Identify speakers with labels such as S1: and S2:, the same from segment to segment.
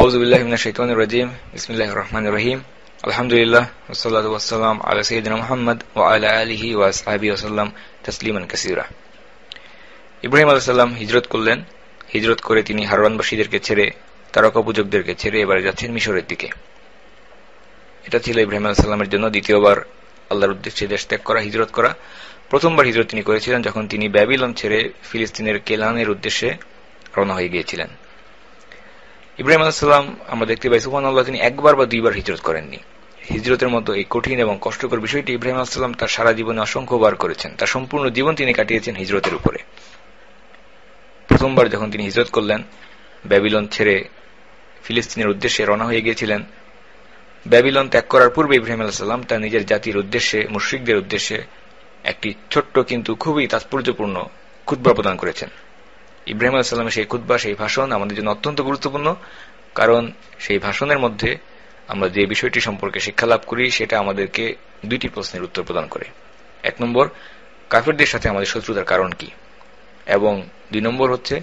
S1: আউযু বিল্লাহি মিনাশ শাইতানির রাজীম। বিসমিল্লাহির রহমানির রহিম। আলহামদুলিল্লাহ ওয়াসসালাতু ওয়াসসালামু আলা সাইয়্যিদিনা মুহাম্মদ ওয়া আলা আলিহি ওয়া আসহাবিহি ওয়া সাল্লাম তাসলিমান কাসীরা। ইব্রাহিম আলাইহিস সালাম হিজরত করলেন। হিজরত করে তিনি হারানবাসীদেরকে ছেড়ে, তারকা পূজকদেরকে ছেড়ে এবারে যাচ্ছেন মিশরের দিকে। এটা ছিল ইব্রাহিম আলাইহিস সালামের জন্য দ্বিতীয়বার আল্লাহর উদ্দেশ্যে দেশ ত্যাগ করা, হিজরত করা। প্রথমবার হিজরত তিনি করেছিলেন যখন তিনি ব্যাবিলন ছেড়ে ফিলিস্তিনের কেনানের উদ্দেশ্যে রওনা হয়ে গিয়েছিলেন। ইব্রাহিম আলাইহিস সালাম আমরা দেখতে পাই সুবহানাল্লাহ, তিনি একবার বা দুইবার হিজরত করেননি। হিজরতের মতো এই কঠিন এবং কষ্টকর বিষয়টি ইব্রাহিম আলাইহিস সালাম তার সারা জীবনে অসংখ্যবার করেছেন। তার সম্পূর্ণ জীবন তিনি কাটিয়েছেন হিজরতের উপরে। প্রথমবার যখন তিনি হিজরত করলেন, ব্যাবিলন ছেড়ে ফিলিস্তিনের উদ্দেশ্যে রওনা হয়ে গিয়েছিলেন। ব্যাবিলন ত্যাগ করার পূর্বে ইব্রাহিম আলাইহিস সালাম তার নিজের জাতির উদ্দেশ্যে, মুশরিকদের উদ্দেশ্যে একটি ছোট্ট কিন্তু খুবই তাৎপর্যপূর্ণ খুতবা প্রদান করেছেন। ইব্রাহিম আলাইহিস সালামের সেই খুতবা, সেই ভাষণ আমাদের জন্য অত্যন্ত গুরুত্বপূর্ণ, কারণ সেই ভাষণের মধ্যে আমরা যে বিষয়টি সম্পর্কে শিক্ষা লাভ করি সেটা আমাদেরকে দুইটি প্রশ্নের উত্তর প্রদান করে। এক নম্বর, কাফেরদের সাথে আমাদের শত্রুতার কারণ কি, এবং দুই নম্বর হচ্ছে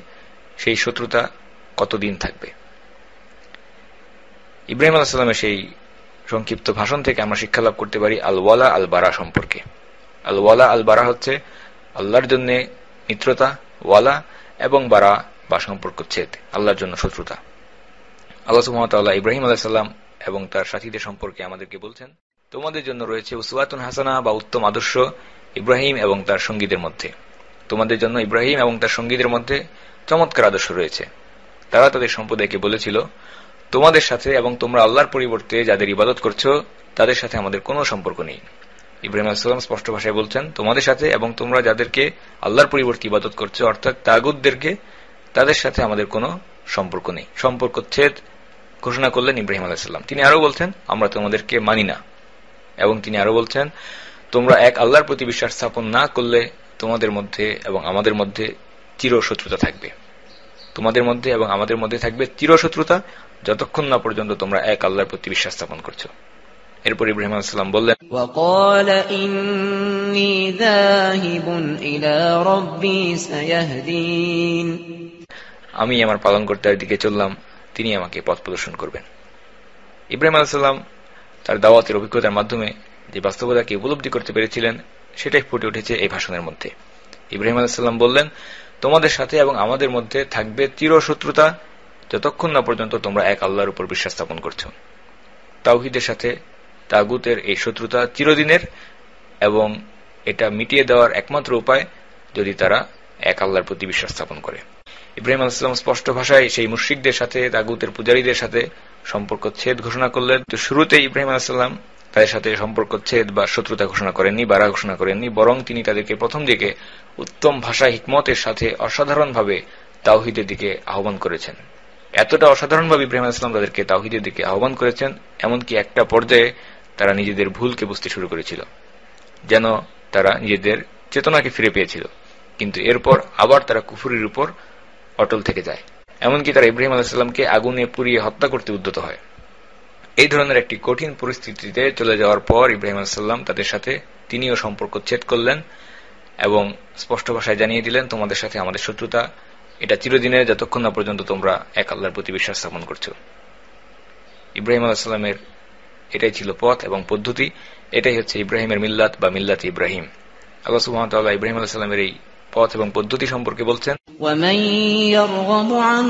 S1: সেই শত্রুতা কতদিন থাকবে। ইব্রাহিম আলাইহিস সালামের সেই সংক্ষিপ্ত ভাষণ থেকে আমরা শিক্ষা লাভ করতে পারি আল ওয়ালা আল বারা সম্পর্কে। আল ওয়ালা আল বারা হচ্ছে আল্লাহর জন্য মিত্রতা, ওয়ালা, এবং বারা বা সম্পর্কচ্ছেদ, আল্লাহর জন্য শত্রুতা। আল্লাহ সুবহানাহু ওয়া তাআলা ইব্রাহিম আলাইহিস সালাম এবং তার সাথীদের সম্পর্কে আমাদেরকে বলছেন, তোমাদের জন্য রয়েছে উসওয়াতুন হাসানা বা উত্তম আদর্শ ইব্রাহিম এবং তার সঙ্গীদের মধ্যে। তোমাদের জন্য ইব্রাহিম এবং তার সঙ্গীদের মধ্যে চমৎকার আদর্শ রয়েছে। তারা তাদের সম্প্রদায়কে বলেছিল, তোমাদের সাথে এবং তোমরা আল্লাহর পরিবর্তে যাদের ইবাদত করছো তাদের সাথে আমাদের কোনো সম্পর্ক নেই। ইব্রাহিম আলাইহিস সালাম স্পষ্ট ভাষায় বলছেন, তোমাদের সাথে এবং তোমরা যাদেরকে আল্লাহর পরিবর্তে ইবাদত করছো অর্থাৎ তাগুতদেরকে, তাদের সাথে আমাদের কোনো সম্পর্ক নেই। সম্পর্কচ্ছেদ ঘোষণা করলেন ইব্রাহিম আলাইহিস সালাম। তিনি আরো বলছেন, আমরা তোমাদেরকে মানি না। এবং তিনি আরো বলছেন, তোমরা এক আল্লাহর প্রতি বিশ্বাস স্থাপন না করলে তোমাদের মধ্যে এবং আমাদের মধ্যে চিরশত্রুতা থাকবে। তোমাদের মধ্যে এবং আমাদের মধ্যে থাকবে চিরশত্রুতা, যতক্ষণ না পর্যন্ত তোমরা এক আল্লাহর প্রতি বিশ্বাস স্থাপন করছো। এরপর ইব্রাহিম আলাইহিস সালাম বললেন,
S2: وقال إني ذاهب إلى ربي سيهدين,
S1: আমি আমার পালনকর্তার দিকে চললাম, তিনি আমাকে পথ প্রদর্শন করবেন। ইব্রাহিম আলাইহিস সালাম তার দাওয়াতের অভিজ্ঞতার মাধ্যমে যে বাস্তবতাকে উপলব্ধি করতে পেরেছিলেন সেটাই ফুটে উঠেছে এই ভাষণের মধ্যে। ইব্রাহিম আলাইহিস সালাম বললেন, তোমাদের সাথে এবং আমাদের মধ্যে থাকবে চিরশত্রুতা, যতক্ষণ না পর্যন্ত তোমরা এক আল্লাহর উপর বিশ্বাস স্থাপন করছো। তাওহীদের সাথে তাগুতের এই শত্রুতা চিরদিনের, এবং এটা মিটিয়ে দেওয়ার একমাত্র উপায় যদি তারা এক আল্লাহর প্রতি বিশ্বাস স্থাপন করে। ইব্রাহিম আলাইহিস সালাম স্পষ্ট ভাষায় সেই মুশরিকদের সাথে, তাগুতের পূজারীদের সাথে সম্পর্কচ্ছেদ ঘোষণা করলেন। তো শুরুতে ইব্রাহিম আলাইহিস সালাম তাদের সাথে সম্পর্কচ্ছেদ বা শত্রুতা ঘোষণা করেননি, বাড়া ঘোষণা করেননি, বরং তিনি তাদেরকে প্রথম দিকে উত্তম ভাষা হিকমতের সাথে অসাধারণভাবে তাওহীদের দিকে আহ্বান করেছেন। এতটা অসাধারণভাবে ইব্রাহিম আলাইহিস সালাম তাদেরকে তাওহীদের দিকে আহ্বান করেছেন, এমনকি একটা পর্যায়ে তারা নিজেদের ভুলকে বুঝতে শুরু করেছিল, যেন তারা নিজেদের চেতনাকে ফিরে পেয়েছিল। কিন্তু এরপর আবার তারা কুফরির উপর অটল থেকে যায়। এমনকি তারা ইব্রাহিম আলাইহিস সালামকে আগুনে পুড়িয়ে হত্যা করতে উদ্যত হয়। এই ধরনের একটি কঠিন পরিস্থিতিতে চলে যাওয়ার পর ইব্রাহিম আলাইহিস সালাম তাদের সাথে তিনিও সম্পর্কচ্ছেদ করলেন এবং স্পষ্ট ভাষায় জানিয়ে দিলেন, তোমাদের সাথে আমাদের শত্রুতা, এটা চিরদিনের, যতক্ষণ না পর্যন্ত তোমরা এক আল্লাহর প্রতি বিশ্বাস স্থাপন করছো। ইব্রাহিম আলাইহিস সালামের এটাই ছিল পথ এবং পদ্ধতি। এটাই হচ্ছে ইব্রাহিমের মিল্লাত বা মিল্লাত ইব্রাহিম। আল্লাহ সুবহানাহু ওয়া তাআলা ইব্রাহিম আলাইহিস সালামের এই পথ এবং পদ্ধতি সম্পর্কে বলছেন,
S2: ومن يرغب عن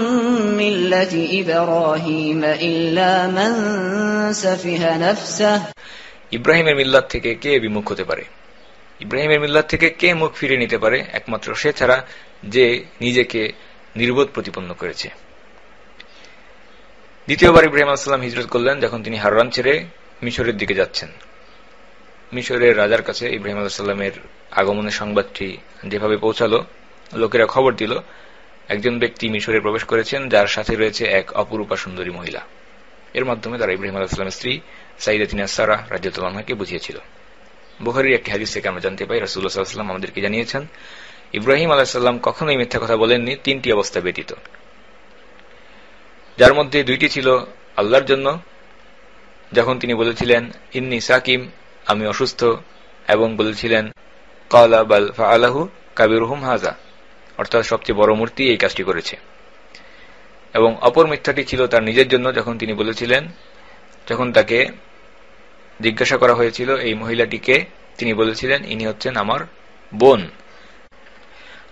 S2: ملة إبراهيم إلا من سفه نفسه,
S1: ইব্রাহিমের মিল্লাত থেকে কে বিমুখ হতে পারে? ইব্রাহিমের মিল্লাত থেকে কে মুখ ফিরিয়ে নিতে পারে? একমাত্র সে ছাড়া যে নিজেকে নির্বোধ প্রতিপন্ন করেছে। দ্বিতীয়বার ইব্রাহিম আলাইহিস সালাম হিজরত করলেন যখন তিনি হারান ছেড়ে মিশরের দিকে যাচ্ছেন। মিশরের রাজার কাছে ইব্রাহিম আলাইহিস সালামের আগমনের সংবাদটি যেভাবে পৌঁছালো, লোকেরা খবর দিল একজন ব্যক্তি মিশরে প্রবেশ করেছেন যার সাথে রয়েছে এক অপরূপা সুন্দরী মহিলা। এর মাধ্যমে তারা ইব্রাহিম আলাইহিস সালামের স্ত্রী সাইয়্যিদাতুনা সারা রাদিয়াল্লাহু আনহাকে বুঝিয়েছিল। বুখারীর একটি হাদিস থেকে আমরা জানতে পাই, রাসূলুল্লাহ সাল্লাল্লাহু আলাইহি ওয়াসাল্লাম আমাদেরকে জানিয়েছেন, ইব্রাহিম আলাইহিস সালাম কখনোই মিথ্যা কথা বলেননি তিনটি অবস্থা ব্যতীত, যার মধ্যে দুইটি ছিল আল্লাহর জন্য, যখন তিনি বলেছিলেন ইন্নী সাকিম, আমি অসুস্থ, এবং বলেছিলেন ক্বালা বাল ফাআলাহু কাবীরুহুম হাযা, অর্থাৎ সবচেয়ে বড় মূর্তি এই কাজটি করেছে। এবং অপর মিথ্যাটি ছিল তার নিজের জন্য, যখন তিনি বলেছিলেন, যখন তাকে জিজ্ঞাসা করা হয়েছিল এই মহিলাটিকে, তিনি বলেছিলেন ইনি হচ্ছেন আমার বোন।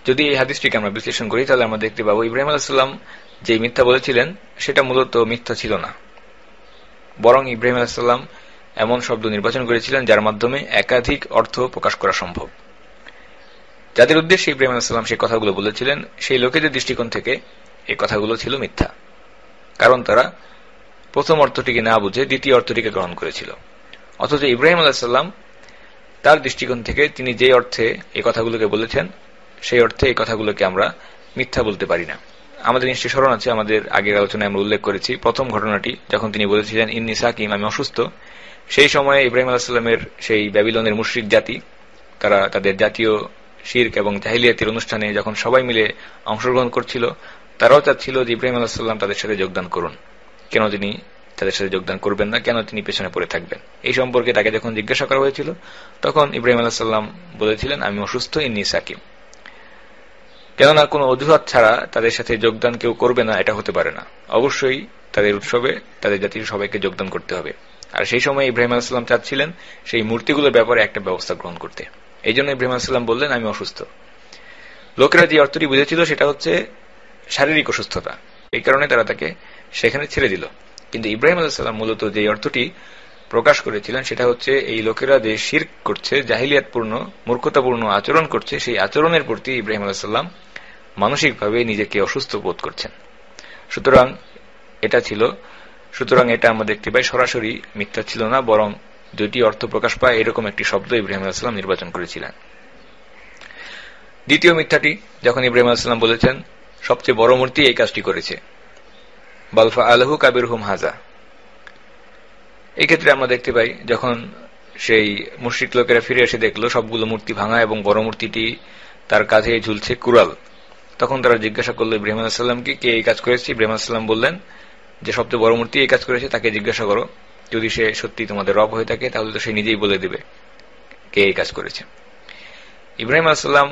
S1: যদি এই হাদিসটিকে আমরা বিশ্লেষণ করি তাহলে আমরা দেখতে পাবো ইব্রাহিম আলাইহিস সালাম যে মিথ্যা বলেছিলেন সেটা মূলত মিথ্যা ছিল না, বরং ইব্রাহিম আলাইহিস সালাম এমন শব্দ নির্বাচন করেছিলেন যার মাধ্যমে একাধিক অর্থ প্রকাশ করা সম্ভব। যাদের উদ্দেশ্যে ইব্রাহিম আলাইহিস সালাম সেই কথাগুলো বলেছিলেন সেই লোকেদের দৃষ্টিকোণ থেকে এই কথাগুলো ছিল মিথ্যা, কারণ তারা প্রথম অর্থটিকে না বুঝে দ্বিতীয় অর্থটিকে গ্রহণ করেছিল। অথচ ইব্রাহিম আলাইহিস সালাম তার দৃষ্টিকোণ থেকে তিনি যে অর্থে এই কথাগুলোকে বলেছেন সেই অর্থে এই কথাগুলোকে আমরা মিথ্যা বলতে পারি না। আমাদের নিশ্চয় স্মরণ আছে, আমাদের আগের আলোচনায় আমরা উল্লেখ করেছি প্রথম ঘটনাটি, যখন তিনি বলেছিলেন ইন্নী সাকিম, আমি অসুস্থ। সেই সময়ে ইব্রাহিম আলাইহিস সালামের সেই ব্যাবিলনের মুশরিক জাতি, তারা তাদের জাতীয় শিরক এবং জাহিলিয়াতের অনুষ্ঠানে যখন সবাই মিলে অংশগ্রহণ করছিল, তারাও চাচ্ছিল যে ইব্রাহিম আলাইহিস সালাম তাদের সাথে যোগদান করুন। কেন তিনি তাদের সাথে যোগদান করবেন না, কেন তিনি পেছনে পড়ে থাকবেন? এই সম্পর্কে তাকে যখন জিজ্ঞাসা করা হয়েছিল তখন ইব্রাহিম আলাইহিস সালাম বলেছিলেন আমি অসুস্থ, ইন্নী সাকিম। কেননা কোনো অজুহাত ছাড়া তাদের সাথে যোগদান কেউ করবে না, এটা হতে পারে না। অবশ্যই তাদের উৎসবে তাদের জাতির সবাইকে যোগদান করতে হবে। আর সেই সময় ইব্রাহিম আলাইহিস সালাম চাচ্ছিলেন সেই মূর্তিগুলোর ব্যাপারে একটা ব্যবস্থা গ্রহণ করতে। এই জন্য ইব্রাহিম আলাইহিস সালাম বললেন আমি অসুস্থ। লোকেরা যে অর্থটি বুঝেছিল সেটা হচ্ছে শারীরিক অসুস্থতা, এই কারণে তারা তাকে সেখানে ছেড়ে দিল। কিন্তু ইব্রাহিম আলাইহিস সালাম মূলত যে অর্থটি প্রকাশ করেছিলেন সেটা হচ্ছে এই লোকেরা যে শিরক করছে, জাহিলিয়াতপূর্ণ মূর্খতাপূর্ণ আচরণ করছে, সেই আচরণের প্রতি ইব্রাহিম আলাইহিস সালাম মানসিকভাবে নিজেকে অসুস্থ বোধ করছেন। সুতরাং এটা আমরা দেখতে পাই সরাসরি মিথ্যা ছিল না, বরং দুটি অর্থ প্রকাশ পায় এরকম একটি শব্দ ইব্রাহিম আলাইহিস সালাম নির্বাচন করেছিলেন। দ্বিতীয় মিথ্যাটি, যখন ইব্রাহিম আলাইহিস সালাম বলেছেন সবচেয়ে বড় মূর্তি এই কাজটি করেছে, বাল ফাআলাহু কাবিরহুম হাযা। এই ক্ষেত্রে আমরা দেখতে পাই যখন সেই মুশরিক লোকেরা ফিরে এসে দেখলো সবগুলো মূর্তি ভাঙা এবং বড় মূর্তিটি তার কাঁধে ঝুলছে কুড়াল, তখন তারা জিজ্ঞাসা করলো ইব্রাহিম আলাইহিস সালামকে কে এই কাজ করেছে। ইব্রাহিম আলাইহিস সালাম বললেন যে সবচেয়ে বড় মূর্তি এই কাজ করেছে, তাকে জিজ্ঞাসা করো, যদি সে সত্যি তোমাদের রব হয়ে থাকে তাহলে তো সে নিজেই বলে দেবে কে এই কাজ করেছে। ইব্রাহিম আলাইহিস সালাম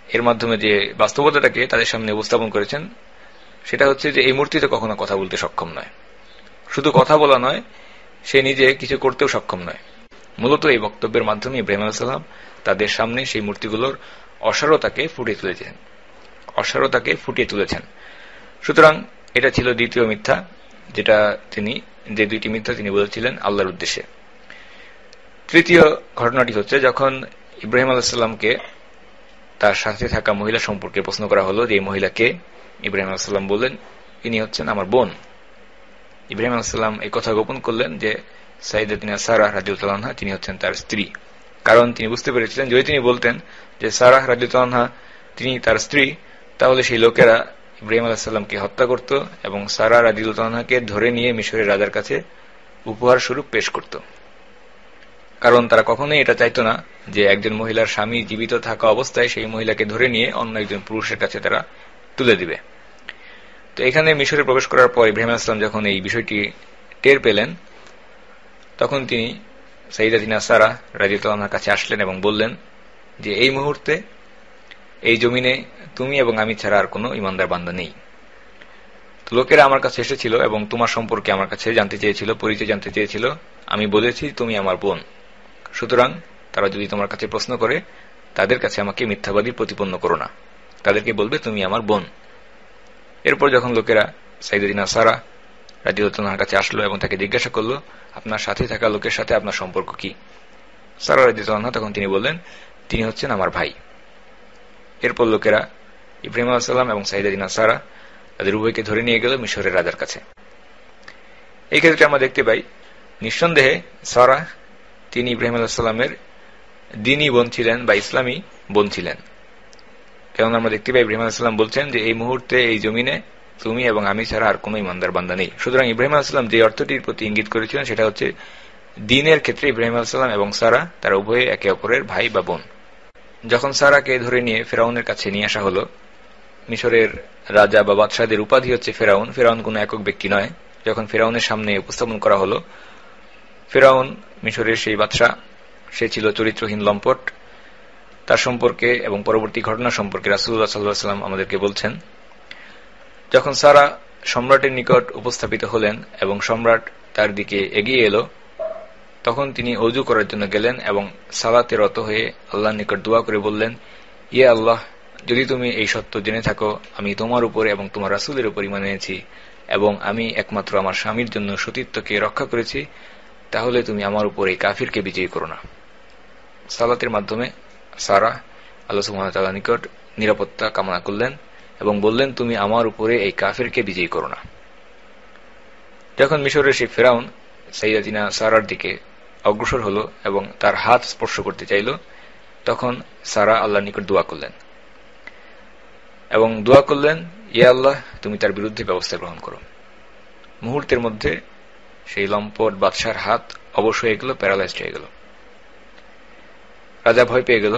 S1: এর মাধ্যমে যে বাস্তবতাটাকে তাদের সামনে উপস্থাপন করেছেন সেটা হচ্ছে যে এই মূর্তি তো কখনো কথা বলতে সক্ষম নয়, শুধু কথা বলা নয়, সে নিজে কিছু করতেও সক্ষম নয়। মূলত এই বক্তব্যের মাধ্যমে ইব্রাহিম আলাইহিস সালাম তাদের সামনে সেই মূর্তিগুলোর অসারতাকে ফুটিয়ে তুলেছেন। সুতরাং এটা ছিল দ্বিতীয় মিথ্যা, যে দুইটি মিথ্যা তিনি বলেছিলেন আল্লাহর উদ্দেশ্যে। তৃতীয় ঘটনাটি হচ্ছে যখন ইব্রাহিম আলাইহিস সালামকে তার সাথে থাকা মহিলা সম্পর্কে প্রশ্ন করা হলো যে এই মহিলাকে। ইব্রাহিম আলাইহিস সালাম বললেন ইনি হচ্ছেন আমার বোন। ইব্রাহিম আলাইহিস সালাম এই কথা গোপন করলেন যে সাইয়্যিদাতুনা সারাহ রাদিয়াল্লাহু আনহা তিনি হচ্ছেন তার স্ত্রী, কারণ তিনি বুঝতে পেরেছিলেন যদি তিনি বলতেন যে সারাহ রাদিয়াল্লাহু আনহা তিনি তার স্ত্রী, তাহলে সেই লোকেরা ইব্রাহিম আলাইহিস সালামকে হত্যা করত এবং সারাহ রাদিয়াল্লাহু আনহাকে ধরে নিয়ে মিশরের রাজার কাছে উপহার স্বরূপ পেশ করত। কারণ তারা কখনোই এটা চাইত না যে একজন মহিলার স্বামী জীবিত থাকা অবস্থায় সেই মহিলাকে ধরে নিয়ে অন্য একজন পুরুষের কাছে তারা তুলে দিবে। তো এখানে মিশরে প্রবেশ করার পর ইব্রাহিম আলাইহিস সালাম যখন এই বিষয়টি টের পেলেন তখন তিনি সাইয়্যিদাতুনা সারাহ রাদিয়াল্লাহু আনহার কাছে আসলেন এবং বললেন যে এই মুহূর্তে এই জমিনে তুমি এবং আমি ছাড়া আর কোনো ঈমানদার বান্দা নেই। লোকেরা আমার কাছে এসেছিল এবং তোমার সম্পর্কে আমার কাছে জানতে চেয়েছিল, পরিচয় জানতে চেয়েছিল। আমি বলেছি তুমি আমার বোন। সুতরাং তারা যদি তোমার কাছে প্রশ্ন করে তাদের কাছে আমাকে মিথ্যাবাদী প্রতিপন্ন করো না, তাদেরকে বলবে তুমি আমার বোন। এরপর যখন লোকেরা সাইয়্যিদাতুনা সারাহ রাদিয়াল্লাহু আনহার কাছে আসলো এবং তাকে জিজ্ঞাসা করলো আপনার সাথে থাকা লোকের সাথে আপনার সম্পর্ক কি, সারাহ রাদিয়াল্লাহু আনহা তখন তিনি বললেন তিনি হচ্ছেন আমার ভাই। এরপর লোকেরা ইব্রাহিম আলাইহিস সালাম এবং সাইয়্যিদাতুনা সারাহ তাদের উভয়কে ধরে নিয়ে গেল মিশরের রাজার কাছে। এই ক্ষেত্রে আমরা দেখতে পাই নিঃসন্দেহে সারাহ তিনি ইব্রাহিম আলাইহিস সালামের দ্বীনী বোন ছিলেন বা ইসলামী বোন ছিলেন, কেননা আমরা দেখতে পাই ইব্রাহিম আলাইহিস সালাম বলছেন যে এই মুহূর্তে এই জমিনে তুমি এবং আমি ছাড়া আর কোনো ঈমানদার বান্দা নেই। সুতরাং ইব্রাহিম আলাইহিস সালাম যে অর্থটির প্রতি ইঙ্গিত করেছিলেন সেটা হচ্ছে দ্বীনের ক্ষেত্রে ইব্রাহিম আলাইহিস সালাম এবং সারাহ তারা উভয়ে একে অপরের ভাই বা বোন। যখন সারাহকে ধরে নিয়ে ফেরাউনের কাছে নিয়ে আসা হলো, মিশরের রাজা বা বাদশাহদের উপাধি হচ্ছে ফেরাউন, ফেরাউন কোনো একক ব্যক্তি নয়। যখন ফেরাউনের সামনে উপস্থাপন করা হলো, ফেরাউন মিশরের সেই বাদশাহ, সে ছিল চরিত্রহীন লম্পট। তার সম্পর্কে এবং পরবর্তী ঘটনা সম্পর্কে রাসূলুল্লাহ সাল্লাল্লাহু আলাইহি ওয়াসাল্লাম আমাদেরকে বলছেন, যখন সারাহ সম্রাটের নিকট উপস্থাপিত হলেন এবং সম্রাট তার দিকে এগিয়ে এলো, তখন তিনি ওযু করার জন্য গেলেন এবং সালাতে রত হয়ে আল্লাহর নিকট দোয়া করে বললেন, ইয়া আল্লাহ, যদি তুমি এই সত্য জেনে থাকো আমি তোমার উপরে এবং তোমার রাসূলের উপর ঈমান এনেছি এবং আমি একমাত্র আমার স্বামীর জন্য সতীত্বকে রক্ষা করেছি, তাহলে তুমি আমার উপর এই কাফিরকে বিজয়ী করো না। সালাতের মাধ্যমে সারা আল্লাহ সুবহানাহু ওয়া তাআলার নিকট নিরাপত্তা কামনা করলেন এবং বললেন, তুমি আমার উপরে এই কাফিরকে বিজয়ী করো না। যখন মিশরের সেই ফেরাউন সাইয়্যিদাতিনা সারার দিকে অগ্রসর হল এবং তার হাত স্পর্শ করতে চাইল, তখন সারা আল্লাহর নিকট দোয়া করলেন এবং দোয়া করলেন, ইয়া আল্লাহ, তুমি তার বিরুদ্ধে ব্যবস্থা গ্রহণ করো। মুহূর্তের মধ্যে সেই লম্পট বাদশার হাত অবশ হয়ে গেল, প্যারালাইজড হয়ে গেল। রাজা ভয় পেয়ে গেল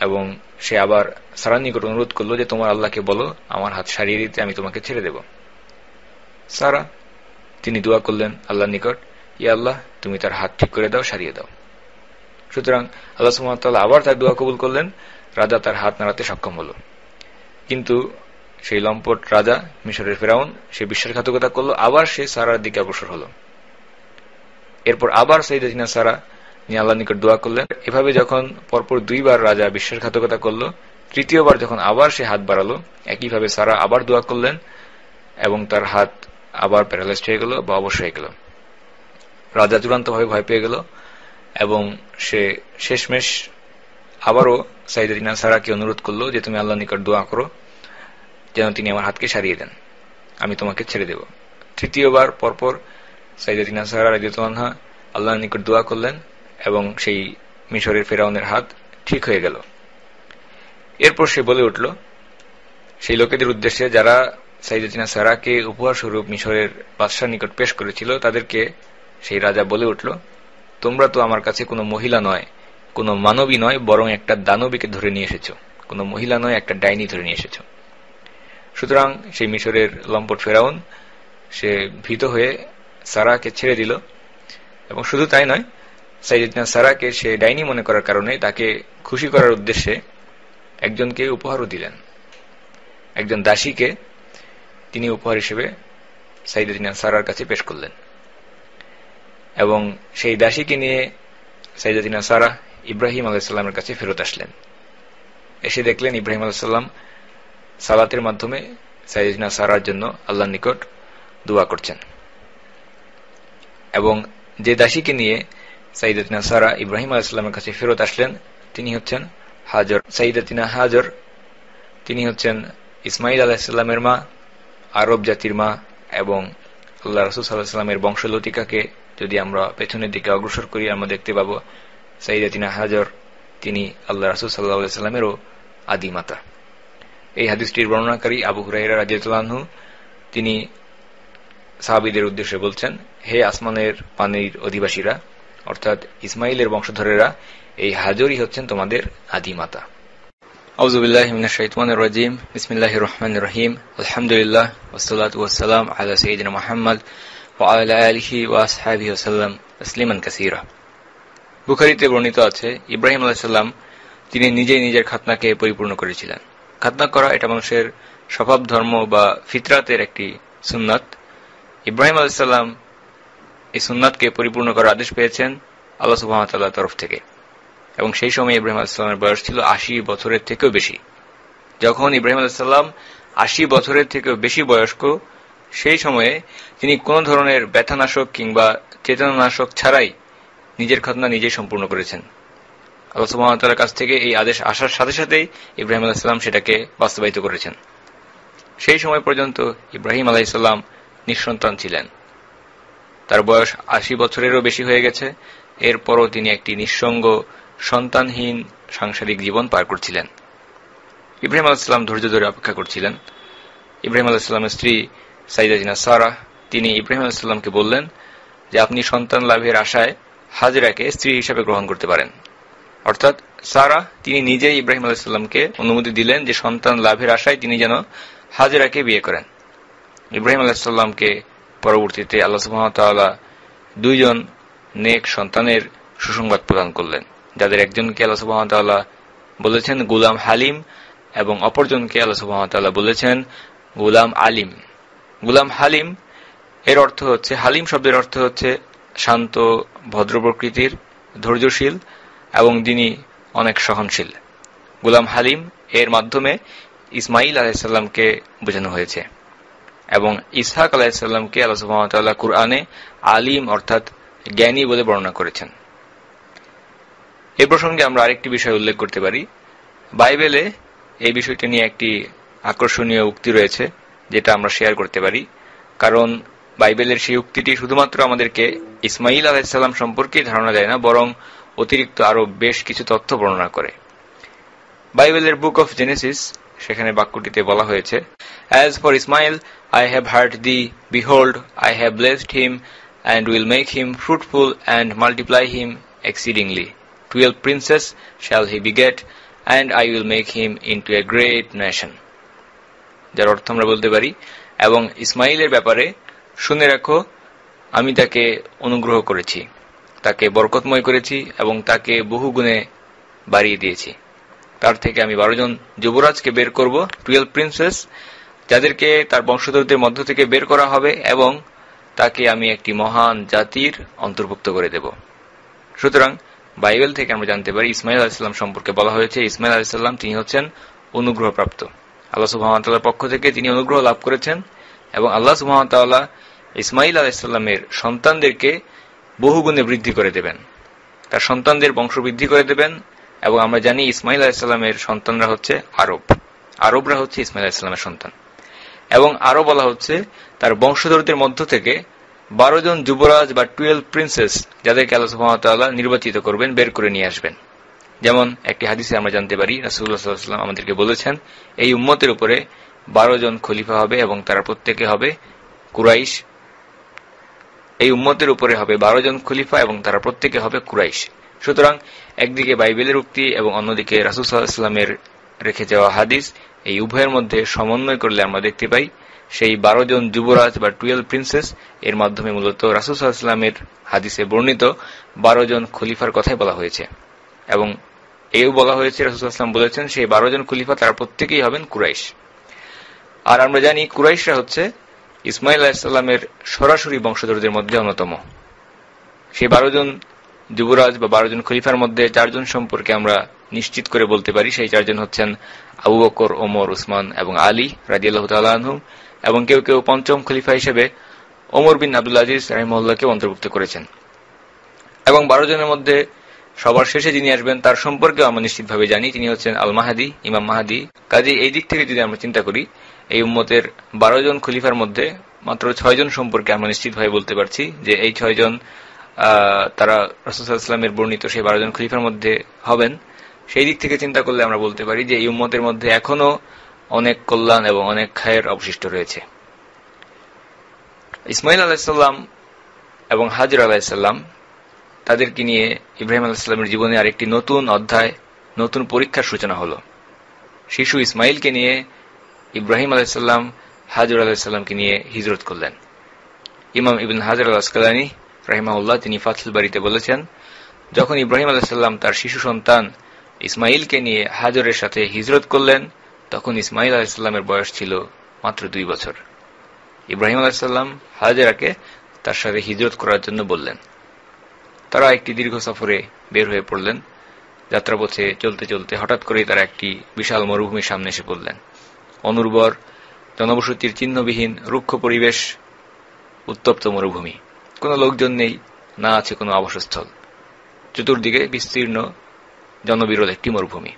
S1: এবং সে আবার সারার নিকট অনুরোধ করল যে তোমার আল্লাহকে বলো আমার হাত সারিয়ে দিতে, আমি তোমাকে ছেড়ে দেব। সারা তিনি দোয়া করলেন আল্লাহর নিকট, ইয়া আল্লাহ, তুমি তার হাত ঠিক করে দাও, সারিয়ে দাও। সুতরাং আল্লাহ সুবহানাহু ওয়া তাআলা আবার তার দোয়া কবুল করলেন, রাজা তার হাত নাড়াতে সক্ষম হল। কিন্তু সেই লম্পট রাজা মিশরের ফেরাউন সে বিশ্বাসঘাতকতা করল, আবার সে সারার দিকে অগ্রসর হল। এরপর আবার সাইয়্যিদাতিনা সারা নিয়ে আল্লাহর নিকট দোয়া করলেন। এভাবে যখন পরপর দুইবার রাজা বিশ্বাসঘাতকতা করল, তৃতীয়বার যখন আবার সে হাত বাড়ালো, একইভাবে সারা আবার দোয়া করলেন এবং তার হাত আবার প্যারালাইজড হয়ে গেল বা অবশ হয়ে গেল। রাজা চূড়ান্তভাবে ভয় পেয়ে গেল এবং সে শেষমেশ আবারও সাইয়্যিদাতিনা সারাকে অনুরোধ করল যে তুমি আল্লাহর নিকট দোয়া করো যেন তিনি আমার হাতকে সারিয়ে দেন, আমি তোমাকে ছেড়ে দেব। তৃতীয়বার পরপর সাইয়্যিদাতিনা সারা রাদিয়াল্লাহু আনহা আল্লাহর নিকট দোয়া করলেন এবং সেই মিশরের ফেরাউনের হাত ঠিক হয়ে গেল। এরপর সে বলে উঠল সেই লোকেদের উদ্দেশ্যে যারা সাইয়্যিদাতিনা সারাকে উপহার স্বরূপ মিশরের বাদশার নিকট পেশ করেছিল, তাদেরকে সেই রাজা বলে উঠল, তোমরা তো আমার কাছে কোনো মহিলা নয়, কোনো মানবী নয়, বরং একটা দানবীকে ধরে নিয়ে এসেছ, কোনো মহিলা নয়, একটা ডাইনি ধরে নিয়ে এসেছ। সুতরাং সেই মিশরের লম্পট ফেরাউন সে ভীত হয়ে সারাকে ছেড়ে দিল এবং শুধু তাই নয়, সাইয়্যিদাতিনা সারাকে সে ডাইনি মনে করার কারণে তাকে খুশি করার উদ্দেশ্যে একজনকে উপহারও দিলেন। একজন দাসীকে তিনি উপহার হিসেবে সাইয়্যিদাতিনা সারার কাছে পেশ করলেন এবং সেই দাসীকে নিয়ে সাইয়্যিদাতিনা সারা ইব্রাহিম আলাইহিস সালামের কাছে ফেরত আসলেন। এসে দেখলেন ইব্রাহিম আলাইহিস সালাম সালাতের মাধ্যমে সাইয়্যিদাতিনা সারার জন্য আল্লাহর নিকট দোয়া করছেন এবং যে দাসীকে নিয়ে সাইয়্যিদাতিনা সারা ইব্রাহিম আলাইহিস সালামের কাছে ফেরত আসলেন তিনি হচ্ছেন হাজর। সাইয়্যিদাতিনা হাজর তিনি হচ্ছেন ইসমাইল আলাইহিস সালামের মা, আরব জাতির মা এবং আল্লাহ রাসূল সাল্লাল্লাহু আলাইহি ওয়াসাল্লামের বংশলতিকাকে যদি আমরা পেছনের দিকে অগ্রসর করি আমরা দেখতে পাবো সাইয়্যিদাতিনা হাজর তিনি আল্লাহ রাসূল সাল্লাল্লাহু আলাইহি ওয়াসাল্লামেরও আদিমাতা। এই হাদিসটির বর্ণনাকারী আবু হুরায়রা রাদিয়াল্লাহু আনহু তিনি সাহাবীদের উদ্দেশ্যে বলছেন, হে আসমানের পানির অধিবাসীরা, অর্থাৎ ইসমাইলের বংশধরেরা, এই হাজরই হচ্ছেন তোমাদের আদিমাতা। আউযু বিল্লাহি মিনাশ শাইতানির রাজীম। বিসমিল্লাহির রহমানির রহিম। আলহামদুলিল্লাহ ওয়াসসালাতু ওয়াসসালাম আলা সাইয়্যিদিনা মুহাম্মদ ওয়া আলা আলিহি ওয়া আসহাবিহি ওয়াসাল্লাম তাসলিমান কাসীরা। বুখারীতে বর্ণিত আছে, ইব্রাহিম আলাইহিস সালাম তিনি নিজেই নিজের খাতনাকে পরিপূর্ণ করেছিলেন। খাতনা করা এটা মানুষের স্বভাব ধর্ম বা ফিতরাতের একটি সুন্নাত। ইব্রাহিম আলাইহিস সালাম এই সুন্নাতকে পরিপূর্ণ করার আদেশ পেয়েছেন আল্লাহ সুবহানাহু ওয়া তাআলার তরফ থেকে এবং সেই সময় ইব্রাহিম আলাইহিস সালামের বয়স ছিল ৮০ বছরের থেকেও বেশি। যখন ইব্রাহিম আলাইহিস সালাম ৮০ বছরের থেকেও বেশি বয়স্ক, সেই সময়ে তিনি কোনো ধরনের ব্যথানাশক কিংবা চেতনানাশক ছাড়াই নিজের খাতনা নিজেই সম্পূর্ণ করেছেন। আল্লাহ সুবহানাহু ওয়া তাআলার কাছ থেকে এই আদেশ আসার সাথে সাথেই ইব্রাহিম আলাইহিস সালাম সেটাকে বাস্তবায়িত করেছেন। সেই সময় পর্যন্ত ইব্রাহিম আলাইহিস সালাম নিঃসন্তান ছিলেন। তার বয়স ৮০ বছরেরও বেশি হয়ে গেছে, এরপরও তিনি একটি নিঃসঙ্গ সন্তানহীন সাংসারিক জীবন পার করছিলেন। ইব্রাহিম আলাইহিস সালাম ধৈর্য ধরে অপেক্ষা করছিলেন। ইব্রাহিম আলাইহিস সালামের স্ত্রী সাইয়্যিদাতিনা সারা তিনি ইব্রাহিম আলাইহিস সালামকে বললেন যে আপনি সন্তান লাভের আশায় হাজরাকে স্ত্রী হিসেবে গ্রহণ করতে পারেন। অর্থাৎ সারা তিনি নিজেই ইব্রাহিম আলাইহিস সালামকে অনুমতি দিলেন যে সন্তান লাভের আশায় তিনি যেন হাজরাকে বিয়ে করেন। ইব্রাহিম আলাইহিস সালামকে পরবর্তীতে আল্লাহ সুবহানাহু ওয়া তাআলা দুইজন নেক সন্তানের সুসংবাদ প্রদান করলেন, যাদের একজনকে আল্লাহ সুবহানাহু ওয়া তাআলা বলেছেন গোলাম হালিম এবং অপরজনকে আল্লাহ সুবহানাহু ওয়া তাআলা বলেছেন গোলাম আলিম। গুলাম হালিম এর অর্থ হচ্ছে, হালিম শব্দের অর্থ হচ্ছে শান্ত, ভদ্র প্রকৃতির, ধৈর্যশীল এবং যিনি অনেক সহনশীল। গুলাম হালিম এর মাধ্যমে ইসমাইল আলাইহিসসালামকে বোঝানো হয়েছে এবং ইসহাক আলাইহিসসালামকে আল্লাহ সুবহানাহু ওয়া তাআলা কুরআনে আলিম অর্থাৎ জ্ঞানী বলে বর্ণনা করেছেন। এই প্রসঙ্গে আমরা আরেকটি বিষয় উল্লেখ করতে পারি। বাইবেলে এই বিষয়টি নিয়ে একটি আকর্ষণীয় উক্তি রয়েছে যেটা আমরা শেয়ার করতে পারি, কারণ বাইবেলের সেই উক্তিটি শুধুমাত্র আমাদেরকে ইসমাইল আলাইহিসসালাম সম্পর্কে ধারণা দেয় না, বরং অতিরিক্ত আরো বেশ কিছু তথ্য বর্ণনা করে। বাইবেলের বুক অফ জেনেসিস, সেখানে বাক্যটিতে বলা হয়েছে, As for Ismail, I have heard thee, behold, I have blessed him, and will make him fruitful, and multiply him exceedingly. 12 princes shall he beget, and I will make him into a great nation. যার অর্থ আমরা বলতে পারি, এবং ইসমাইলের ব্যাপারে শুনে রাখো, আমি তাকে অনুগ্রহ করেছি, তাকে বরকতময় করেছি এবং তাকে বহুগুণে বাড়িয়ে দিয়েছি। তার থেকে আমি 12 জন যুবরাজকে বের করব, 12 প্রিন্সেস, যাদেরকে তার বংশধরদের মধ্য থেকে বের করা হবে, এবং তাকে আমি একটি মহান জাতির অন্তর্ভুক্ত করে দেব। সুতরাং বাইবেল থেকে আমরা জানতে পারি ইসমাইল আলাইহিস সালাম সম্পর্কে বলা হয়েছে, ইসমাইল আলাইহিস সালাম তিনি হচ্ছেন অনুগ্রহপ্রাপ্ত। আল্লাহ সুবহানাহু ওয়া তাআলার পক্ষ থেকে তিনি অনুগ্রহ লাভ করেছেন এবং আল্লাহ সুবহানাহু ওয়া তাআলা ইসমাইল আলাইহিস সালামের সন্তানদেরকে বহুগুণে বৃদ্ধি করে দেবেন, তার সন্তানদের বংশ বৃদ্ধি করে দেবেন। এবং আমরা জানি ইসমাইল আলাইহিস সালামের সন্তানরা হচ্ছে আরবরা হচ্ছে ইসমাইল আলাইহিস সালামের সন্তান। এবং আরো বলা হচ্ছে তার বংশধরদের মধ্য থেকে 12 জন যুবরাজ বা 12 প্রিন্সেস, যাদেরকে আল্লাহ সুবহানাহু ওয়া তাআলা নির্বাচিত করবেন, বের করে নিয়ে আসবেন। যেমন একটি হাদিসে আমরা জানতে পারি রাসূলুল্লাহ সাল্লাল্লাহু আলাইহি ওয়াসাল্লাম আমাদেরকে বলেছেন, এই উম্মতের উপরে 12 জন খলিফা হবে এবং তারা প্রত্যেকে হবে কুরাইশ। এই উম্মতের উপরে হবে 12 জন খলিফা এবং তারা প্রত্যেকে হবে কুরাইশ। সুতরাং একদিকে বাইবেলের উক্তি এবং অন্যদিকে রাসূল সাল্লাল্লাহু আলাইহি ওয়াসাল্লামের রেখে যাওয়া হাদিস, এই উভয়ের মধ্যে সমন্বয় করলে আমরা দেখতে পাই সেই 12 জন যুবরাজ বা 12 প্রিন্সেস এর মাধ্যমে মূলত রাসূল সাল্লাল্লাহু আলাইহি ওয়াসাল্লামের হাদিসে বর্ণিত 12 জন খলিফার কথাই বলা হয়েছে। এবং এও বলা হয়েছে রাসূল সাল্লাল্লাহু আলাইহি ওয়াসাল্লাম বলেছেন সেই 12 জন খলিফা তারা প্রত্যেকেই হবেন কুরাইশ। আর আমরা জানি কুরাইশরা হচ্ছে ইসমাইল আলাইহিস সালামের সরাসরি বংশধরদের মধ্যে অন্যতম। সেই 12 জন যুবরাজ বা 12 জন খলিফার মধ্যে 4 জন সম্পর্কে আমরা নিশ্চিত করে বলতে পারি, সেই 4 জন হচ্ছেন আবু বকর, ওমর, উসমান এবং আলী রাদিয়াল্লাহু তাআলা আনহুম। এবং কেউ কেউ পঞ্চম খলিফা হিসেবে ওমর বিন আব্দুল আজিজ রাহিমাহুল্লাহকে অন্তর্ভুক্ত করেছেন। এবং 12 জনের মধ্যে সবার শেষে যিনি আসবেন তার সম্পর্কেও আমরা নিশ্চিতভাবে জানি, তিনি হচ্ছেন আল মাহাদি, ইমাম মাহাদি। কাজে এই দিক থেকে যদি আমরা চিন্তা করি, এই উম্মতের 12 জন খলিফার মধ্যে মাত্র 6 জন সম্পর্কে আমরা নিশ্চিতভাবে বলতে পারছি যে এই 6 জন তারা রাসূল সাল্লাল্লাহু আলাইহি ওয়াসাল্লামের বর্ণিত সেই 12 জন খলিফার মধ্যে হবেন। সেই দিক থেকে চিন্তা করলে আমরা বলতে পারি যে এই উম্মতের মধ্যে এখনো অনেক কল্যাণ এবং অনেক খায়ের অবশিষ্ট রয়েছে। ইসমাইল আলাইহিস সালাম এবং হাজরা আলাইহিস সালাম, তাদেরকে নিয়ে ইব্রাহিম আলাইহিস সালামের জীবনে আরেকটি নতুন অধ্যায়, নতুন পরীক্ষার সূচনা হলো। শিশু ইসমাইলকে নিয়ে ইব্রাহিম আলাইহিস সালাম হাজরা আলাইহিস সালামকে নিয়ে হিজরত করলেন। ইমাম ইবনে হাজার আল আসকালানী রাহিমাহুল্লাহ তিনি ফাথুল বারীতে বলেছেন, যখন ইব্রাহিম আলাইহিস সালাম তার শিশু সন্তান ইসমাইলকে নিয়ে হাজরের সাথে হিজরত করলেন, তখন ইসমাইল আলাইহিস সালামের বয়স ছিল মাত্র 2 বছর। ইব্রাহিম আলাইহিস সালাম হাজরাকে তার সাথে হিজরত করার জন্য বললেন। তারা একটি দীর্ঘ সফরে বের হয়ে পড়লেন। যাত্রাপথে চলতে চলতে হঠাৎ করেই তারা একটি বিশাল মরুভূমির সামনে এসে পড়লেন। অনুর্বর, জনবসতির চিহ্নবিহীন রুক্ষ পরিবেশ, উত্তপ্ত মরুভূমি, কোনো লোকজন নেই, না আছে কোনো আবাসস্থল। চতুর্দিকে বিস্তীর্ণ জনবিরল একটি মরুভূমি।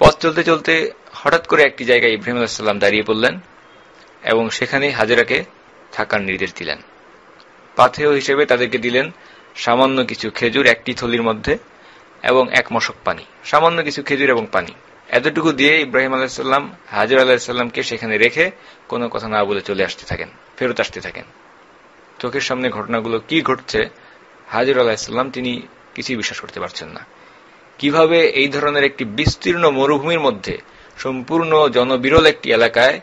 S1: পথ চলতে চলতে হঠাৎ করে একটি জায়গায় ইব্রাহিম আলাইহিস সালাম দাঁড়িয়ে পড়লেন এবং সেখানে হাজরাকে থাকার নির্দেশ দিলেন। পাথেয় হিসেবে তাদেরকে দিলেন সামান্য কিছু খেজুর একটি থলির মধ্যে এবং 1 মশক পানি, সামান্য কিছু খেজুর এবং পানি। এতটুকু দিয়ে ইব্রাহিম আলাইহিস সালাম হাজরা আলাইহিস সালামকে সেখানে রেখে কোনো কথা না বলে ফেরত আসতে থাকেন। চোখের সামনে ঘটনাগুলো কি ঘটছে হাজরা আলাইহিস সালাম তিনি কিছুই বিশ্বাস করতে পারছেন না। কিভাবে এই ধরনের একটি বিস্তীর্ণ মরুভূমির মধ্যে সম্পূর্ণ জনবিরল একটি এলাকায়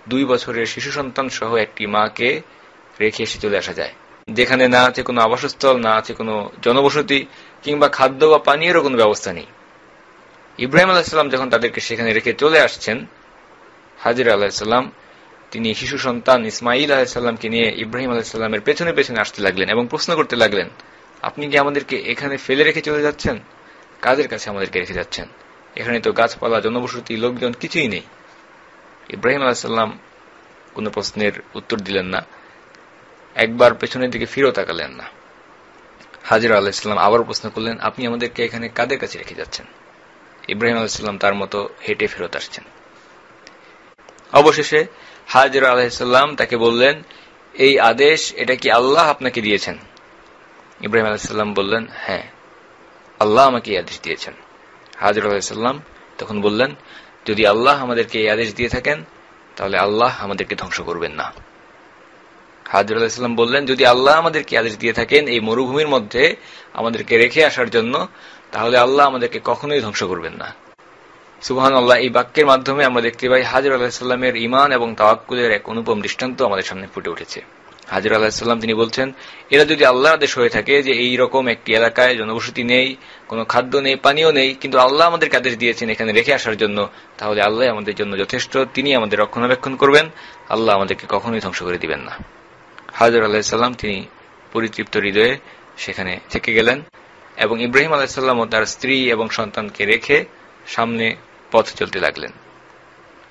S1: 2 বছরের শিশু সন্তান সহ একটি মাকে রেখে এসে চলে আসা যায়, যেখানে না আছে কোনো আবাসস্থল, না আছে কোনো জনবসতি কিংবা খাদ্য বা পানীয়েরও কোনো ব্যবস্থা নেই। ইব্রাহিম আলাইহিস সালাম যখন তাদেরকে সেখানে রেখে চলে আসছেন, হাজরা আলাইহিস সালাম তিনি শিশু সন্তান ইসমাইল আলাইহিসসালামকে নিয়ে ইব্রাহিম আলাইহিসসালামের পেছনে পেছনে আসতে লাগলেন এবং প্রশ্ন করতে লাগলেন, আপনি কি আমাদেরকে এখানে ফেলে রেখে চলে যাচ্ছেন? কাদের কাছে আমাদেরকে রেখে যাচ্ছেন? এখানে তো গাছপালা, জনবসতি, লোকজন কিছুই নেই। ইব্রাহিম আলাইহিসসালাম কোনো প্রশ্নের উত্তর দিলেন না, একবার পেছনের দিকে ফিরেও তাকালেন না। হাজরা আলাইহিসসালাম আবার প্রশ্ন করলেন, আপনি আমাদেরকে এখানে কাদের কাছে রেখে যাচ্ছেন? ইব্রাহিম আলাইহিসসালাম তার মতো হেঁটে ফেরত আসছেন। অবশেষে হাজরা আলাইহিসসালাম তাকে বললেন, এই আদেশ এটা কি আল্লাহ আপনাকে দিয়েছেন? ইব্রাহিম আলাইহিসসালাম বললেন, হ্যাঁ, আল্লাহ আমাকে এই আদেশ দিয়েছেন। হাজরা আলাইহিসসালাম তখন বললেন, যদি আল্লাহ আমাদেরকে এই আদেশ দিয়ে থাকেন তাহলে আল্লাহ আমাদেরকে ধ্বংস করবেন না। হাজরা আলাইহিসসালাম বললেন, যদি আল্লাহ আমাদেরকে আদেশ দিয়ে থাকেন এই মরুভূমির মধ্যে আমাদেরকে রেখে আসার জন্য, তাহলে আল্লাহ আমাদেরকে কখনোই ধ্বংস করবেন না। সুবহানাল্লাহ। এই বাক্যের মাধ্যমে আমরা দেখতে পাই হাজরা আলাইহিসসালামের ঈমান এবং তাওয়াক্কুলের এক অনুপম দৃষ্টান্ত আমাদের সামনে ফুটে উঠেছে। হাজরা আলাইহিসসালাম তিনি বলছেন, এরা যদি আল্লাহর আদেশ হয়ে থাকে যে এই রকম একটি এলাকায় জনবসতি নেই, কোনো খাদ্য নেই, পানীয় নেই, কিন্তু আল্লাহ আমাদেরকে আদেশ দিয়েছেন এখানে রেখে আসার জন্য, তাহলে আল্লাহ আমাদের জন্য যথেষ্ট, তিনি আমাদের রক্ষণাবেক্ষণ করবেন, আল্লাহ আমাদেরকে কখনোই ধ্বংস করে দিবেন না। হাজরা আলাইহিসসালাম তিনি পরিতৃপ্ত হৃদয়ে সেখানে থেকে গেলেন এবং ইব্রাহিম আলাইহিসসালাম ও তার স্ত্রী এবং সন্তানকে রেখে সামনে পথ চলতে লাগলেন।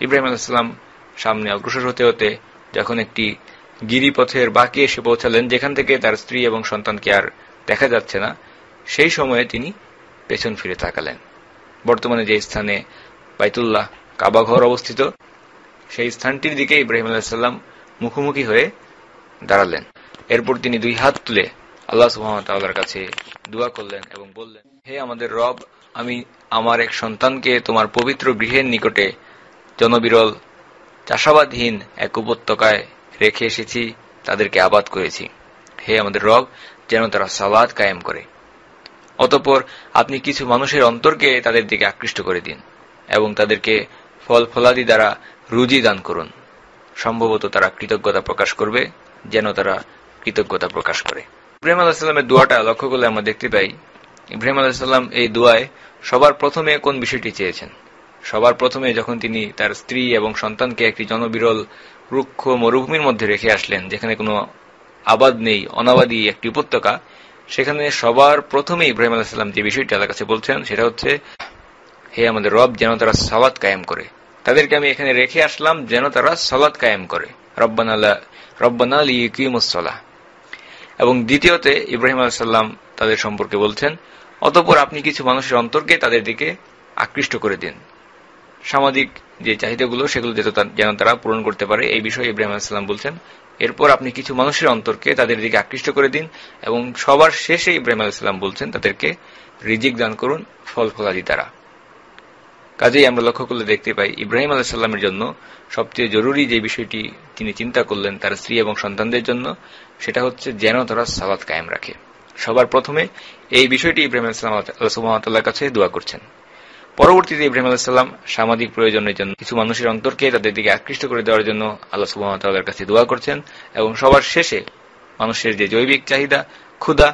S1: ইব্রাহিম আলাইহিসসালাম সামনে অগ্রসর হতে হতে যখন একটি গিরিপথের বাঁকে এসে পৌঁছালেন, যেখান থেকে তার স্ত্রী এবং সন্তানকে আর দেখা যাচ্ছে না, সেই সময়ে তিনি পেছন ফিরে তাকালেন। বর্তমানে যে স্থানে বাইতুল্লাহ কাবাঘর অবস্থিত, সেই স্থানটির দিকে ইব্রাহিম আলাইহিসসালাম মুখোমুখি হয়ে দাঁড়ালেন। এরপর তিনি দুই হাত তুলে আল্লাহ সুবহানাহু ওয়া তাআলার কাছে দোয়া করলেন এবং বললেন, হে আমাদের রব, আমি আমার এক সন্তানকে তোমার পবিত্র গৃহের নিকটে জনবিরল চাষাবাদহীন এক উপত্যকায় রেখে এসেছি, তাদেরকে আবাদ করেছি। হে আমাদের রব, যেন তারা সালাত কায়েম করে। অতঃপর আপনি কিছু মানুষের অন্তরকে তাদের দিকে আকৃষ্ট করে দিন এবং তাদেরকে ফল ফলাদি দ্বারা রুজি দান করুন। সম্ভবত তারা কৃতজ্ঞতা প্রকাশ করবে, যেন তারা কৃতজ্ঞতা প্রকাশ করে। ইব্রাহিম আলাইহিস সালামের দোয়াটা লক্ষ্য করলে আমরা দেখতে পাই, ইব্রাহিম আলাইহিস সালাম এই দোয়ায় সবার প্রথমে কোন বিষয়টি চেয়েছেন? সবার প্রথমে যখন তিনি তার স্ত্রী এবং সন্তানকে একটি জনবিরল রুক্ষ মরুভূমির মধ্যে রেখে আসলেন, যেখানে কোনো আবাদ নেই, অনাবাদী একটি উপত্যকা, সেখানে সবার প্রথমে ইব্রাহিম আলাইহিস সালাম যে বিষয়টি আল্লাহর কাছে বলছেন সেটা হচ্ছে, হে আমাদের রব, যেন তারা সালাত কায়েম করে। তাদেরকে আমি এখানে রেখে আসলাম যেন তারা সালাত কায়েম করে। রব্বানা লিইকিমুস সালাহ। এবং দ্বিতীয়তে ইব্রাহিম আলাইহিস সালাম তাদের সম্পর্কে বলছেন, অতঃপর আপনি কিছু মানুষের অন্তরকে তাদের দিকে আকৃষ্ট করে দিন। সামাজিক যে চাহিদাগুলো সেগুলো যেন তারা পূরণ করতে পারে, এই বিষয়ে ইব্রাহিম আলাইহিস সালাম বলছেন। এরপর আপনি কিছু মানুষের অন্তরকে তাদের দিকে আকৃষ্ট করে দিন এবং সবার শেষে ইব্রাহিম আলাইহিস সালাম বলছেন তাদেরকে রিজিক দান করুন ফল ফলাদি দ্বারা। কাজেই আমরা লক্ষ্য করলে দেখতে পাই, ইব্রাহিম আলাইহিস সালামের জন্য সবচেয়ে জরুরি যে বিষয়টি তিনি চিন্তা করলেন তার স্ত্রী এবং সন্তানদের জন্য, সেটা হচ্ছে যেন তারা সালাত কায়েম রাখে। সবার প্রথমে এই বিষয়টি ইব্রাহিম আলাইহিস সালাম আল্লাহ সুবহানাহু ওয়া তাআলার কাছে দোয়া করছেন। পরবর্তীতে ইব্রাহিম আলাইহিস সালাম সামাজিক প্রয়োজনের জন্য কিছু মানুষের অন্তরকে তাদের দিকে আকৃষ্ট করে দেওয়ার জন্য আল্লাহ সুবহানাহু ওয়া তাআলার কাছে দোয়া করছেন এবং সবার শেষে মানুষের যে জৈবিক চাহিদা, ক্ষুধা,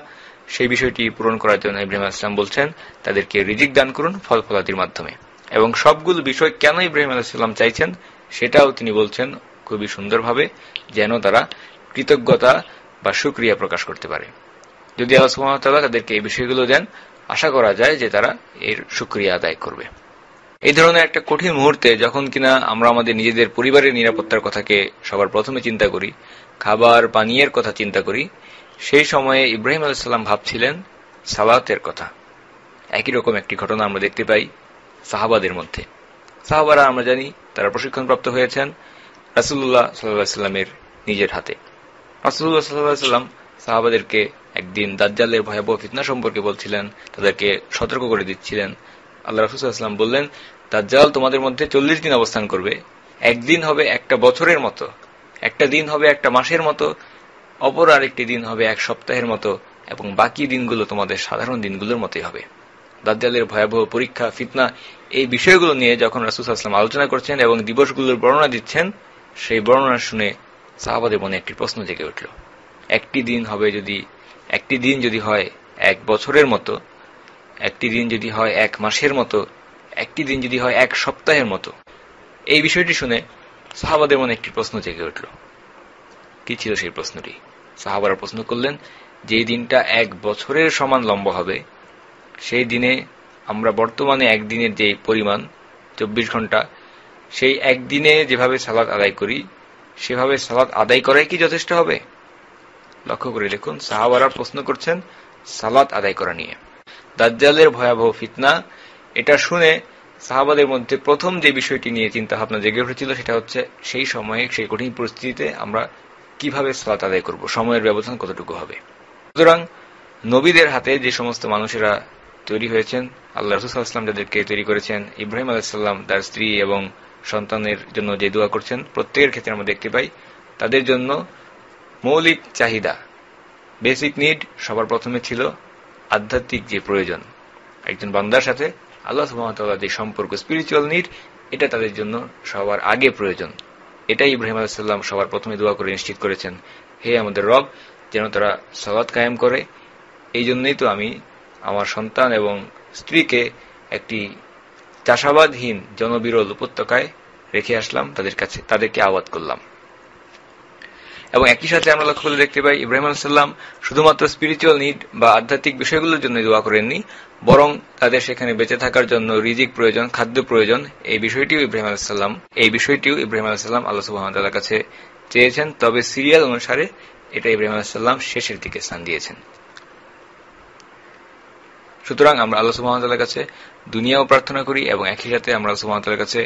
S1: সেই বিষয়টি পূরণ করার জন্য ইব্রাহিম আলাইহিস সালাম বলছেন তাদেরকে রিজিক দান করুন ফল ফলাদির মাধ্যমে। এবং সবগুলো বিষয় কেন ইব্রাহিম আলাইহিস সালাম চাইছেন সেটাও তিনি বলছেন খুবই সুন্দরভাবে, যেন তারা কৃতজ্ঞতা বা শুকরিয়া প্রকাশ করতে পারে। যদি আল্লাহ সুবহানাহু ওয়া তাআলা তাদেরকে এই বিষয়গুলো দেন, আশা করা যায় যে তারা এর শুকরিয়া আদায় করবে। এই ধরনের একটা কঠিন মুহূর্তে যখন কিনা আমরা আমাদের নিজেদের পরিবারের নিরাপত্তার কথাকে সবার প্রথমে চিন্তা করি, খাবার পানীয়ের কথা চিন্তা করি, সেই সময়ে ইব্রাহিম আলাইহিস সালাম ভাবছিলেন সালাতের কথা। একই রকম একটি ঘটনা আমরা দেখতে পাই সাহাবাদের মধ্যে। সাহাবারা আমরা জানি তারা প্রশিক্ষণপ্রাপ্ত হয়েছেন রাসূলুল্লাহ সাল্লাল্লাহু আলাইহি ওয়াসাল্লামের নিজের হাতে। রাসূলুল্লাহ সাল্লাল্লাহু আলাইহি ওয়াসাল্লাম সাহাবাদেরকে একদিন দাজ্জালের ভয়াবহ ফিতনা সম্পর্কে বলছিলেন, তাদেরকে সতর্ক করে দিচ্ছিলেন। আল্লাহ রাসূল সাল্লাল্লাহু আলাইহি ওয়াসাল্লাম বললেন, দাজ্জাল তোমাদের মধ্যে 40 দিন অবস্থান করবে। একদিন হবে একটা বছরের মতো, একটা দিন হবে একটা মাসের মতো, অপর আরেকটি দিন হবে এক সপ্তাহের মতো, এবং বাকি দিনগুলো তোমাদের সাধারণ দিনগুলোর মতোই হবে। দাজ্জালের ভয়াবহ পরীক্ষা, ফিতনা, এই বিষয়গুলো নিয়ে যখন রাসূল সাল্লাল্লাহু আলাইহি ওয়াসাল্লাম আলোচনা করছেন এবং দিবসগুলোর বর্ণনা দিচ্ছেন, সেই বর্ণনা শুনে সাহাবাদের মনে একটি প্রশ্ন জেগে উঠল। একটি দিন যদি হয় এক বছরের মতো, একটি দিন যদি হয় এক মাসের মতো, একটি দিন যদি হয় এক সপ্তাহের মতো, এই বিষয়টি শুনে সাহাবাদের মনে একটি প্রশ্ন জেগে উঠল। কি ছিল সেই প্রশ্নটি? সাহাবারা প্রশ্ন করলেন, যে দিনটা 1 বছরের সমান লম্বা হবে, সেই দিনে আমরা বর্তমানে একদিনের যে পরিমাণ 24 ঘন্টা, সেই একদিনে যেভাবে সালাত আদায় করি সেভাবে সালাত আদায় করাই কি যথেষ্ট হবে? লক্ষ্য করে দেখুন, সাহাবারা প্রশ্ন করছেন সালাত আদায় করা নিয়ে। দাজ্জালের ভয়াবহ ফিতনা, এটা শুনে সাহাবাদের মধ্যে প্রথম যে বিষয়টি নিয়ে চিন্তা ভাবনা জেগে উঠেছিল সেটা হচ্ছে সেই সময়ে, সেই কঠিন পরিস্থিতিতে আমরা কিভাবে সালাত আদায় করব, সময়ের ব্যবধান কতটুকু হবে। সুতরাং নবীদের হাতে যে সমস্ত মানুষেরা তৈরি হয়েছেন, আল্লাহ রাসূল সাল্লাল্লাহু আলাইহি ওয়াসাল্লাম যাদেরকে তৈরি করেছেন, ইব্রাহিম আলাইহিস সালাম তার স্ত্রী এবং সন্তানের জন্য যে দোয়া করছেন, প্রত্যেকের ক্ষেত্রে আমরা দেখতে পাই তাদের জন্য মৌলিক চাহিদা, বেসিক নিড সবার প্রথমে ছিল আধ্যাত্মিক যে প্রয়োজন, একজন বান্দার সাথে আল্লাহ সুবহানাহু ওয়া তাআলার যে সম্পর্ক, স্পিরিচুয়াল নিড, এটা তাদের জন্য সবার আগে প্রয়োজন। এটাই ইব্রাহিম আলাইহিস সালাম সবার প্রথমে দোয়া করে নিশ্চিত করেছেন, হে আমাদের রব, যেন তারা সালাত কায়েম করে। এই জন্যই তো আমি আমার সন্তান এবং স্ত্রীকে একটি চাষাবাদহীন জনবিরল উপত্যকায় রেখে আসলাম, তাদেরকে আবাদ করলাম। এবং একই সাথে আমরা লক্ষ্য করে দেখতে পাই ইব্রাহিম আলাইহিস সালাম শুধুমাত্র স্পিরিচুয়াল নিড বা আধ্যাত্মিক বিষয়গুলোর জন্য দোয়া করেননি, বরং তাদের সেখানে বেঁচে থাকার জন্য রিজিক প্রয়োজন, খাদ্য প্রয়োজন, এই বিষয়টিও ইব্রাহিম আলাইহিস সালাম আল্লাহ সুবহানাহু ওয়া তাআলার কাছে চেয়েছেন। তবে সিরিয়াল অনুসারে এটা ইব্রাহিম আলাইহিস সালাম শেষের দিকে স্থান দিয়েছেন। সুতরাং আমরা আল্লাহ সুবহানাহু ওয়া তাআলার কাছে দুনিয়াও প্রার্থনা করি এবং একই সাথে আমরা আল্লাহ সুবহানাহু ওয়া তাআলার কাছে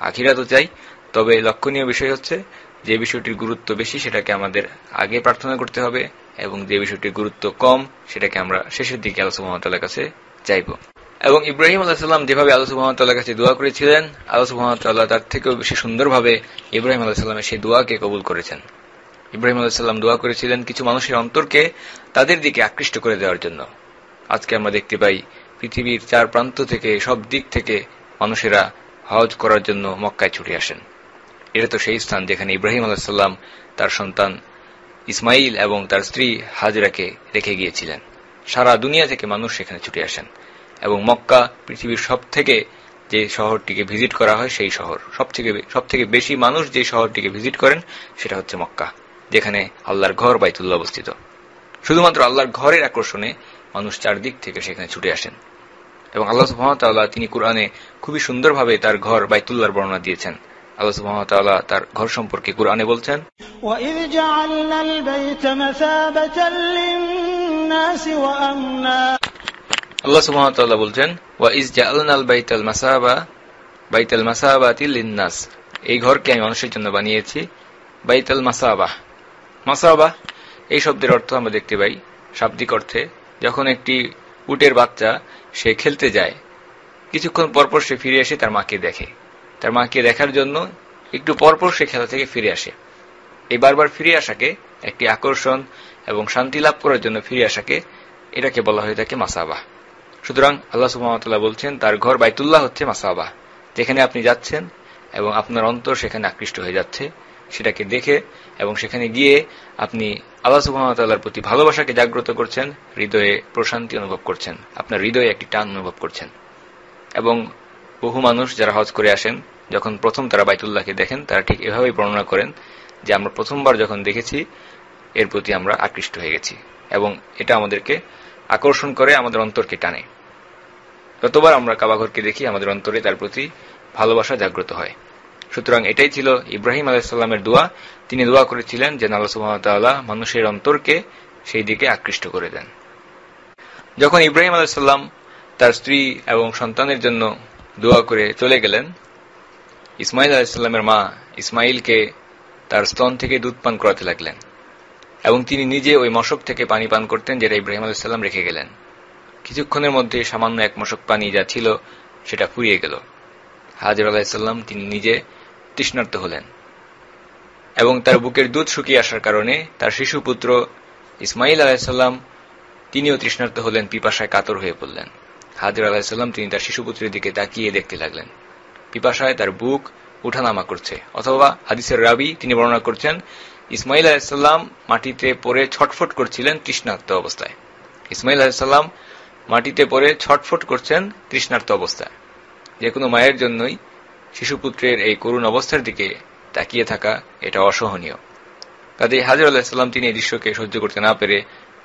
S1: আখিরাতও চাই। তবে লক্ষণীয় বিষয় হচ্ছে যে বিষয়টির গুরুত্ব বেশি সেটাকে আমাদের আগে প্রার্থনা করতে হবে এবং যে বিষয়টির গুরুত্ব কম সেটাকে আমরা শেষের দিকে আল্লাহ সুবহানাহু ওয়া তাআলার কাছে চাইব। এবং ইব্রাহিম আলাইহিস সালাম যেভাবে আল্লাহ সুবহানাহু ওয়া তাআলার কাছে দোয়া করেছিলেন, আল্লাহ সুবহানাহু ওয়া তাআলা তার থেকেও বেশি সুন্দরভাবে ইব্রাহিম আলাইহিস সালামের সেই দোয়াকে কবুল করেছেন। ইব্রাহিম আলাইহিস সালাম দোয়া করেছিলেন কিছু মানুষের অন্তরকে তাদের দিকে আকৃষ্ট করে দেওয়ার জন্য। আজকে আমরা দেখতে পাই পৃথিবীর 4 প্রান্ত থেকে, সব দিক থেকে মানুষেরা হজ করার জন্য মক্কায় ছুটে আসেন। এটা তো সেই স্থান যেখানে ইব্রাহিম আলাইহিস সালাম তার সন্তান ইসমাইল এবং তার স্ত্রী হাজরাকে রেখে গিয়েছিলেন। সারা দুনিয়া থেকে মানুষ সেখানে ছুটে আসেন এবং মক্কা পৃথিবীর সবথেকে যে শহরটিকে ভিজিট করা হয় সেই শহর, সবথেকে বেশি মানুষ যে শহরটিকে ভিজিট করেন সেটা হচ্ছে মক্কা, যেখানে আল্লাহর ঘর বাইতুল্লাহ অবস্থিত। শুধুমাত্র আল্লাহর ঘরের আকর্ষণে মানুষ চারদিক থেকে সেখানে ছুটে আসেন এবং আল্লাহ সুবহানাহু ওয়া তাআলা তিনি কুরআনে খুবই সুন্দরভাবে তার ঘর বাইতুল্লাহর বর্ণনা দিয়েছেন। আল্লাহ সুবহানাহু ওয়া তাআলা তার ঘর সম্পর্কে কুরআনে বলছেন,
S3: وَإِذْ جَعَلْنَا الْبَيْتَ مَثَابَةً لِلنَّاسِ وَأَمْنًا।
S1: আল্লাহ সুবহানাহু ওয়া তাআলা বলছেন, وَإِذْ جَعَلْنَا الْبَيْتَ الْمَثَابَةَ لِلنَّاسِ, এই ঘরকে আমি মানুষের জন্য বানিয়েছি বাইতুল মাসাবাহ। মাসাবাহ এই শব্দের অর্থ আমরা দেখতে পাই শাব্দিক অর্থে, যখন একটি উটের বাচ্চা সে খেলতে যায়, কিছুক্ষণ পরপর সে ফিরে এসে তার মাকে দেখে, তার মাকে দেখার জন্য একটু পরপর সে খেলা থেকে ফিরে আসে। এই বারবার ফিরে আসাকে, একটি আকর্ষণ এবং শান্তি লাভ করার জন্য ফিরে আসাকে, এটাকে বলা হয়ে থাকে মাসাবাহ। সুতরাং আল্লাহ সুবহানাহু ওয়া তাআলা বলছেন তার ঘর বাইতুল্লাহ হচ্ছে মাসাবাহ, যেখানে আপনি যাচ্ছেন এবং আপনার অন্তর সেখানে আকৃষ্ট হয়ে যাচ্ছে, সেটাকে দেখে এবং সেখানে গিয়ে আপনি আল্লাহ সুবহানাহু ওয়া তাআলার প্রতি ভালোবাসাকে জাগ্রত করছেন, হৃদয়ে প্রশান্তি অনুভব করছেন, আপনার হৃদয়ে একটি টান অনুভব করছেন। এবং বহু মানুষ যারা হজ করে আসেন, যখন প্রথম তারা বাইতুল্লাহকে দেখেন, তারা ঠিক এভাবেই বর্ণনা করেন যে আমরা প্রথমবার যখন দেখেছি এর প্রতি আমরা আকৃষ্ট হয়ে গেছি এবং এটা আমাদেরকে আকর্ষণ করে, আমাদের অন্তরকে টানে। যতবার আমরা কাবাঘরকে দেখি আমাদের অন্তরে তার প্রতি ভালোবাসা জাগ্রত হয়। সুতরাং এটাই ছিল ইব্রাহিম আলাইহিস সালামের দোয়া। তিনি দোয়া করেছিলেন যে আল্লাহ সুবহানাহু ওয়া তাআলা মানুষের অন্তরকে সেই দিকে আকৃষ্ট করে দেন। যখন ইব্রাহিম আলাইহিস সালাম তার স্ত্রী এবং সন্তানের জন্য দোয়া করে চলে গেলেন, ইসমাইল আলাইহিস সালামের মা ইসমাইলকে তার স্তন থেকে দুধ পান করাতে লাগলেন এবং তিনি নিজে ওই মশক থেকে পানি পান করতেন যেটা ইব্রাহিম আলাইহিস সালাম রেখে গেলেন। কিছুক্ষণের মধ্যে সামান্য এক মশক পানি যা ছিল সেটা ফুরিয়ে গেল। হাজর আলাইহিস সালাম তিনি নিজে তৃষ্ণার্ত হলেন এবং তার বুকের দুধ শুকিয়ে আসার কারণে তার শিশুপুত্র ইসমাইল আলাইহিস সালাম তিনিও তৃষ্ণার্ত হলেন, পিপাসায় কাতর হয়ে পড়লেন। হাজর আলাইহিস সালাম তিনি তার শিশুপুত্রের দিকে তাকিয়ে দেখতে লাগলেন, পিপাসায় তার বুক উঠানামা করছে। অথবা হাদিসের রাবী তিনি বর্ণনা করছেন ইসমাইল আলাইহিস সালাম মাটিতে পড়ে ছটফট করছিলেন তৃষ্ণার্ত অবস্থায়। ইসমাইল আলাইহিস সালাম মাটিতে পড়ে ছটফট করছেন তৃষ্ণার্ত অবস্থায়। যে কোনো মায়ের জন্যই শিশুপুত্রের এই করুণ অবস্থার দিকে তাকিয়ে থাকা এটা অসহনীয়। কাজেই হাজর আলাইহিসসালাম তিনি এই দৃশ্যকে সহ্য করতে না পেরে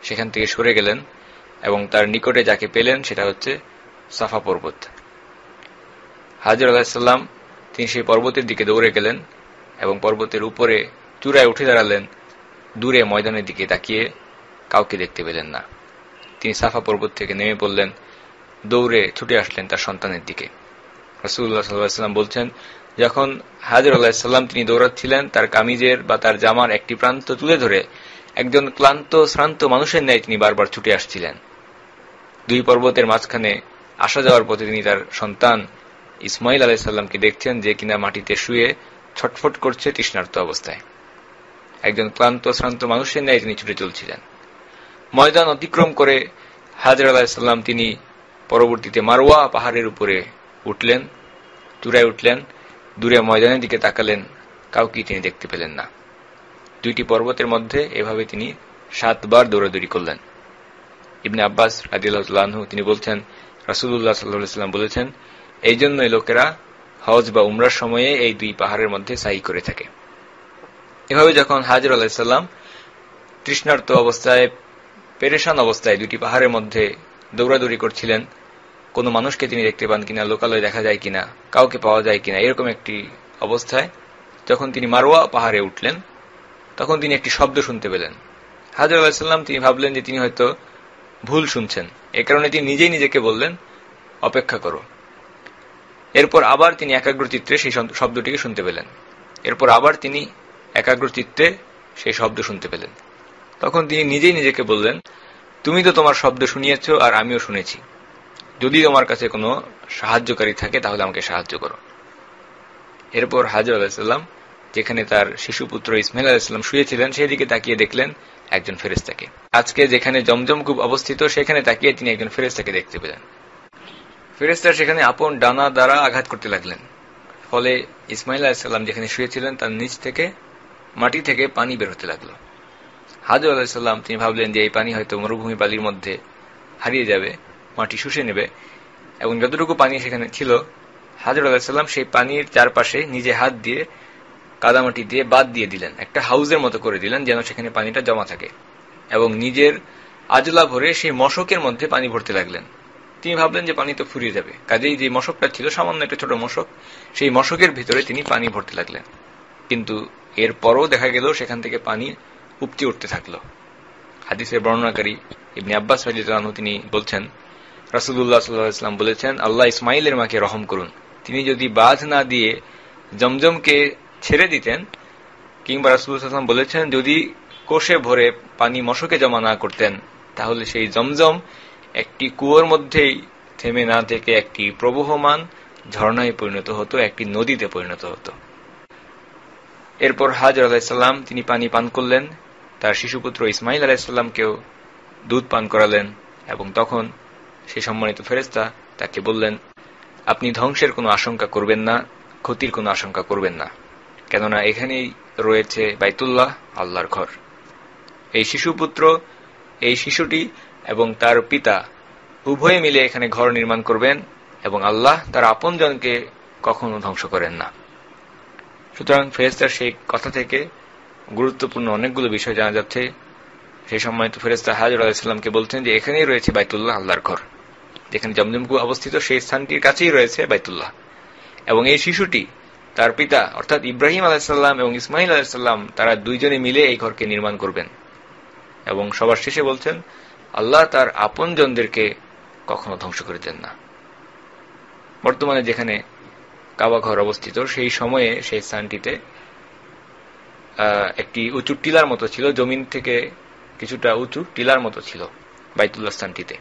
S1: সেখান থেকে সরে গেলেন এবং তার নিকটে যাকে পেলেন সেটা হচ্ছে সাফা পর্বত। হাজর আলাইহিসসালাম তিনি সেই পর্বতের দিকে দৌড়ে গেলেন এবং পর্বতের উপরে চূড়ায় উঠে দাঁড়ালেন। দূরে ময়দানের দিকে তাকিয়ে কাউকে দেখতে পেলেন না। তিনি সাফা পর্বত থেকে নেমে পড়লেন, দৌড়ে ছুটে আসলেন তার সন্তানের দিকে। রাসূলুল্লাহ সাল্লাল্লাহু আলাইহি ওয়াসাল্লাম বলছেন, যখন হাজর আলাইহিসসালাম তিনি দৌড়াচ্ছিলেন, তার কামিজের বা তার জামার একটি প্রান্ত তুলে ধরে একজন ক্লান্ত শ্রান্ত মানুষের ন্যায় তিনি বারবার ছুটে আসছিলেন। দুই পর্বতের মাঝখানে আসা যাওয়ার পথে তিনি তার সন্তান ইসমাইল আলাইহিস সালামকে দেখছেন, যে কিনা মাটিতে শুয়ে ছটফট করছে তৃষ্ণার্ত অবস্থায়। একজন ক্লান্ত শ্রান্ত মানুষের ন্যায় তিনি ছুটে চলছিলেন। ময়দান অতিক্রম করে হাজর আলাইহিস সালাম তিনি পরবর্তীতে মারওয়া পাহাড়ের উপরে উঠলেন, চূড়ায় উঠলেন, দূরে ময়দানের দিকে তাকালেন, কাউকে তিনি দেখতে পেলেন না। দুইটি পর্বতের মধ্যে এভাবে তিনি 7 বার দৌড়াদৌড়ি করলেন। ইবনে আব্বাস রাদিয়াল্লাহু তাআলা আনহু তিনি বলছেন, রাসূলুল্লাহ সাল্লাল্লাহু আলাইহি ওয়াসাল্লাম বলেছেন, এই জন্যই লোকেরা হজ বা উমরার সময়ে এই দুই পাহাড়ের মধ্যে সাই করে থাকে। এভাবে যখন হাজর আলাইহিস সালাম তৃষ্ণার্ত অবস্থায়, পেরেশান অবস্থায় দুটি পাহাড়ের মধ্যে দৌড়াদৌড়ি করছিলেন, কোনো মানুষকে তিনি দেখতে পান কিনা, লোকালয়ে দেখা যায় কিনা, কাউকে পাওয়া যায় কিনা, এরকম একটি অবস্থায় যখন তিনি মারওয়া পাহাড়ে উঠলেন, তখন তিনি একটি শব্দ শুনতে পেলেন। হাজর আলাইহিস সালাম তিনি ভাবলেন যে তিনি হয়তো ভুল শুনছেন, এ কারণে তিনি নিজেই নিজেকে বললেন, অপেক্ষা করো। এরপর আবার তিনি একাগ্রচিত্তে সেই শব্দটিকে শুনতে পেলেন। এরপর আবার তিনি একাগ্রচিত্তে সেই শব্দ শুনতে পেলেন। তখন তিনি নিজেই নিজেকে বললেন, তুমি তো তোমার শব্দ শুনিয়েছ আর আমিও শুনেছি, যদি তোমার কাছে কোনো সাহায্যকারী থাকে তাহলে আমাকে সাহায্য করো। এরপর হাজর আলাইহিস সালাম যেখানে তার শিশুপুত্র ইসমাইল আলাইহিস সালাম শুয়েছিলেন সেই দিকে তাকিয়ে দেখলেন একজন ফেরেশতাকে। আজকে যেখানে জমজম কূপ অবস্থিত সেখানে তাকিয়ে তিনি একজন ফেরেশতাকে দেখতে পেলেন। ফেরেশতা সেখানে আপন ডানা দ্বারা আঘাত করতে লাগলেন। ফলে ইসমাইল আলাইহিস সালাম যেখানে শুয়েছিলেন তার নিচ থেকে মাটি থেকে পানি বের হতে লাগলো। হাজর আলাইহিস সালাম তিনি ভাবলেন যে এই পানি হয়তো মরুভূমি বালির মধ্যে হারিয়ে যাবে, মাটি শুষে নেবে, এবং যতটুকু পানি সেখানে ছিল হাজর আলাইহিস সালাম সেই পানির চারপাশে নিজে হাত দিয়ে কাদামাটি দিয়ে বাদ দিয়ে দিলেন, একটা হাউজের মতো করে দিলেন যেন সেখানে পানিটা জমা থাকে, এবং নিজের আজলা ভরে সেই মশকের মধ্যে পানি ভরতে লাগলেন। তিনি ভাবলেন যে পানি তো ফুরিয়ে যাবে, কাজেই যে মশকটা ছিল সামান্য একটা ছোট মশক, সেই মশকের ভিতরে তিনি পানি ভরতে লাগলেন। কিন্তু এরপরও দেখা গেল সেখান থেকে পানি উপচে উঠতে থাকলো। হাদিসের বর্ণনাকারী ইবনে আব্বাস রাদিয়াল্লাহু আনহু তিনি বলছেন, রাসূলুল্লাহ সাল্লাল্লাহু আলাইহি ওয়াসাল্লাম বলেছেন, আল্লাহ ইসমাইলের মাকে রহম করুন, তিনি যদি বাঁধ না দিয়ে জমজমকে ছেড়ে দিতেন, কিংবা রাসূলুল্লাহ সাল্লাল্লাহু আলাইহি ওয়াসাল্লাম বলেছেন যদি কোষে ভরে পানি মশকে জমা না করতেন, তাহলে সেই জমজম একটি কুয়োর মধ্যেই থেমে না থেকে একটি প্রবহমান ঝর্ণায় পরিণত হতো, একটি নদীতে পরিণত হতো। এরপর হাজর আলাইহিস সালাম তিনি পানি পান করলেন, তার শিশুপুত্র ইসমাইল আলাইহিস সালামকেও দুধ পান করালেন, এবং তখন সেই সম্মানিত ফেরেশতা তাকে বললেন, আপনি ধ্বংসের কোনো আশঙ্কা করবেন না, ক্ষতির কোনো আশঙ্কা করবেন না, কেননা এখানেই রয়েছে বাইতুল্লাহ, আল্লাহর ঘর। এই শিশুপুত্র, এই শিশুটি এবং তার পিতা উভয়ে মিলে এখানে ঘর নির্মাণ করবেন, এবং আল্লাহ তার আপনজনকে কখনো ধ্বংস করেন না। সুতরাং ফেরেশতার সেই কথা থেকে গুরুত্বপূর্ণ অনেকগুলো বিষয় জানা যাচ্ছে। সেই সম্মানিত ফেরেশতা হাজর আলাইহিস সালামকে বলছেন যে এখানেই রয়েছে বাইতুল্লাহ, আল্লাহর ঘর, যেখানে জমজম কূপ অবস্থিত সেই স্থানটির কাছেই রয়েছে বাইতুল্লাহ, এবং এই শিশুটি তার পিতা অর্থাৎ ইব্রাহিম আলাইহিস সালাম এবং ইসমাইল আলাইহিস সালাম তারা দুইজনে মিলে এই ঘরকে নির্মাণ করবেন। এবং সবার শেষে বলছেন আল্লাহ তার আপনজনদেরকে কখনো ধ্বংস করে দেন না। বর্তমানে যেখানে কাবা ঘর অবস্থিত সেই সময়ে সেই স্থানটিতে একটি উঁচু টিলার মতো ছিল, জমিন থেকে কিছুটা উঁচু টিলার মতো ছিল বাইতুল্লাহ স্থানটিতে,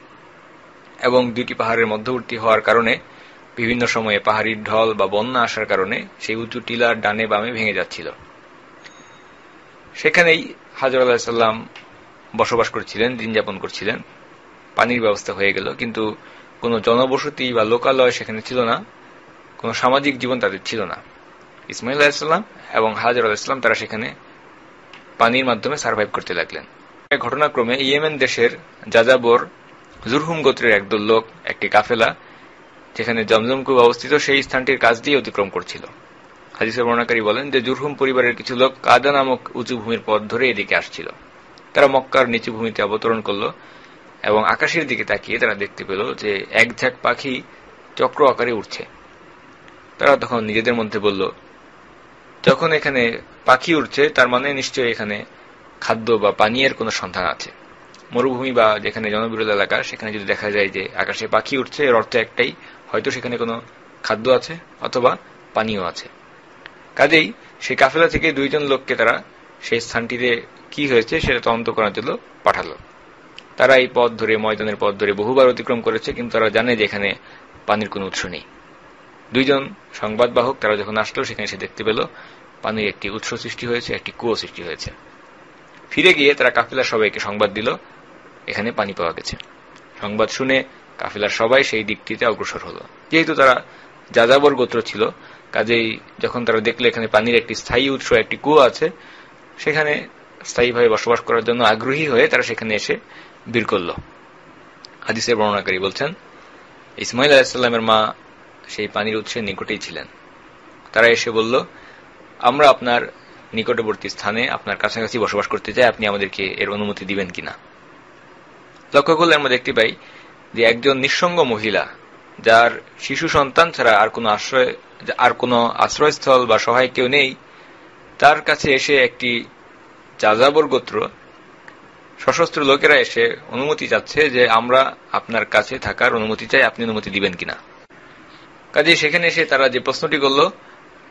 S1: এবং দুইটি পাহাড়ের মধ্যবর্তী হওয়ার কারণে বিভিন্ন সময়ে পাহাড়ির ঢল বা বন্যা আসার কারণে সেই উঁচু টিলার ডানে বামে ভেঙে যাচ্ছিল। সেখানেই হাজর আলাইহিস সালাম বসবাস করছিলেন, দিন যাপন করছিলেন। পানির ব্যবস্থা হয়ে গেল, কিন্তু কোনো জনবসতি বা লোকালয় সেখানে ছিল না, কোনো সামাজিক জীবন তাদের ছিল না। ইসমাইল আলাইহিস সালাম এবং হাজর আলাইহিস সালাম তারা সেখানে পানির মাধ্যমে সার্ভাইভ করতে লাগলেন। ঘটনাক্রমে ইয়েমেন দেশের যাযাবর জুরহুম গোত্রের একদল লোক, একটি কাফেলা যেখানে জমজম কূপ অবস্থিত সেই স্থানটির কাছ দিয়ে অতিক্রম করছিল। হাদিসের বর্ণনাকারী বলেন যে জুরহুম পরিবারের কিছু লোক কাদা নামক উঁচু ভূমির পথ ধরে এদিকে আসছিল। তারা মক্কার নিচু ভূমিতে অবতরণ করল এবং আকাশের দিকে তাকিয়ে তারা দেখতে পেল যে এক ঝাঁক পাখি চক্র আকারে উঠছে। তারা তখন নিজেদের মধ্যে বলল, যখন এখানে পাখি উঠছে তার মানে নিশ্চয়ই এখানে খাদ্য বা পানীয়ের কোনো সন্ধান আছে। মরুভূমি বা যেখানে জনবিরল এলাকা সেখানে যদি দেখা যায় যে আকাশে পাখি উঠছে, এর অর্থ একটাই, হয়তো সেখানে কোনো খাদ্য আছে অথবা পানীয় আছে। কাজেই সেই কাফেলা থেকে 2 জন লোককে তারা সেই স্থানটিতে কি হয়েছে সেটা তদন্ত করার জন্য পাঠালো। তারা এই পথ ধরে, ময়দানের পথ ধরে বহুবার অতিক্রম করেছে, কিন্তু তারা জানে যে এখানে পানির কোনো উৎস নেই। 2 জন সংবাদবাহক তারা যখন আসলো সেখানে সে দেখতে পেল পানির একটি উৎস সৃষ্টি হয়েছে, একটি কুয়ো সৃষ্টি হয়েছে। ফিরে গিয়ে তারা কাফেলার সবাইকে সংবাদ দিল এখানে পানি পাওয়া গেছে। সংবাদ শুনে কাফেলার সবাই সেই দিকটিতে অগ্রসর হলো। যেহেতু তারা যাযাবর গোত্র ছিল, কাজেই যখন তারা দেখলো এখানে পানির একটি স্থায়ী উৎস, একটি কুয়ো আছে, সেখানে স্থায়ীভাবে বসবাস করার জন্য আগ্রহী হয়ে তারা সেখানে এসে ভিড় করল। হাদিসের বর্ণনাকারী বলছেন, ইসমাইল আলাইহিসসালামের মা সেই পানির উৎসের নিকটেই ছিলেন। তারা এসে বলল, আমরা আপনার নিকটবর্তী স্থানে আপনার কাছাকাছি বসবাস করতে চাই, আপনি আমাদেরকে এর অনুমতি দিবেন কিনা। লক্ষ্য করলে আমরা দেখতে পাই যে একজন নিঃসঙ্গ মহিলা, যার শিশু সন্তান ছাড়া আর কোনো আশ্রয়স্থল বা সহায় কেউ নেই, তার কাছে এসে একটি যাযাবর গোত্র সশস্ত্র লোকেরা এসে অনুমতি চাচ্ছে যে আমরা আপনার কাছে থাকার অনুমতি চাই, আপনি অনুমতি দিবেন কিনা। কাজেই সেখানে এসে তারা যে প্রশ্নটি করল,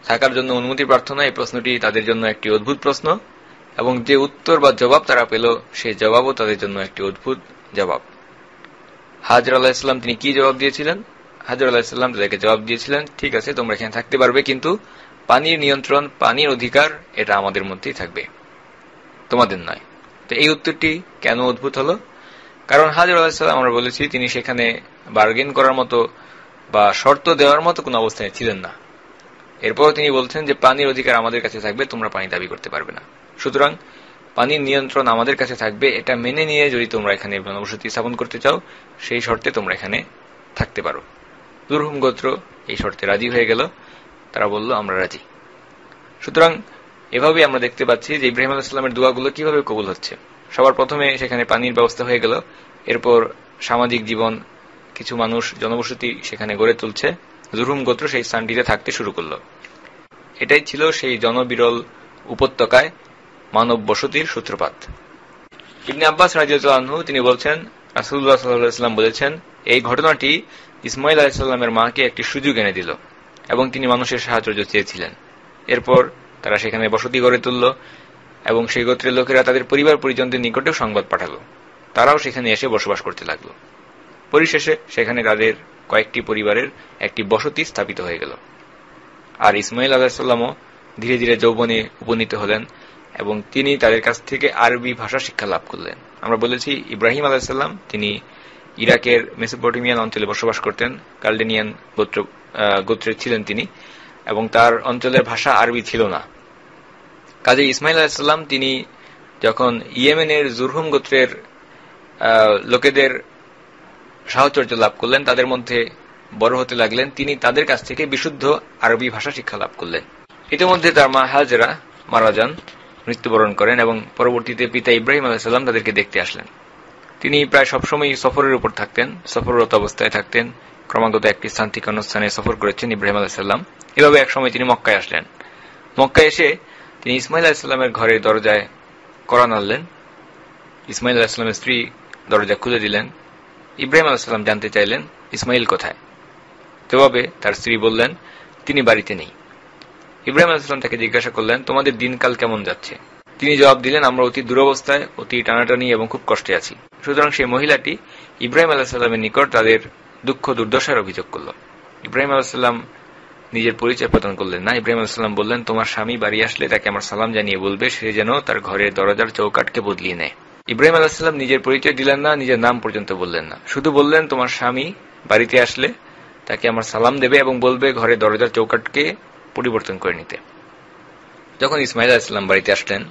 S1: থাকার জন্য অনুমতি প্রার্থনা, এই প্রশ্নটি তাদের জন্য একটি অদ্ভুত প্রশ্ন, এবং যে উত্তর বা জবাব তারা পেল সেই জবাবও তাদের জন্য একটি অদ্ভুত জবাব। হাজর আলাইহিসসালাম তিনি কি জবাব দিয়েছিলেন? হাজর আলাইহিসসালাম তাদেরকে জবাব দিয়েছিলেন, ঠিক আছে তোমরা এখানে থাকতে পারবে, কিন্তু পানির নিয়ন্ত্রণ, পানির অধিকার এটা আমাদের মধ্যেই থাকবে, তোমাদের নয়। তো এই উত্তরটি কেন অদ্ভুত হলো? কারণ হাজর আলাইহিসসালাম, আমরা বলেছি, তিনি সেখানে বার্গেন করার মতো বা শর্ত দেওয়ার মতো কোনো অবস্থায় ছিলেন না। এরপর তিনি বলছেন যে পানির অধিকার আমাদের কাছে থাকবে, তোমরা পানি দাবি করতে পারবে না। সুতরাং পানির নিয়ন্ত্রণ আমাদের কাছে থাকবে, এটা মেনে নিয়ে যদি তোমরা এখানে জনবসতি স্থাপন করতে চাও, সেই শর্তে তোমরা এখানে থাকতে পারো। জুরহুম গোত্র এই শর্তে রাজি হয়ে গেল। তারা বলল, আমরা রাজি। সুতরাং এভাবে আমরা দেখতে পাচ্ছি যে ইব্রাহিম আলাইহিস সালামের দোয়াগুলো কিভাবে কবুল হচ্ছে। সবার প্রথমে সেখানে পানির ব্যবস্থা হয়ে গেল, এরপর সামাজিক জীবন, কিছু মানুষ জনবসতি সেখানে গড়ে তুলছে, জুরহুম গোত্র সেই স্থানটিতে থাকতে শুরু করল। এটাই ছিল সেই জনবিরল উপত্যকায় মানব বসতির সূত্রপাত। ইবনে আব্বাস রাদিয়াল্লাহু আনহু তিনি বলছেন, রাসূলুল্লাহ সাল্লাল্লাহু আলাইহি ওয়াসাল্লাম বলেছেন, এই ঘটনাটি ইসমাঈল আলাইহিস সালামের মাকে একটি সুযোগ এনে দিল এবং তিনি মানুষের সাহায্য চেয়েছিলেন। এরপর তারা সেখানে বসতি গড়ে তুলল এবং সেই গোত্রের লোকেরা তাদের পরিবার পরিজনদের নিকটেও সংবাদ পাঠালো। তারাও সেখানে এসে বসবাস করতে লাগলো। পরিশেষে সেখানে তাদের কয়েকটি পরিবারের একটি বসতি স্থাপিত হয়ে গেল। আর ইসমাঈল আলাইহিস সালামও ধীরে ধীরে যৌবনে উপনীত হলেন এবং তিনি তাদের কাছ থেকে আরবি ভাষা শিক্ষা লাভ করলেন। আমরা বলেছি, ইব্রাহিম আলাইহিস সালাম তিনি ইরাকের মেসোপটেমিয়ান অঞ্চলে বসবাস করতেন, কালডেনিয়ান গোত্রের ছিলেন তিনি, এবং তার অঞ্চলের ভাষা আরবি ছিল না। কাজে ইসমাঈল আলাইহিস সালাম তিনি যখন ইয়েমেনের জুরহুম গোত্রের লোকেদের সাহচর্য লাভ করলেন, তাদের মধ্যে বড় হতে লাগলেন, তিনি তাদের কাছ থেকে বিশুদ্ধ আরবি ভাষা শিক্ষা লাভ করলেন। ইতিমধ্যে তার মা হাজেরা মারা যান, মৃত্যুবরণ করেন এবং পরবর্তীতে পিতা ইব্রাহিম আলাইহিস সালাম তাদেরকে দেখতে আসলেন। তিনি প্রায় সবসময় সফরের উপর থাকতেন, সফররত অবস্থায় থাকতেন, ক্রমাগত একটি স্থান থেকে অন্য স্থানে সফর করেছেন ইব্রাহিম আলাইহিস সালাম। এভাবে এক সময় তিনি মক্কায় আসলেন। মক্কায় এসে তিনি ইসমাঈল আলাইহিস সালামের ঘরের দরজায় কড়া নাড়লেন। ইসমাঈল আলাইহিস সালামের স্ত্রী দরজা খুলে দিলেন। ইব্রাহিম আলাইহিস সালাম জানতে চাইলেন ইসমাঈল কোথায়। জবাবে তার স্ত্রী বললেন, তিনি বাড়িতে নেই। ইব্রাহিম আলাইহিস সালাম তাকে জিজ্ঞাসা করলেন, তোমাদের দিনকাল কেমন যাচ্ছে? তিনি জবাব দিলেন, আমরা অতি দুরবস্থায়, অতি টানাটানি এবং খুব কষ্টে আছি। সুতরাং সেই মহিলাটি ইব্রাহিম আলাইহিস সালামের নিকট তাদের দুঃখ দুর্দশার অভিযোগ করল। ইব্রাহিম আলাইহিস সালাম নিজের পরিচয় প্রদান করলেন না। ইব্রাহিম আলাইহিস সালাম বললেন, তোমার স্বামী বাড়ি আসলে তাকে আমার সালাম জানিয়ে বলবে সে যেন তার ঘরের দরজার চৌকাঠকে বদলিয়ে নেয়। ইব্রাহিম আলাইহিস সালাম নিজের পরিচয় দিলেন না, নিজের নাম পর্যন্ত বললেন না, শুধু বললেন, তোমার স্বামী বাড়িতে আসলে তাকে আমার সালাম দেবে এবং বলবে ঘরের দরজার চৌকাঠকে পরিবর্তন করে নিতে। যখন ইসমাঈল আলাইহিস সালাম বাড়িতে আসলেন,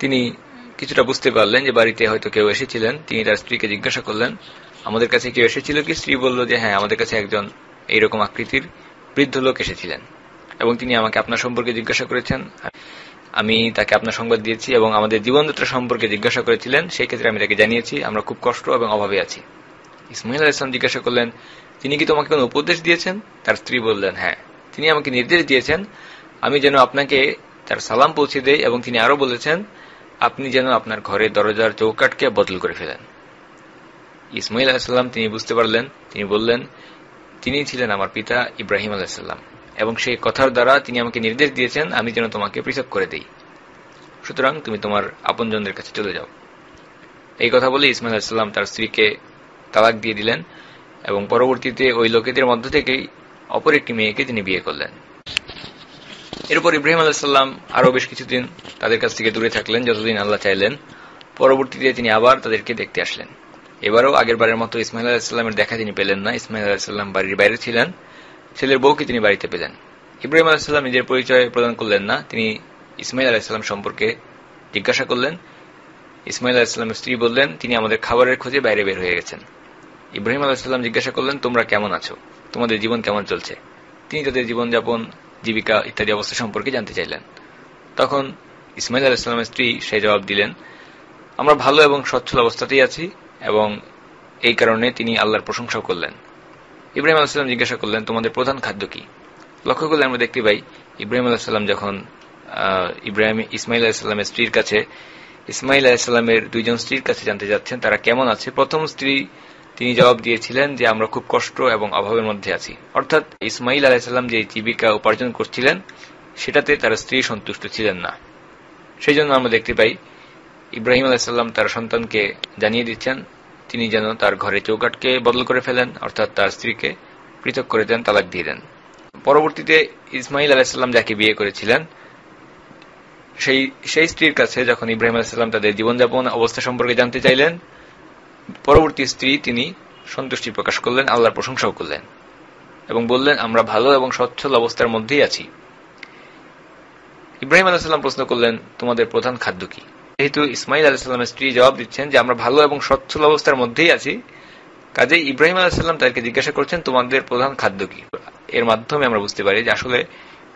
S1: তিনি কিছুটা বুঝতে পারলেন যে বাড়িতে হয়তো কেউ এসেছিলেন। তিনি তার স্ত্রীকে জিজ্ঞাসা করলেন, আমাদের কাছে কেউ এসেছিল কি? স্ত্রী বলল যে হ্যাঁ, আমাদের কাছে একজন এইরকম আকৃতির বৃদ্ধ লোক এসেছিলেন। এবং তিনি আমাকে আপনার সম্পর্কে জিজ্ঞাসা করেছেন, আমি তাকে আপনার সংবাদ দিয়েছি, এবং আমাদের জীবনযাত্রা সম্পর্কে জিজ্ঞাসা করেছিলেন, সেই ক্ষেত্রে আমি তাকে জানিয়েছি আমরা খুব কষ্ট এবং অভাবে আছি। ইসমাইল আলাইহিস সালাম জিজ্ঞাসা করলেন, তিনি কি তোমাকে কোনো উপদেশ দিয়েছেন? তার স্ত্রী বললেন, হ্যাঁ, তিনি আমাকে নির্দেশ দিয়েছেন আমি যেন আপনাকে তার সালাম পৌঁছে দেই, এবং তিনি আরো বলেছেন আপনি যেন আপনার ঘরের দরজার চৌকাঠকে বদল করে ফেলেন। ইসমাইল আলাইহিস সালাম তিনি বুঝতে পারলেন, তিনি বললেন তিনি ছিলেন আমার পিতা ইব্রাহিম আলাইহিস সালাম, এবং সেই কথার দ্বারা তিনি আমাকে নির্দেশ দিয়েছেন আমি যেন তোমাকে পৃথক করে দেই, সুতরাং তুমি তোমার আপনজনদের কাছে চলে যাও। এই কথা বলে ইসমাইল আলাইহিস সালাম তার স্ত্রীকে তালাক দিয়ে দিলেন, এবং পরবর্তীতে ওই লোকেদের মধ্য থেকেই অপর একটি মেয়েকে তিনি বিয়ে করলেন। এরপর ইব্রাহিম আলাইহিস সালাম আরো বেশ কিছুদিন তাদের কাছ থেকে দূরে থাকলেন, যতদিন আল্লাহ চাইলেন। পরবর্তীতে তিনি আবার তাদেরকে দেখতে আসলেন। এবারও আগের বারের মতো ইসমাইল আলাইহিস সালামের দেখা তিনি পেলেন না। ইসমাইল আলাইহিস সালাম বাড়ির বাইরে ছিলেন, ছেলের বউকে তিনি বাড়িতে পেলেন। ইব্রাহিম আলাইহিস সালাম নিজের পরিচয় প্রদান করলেন না, তিনি ইসমাইল আলাইহিস সালাম সম্পর্কে জিজ্ঞাসা করলেন। ইসমাইল আলাইহিস সালামের স্ত্রী বললেন তিনি আমাদের খাবারের খোঁজে বাইরে বের হয়ে গেছেন। ইব্রাহিম আলাইহিস সালাম জিজ্ঞাসা করলেন তোমরা কেমন আছো, তোমাদের জীবন কেমন চলছে? তিনি তাদের জীবনযাপন, জীবিকা ইত্যাদি অবস্থা সম্পর্কে জানতে চাইলেন। তখন ইসমাইল আলাইহিস সালামের স্ত্রী সেই জবাব দিলেন, আমরা ভালো এবং সচ্ছল অবস্থাতেই আছি, এবং এই কারণে তিনি আল্লাহর প্রশংসা করলেন। ইব্রাহিম আলাইহিস সালাম জিজ্ঞাসা করলেন তোমাদের প্রধান খাদ্য কি? লক্ষ্য করলে আমরা দেখতে পাই ইব্রাহিম আলাইহিস সালাম যখন ইসমাইল আলাইহিস সালামের স্ত্রীর কাছে, ইসমাইল আলাইহিস সালামের দুইজন স্ত্রীর কাছে জানতে যাচ্ছেন তারা কেমন আছে, প্রথম স্ত্রী তিনি জবাব দিয়েছিলেন যে আমরা খুব কষ্ট এবং অভাবের মধ্যে আছি। অর্থাৎ ইসমাইল আলাইহিস সালাম যে জীবিকা উপার্জন করছিলেন সেটাতে তার স্ত্রী সন্তুষ্ট ছিলেন না। সেই জন্য আমরা দেখতে পাই ইব্রাহিম আলাইহিস সালাম তার সন্তানকে জানিয়ে দিচ্ছেন তিনি যেন তার ঘরে চৌকাঠকে বদল করে ফেলেন, অর্থাৎ তার স্ত্রীকে পৃথক করে দেন, তালাক দিয়ে দেন। পরবর্তীতে ইসমাইল আলাইহিস সালাম যাকে বিয়ে করেছিলেন সেই স্ত্রীর কাছে যখন ইব্রাহিম আলাইহিস সালাম তাদের জীবনযাপন অবস্থা সম্পর্কে জানতে চাইলেন, পরবর্তী স্ত্রী তিনি সন্তুষ্টি প্রকাশ করলেন, আল্লাহর প্রশংসাও করলেন এবং বললেন আমরা ভালো এবং সচ্ছল অবস্থার মধ্যেই আছি। ইব্রাহিম আলাইহিস সালাম প্রশ্ন করলেন তোমাদের প্রধান খাদ্য কি? যেহেতু ইসমাইল আলাইহিস সালামের স্ত্রী জবাব দিচ্ছেন যে আমরা ভালো এবং সচ্ছল অবস্থার মধ্যেই আছি, কাজেই ইব্রাহিম আলাইহিস সালাম তাদেরকে জিজ্ঞাসা করছেন তোমাদের প্রধান খাদ্য কি। এর মাধ্যমে আমরা বুঝতে পারি যে আসলে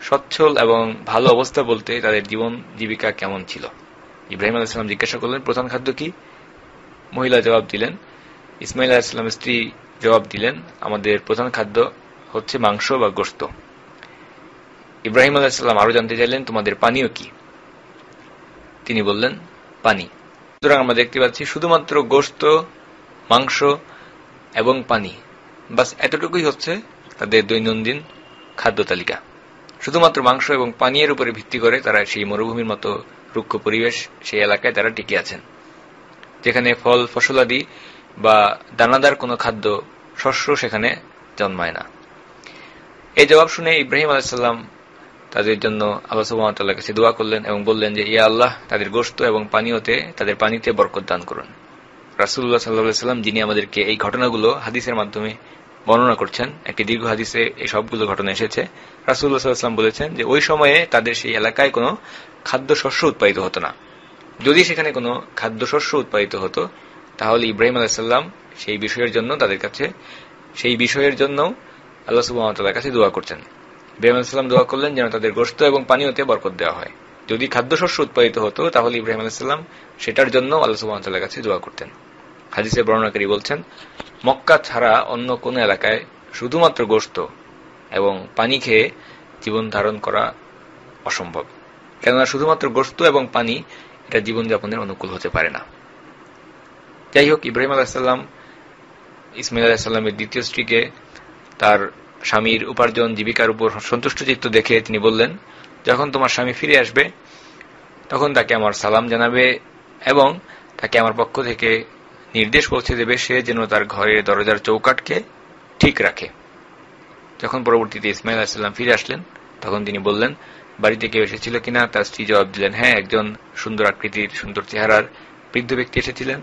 S1: সচ্ছল এবং ভালো অবস্থা বলতে তাদের জীবন জীবিকা কেমন ছিল। ইব্রাহিম আলাইহিস সালাম জিজ্ঞাসা করলেন প্রধান খাদ্য কি? মহিলা জবাব দিলেন, ইসমাইল আলাইহিস সালামের স্ত্রী জবাব দিলেন আমাদের প্রধান খাদ্য হচ্ছে মাংস বা গোশত। ইব্রাহিম আলাইহিস সালাম আরো জানতে চাইলেন তোমাদের পানীয় কি? তিনি বললেন পানি। সুতরাং আমরা দেখতে পাচ্ছি শুধুমাত্র গোশত, মাংস এবং পানি, বাস এতটুকুই হচ্ছে তাদের দৈনন্দিন খাদ্য তালিকা। শুধুমাত্র মাংস এবং পানীয়ের উপরে ভিত্তি করে তারা সেই মরুভূমির মতো রুক্ষ পরিবেশ সেই এলাকায় তারা টিকে আছেন, যেখানে ফল ফসলাদি বা দানাদার কোনো খাদ্য শস্য সেখানে জন্মায় না। এই জবাব শুনে ইব্রাহিম আলাইহিস সালাম তাদের জন্য আল্লাহ সুবহানাহু ওয়া তাআলার কাছে দোয়া করলেন এবং বললেন যে ইয়া আল্লাহ তাদের গোশত এবং পানীয়তে তাদের পানিতে বরকত দান করুন। রাসূলুল্লাহ সাল্লাল্লাহু আলাইহি ওয়াসাল্লাম যিনি আমাদেরকে এই ঘটনাগুলো হাদিসের মাধ্যমে বর্ণনা করছেন, একটি দীর্ঘ হাদিসে এই সবগুলো ঘটনা এসেছে। রাসূলুল্লাহ সাল্লাল্লাহু আলাইহি ওয়াসাল্লাম বলেছেন যে ওই সময়ে তাদের সেই এলাকায় কোনো খাদ্যশস্য উৎপাদিত হতো না। যদি সেখানে কোনো খাদ্যশস্য উৎপাদিত হতো তাহলে ইব্রাহিম আলাইহিস সালাম সেই বিষয়ের জন্য তাদের কাছে সেই বিষয়ের জন্য আল্লাহ সুবহানাহু ওয়া তাআলার কাছে দোয়া করছেন। ইব্রাহিম আলাইহিস সালাম দোয়া করলেন যেন তাদের গোশত এবং পানীয়তে বরকত দেওয়া হয়। যদি খাদ্যশস্য উৎপাদিত হতো তাহলে ইব্রাহিম আলাইহিস সালাম সেটার জন্য আল্লাহ সুবহানাহু ওয়া তাআলার কাছে দোয়া করতেন। হাদিসের বর্ণনাকারী বলছেন মক্কা ছাড়া অন্য কোন এলাকায় শুধুমাত্র গোশত এবং পানি খেয়ে জীবন ধারণ করা অসম্ভব, কেননা শুধুমাত্র গোশত এবং পানি এটা জীবনযাপনের অনুকূল হতে পারে না। যাই হোক, ইব্রাহিম আলাইহিস সালাম ইসমাইল আলাইহিস সালামের দ্বিতীয় স্ত্রীকে তার স্বামীর উপার্জন জীবিকার উপর সন্তুষ্ট চিত্ত দেখে তিনি বললেন যখন তোমার স্বামী ফিরে আসবে তখন তাকে আমার সালাম জানাবে এবং তাকে আমার পক্ষ থেকে নির্দেশ পৌঁছে দেবে সে যেন তার ঘরের দরজার চৌকাঠকে ঠিক রাখে। যখন পরবর্তীতে ইসমাইল আলাইহিস সালাম ফিরে আসলেন তখন তিনি বললেন বাড়িতে কেউ এসেছিল কিনা। তার স্ত্রী জবাব দিলেন হ্যাঁ, একজন সুন্দর আকৃতির সুন্দর চেহারার বৃদ্ধ ব্যক্তি এসেছিলেন।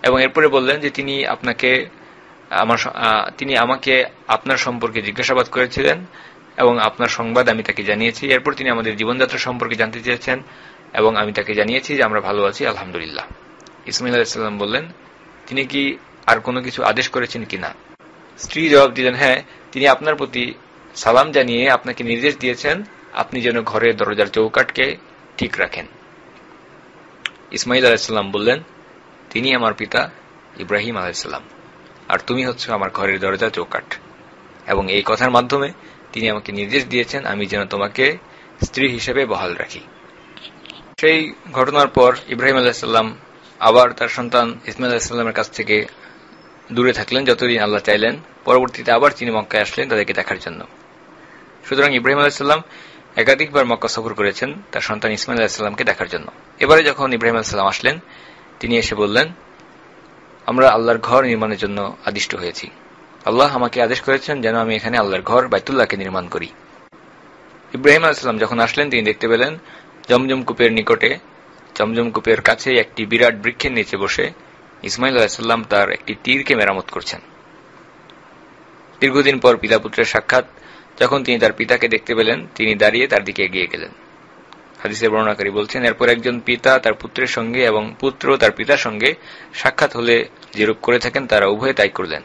S1: এবং এরপরে বললেন যে তিনি আমাকে আপনার সম্পর্কে জিজ্ঞাসাবাদ করেছিলেন এবং আপনার সংবাদ আমি তাকে জানিয়েছি। এরপর তিনি আমাদের জীবনযাত্রা সম্পর্কে জানতে চেয়েছেন এবং আমি তাকে জানিয়েছি যে আমরা ভালো আছি আলহামদুলিল্লাহ। ইসমাইল আলাইহিস সালাম বললেন তিনি কি আর কোনো কিছু আদেশ করেছেন কিনা? স্ত্রী জবাব দিলেন হ্যাঁ, তিনি আপনার প্রতি সালাম জানিয়ে আপনাকে নির্দেশ দিয়েছেন আপনি যেন ঘরের দরজার চৌকাঠকে ঠিক রাখেন। ইসমাইল আলাইহিস সালাম বললেন, তিনি আমার পিতা ইব্রাহিম আলাইহিস সালাম, আর তুমি হচ্ছে আমার ঘরের দরজা চৌকাঠ। এবং এই কথার মাধ্যমে তিনি আমাকে নির্দেশ দিয়েছেন আমি যেন তোমাকে স্ত্রী হিসেবে বহাল রাখি। সেই ঘটনার পর ইব্রাহিম আলাইহিস সালাম আবার তার সন্তান ইসমাইল আলাইহিস সালামের কাছ থেকে দূরে থাকলেন যতদিন আল্লাহ চাইলেন। পরবর্তীতে আবার তিনি মক্কায় আসলেন তাদেরকে দেখার জন্য। সুতরাং ইব্রাহিম আলাইহিস সালাম একাধিকবার মক্কা সফর করেছেন তার সন্তান ইসমাইল আলাইহিস সালামকে দেখার জন্য। এবারে যখন ইব্রাহিম আলাইহিস সালাম আসলেন, তিনি এসে বললেন, আমরা আল্লাহর ঘর নির্মাণের জন্য আদিষ্ট হয়েছি। আল্লাহ আমাকে আদেশ করেছেন যেন আমি এখানে আল্লাহর ঘর বাইতুল্লাহকে নির্মাণ করি। ইব্রাহিম আলাইহিস সালাম যখন আসলেন, তিনি দেখতে পেলেন জমজম কূপের নিকটে, জমজম কূপের কাছে একটি বিরাট বৃক্ষের নিচে বসে ইসমাইল আলাইহিস সালাম তার একটি তীরকে মেরামত করছেন। দীর্ঘদিন পর পিতা পুত্রের সাক্ষাৎ, যখন তিনি তার পিতাকে দেখতে পেলেন, তিনি দাঁড়িয়ে তার দিকে এগিয়ে গেলেন। হাদিসের বর্ণনাকারী বলছেন, এরপর একজন পিতা তার পুত্রের সঙ্গে এবং পুত্র তার পিতার সঙ্গে সাক্ষাৎ হলে যেরূপ করে থাকেন তারা উভয়ে তাই করলেন।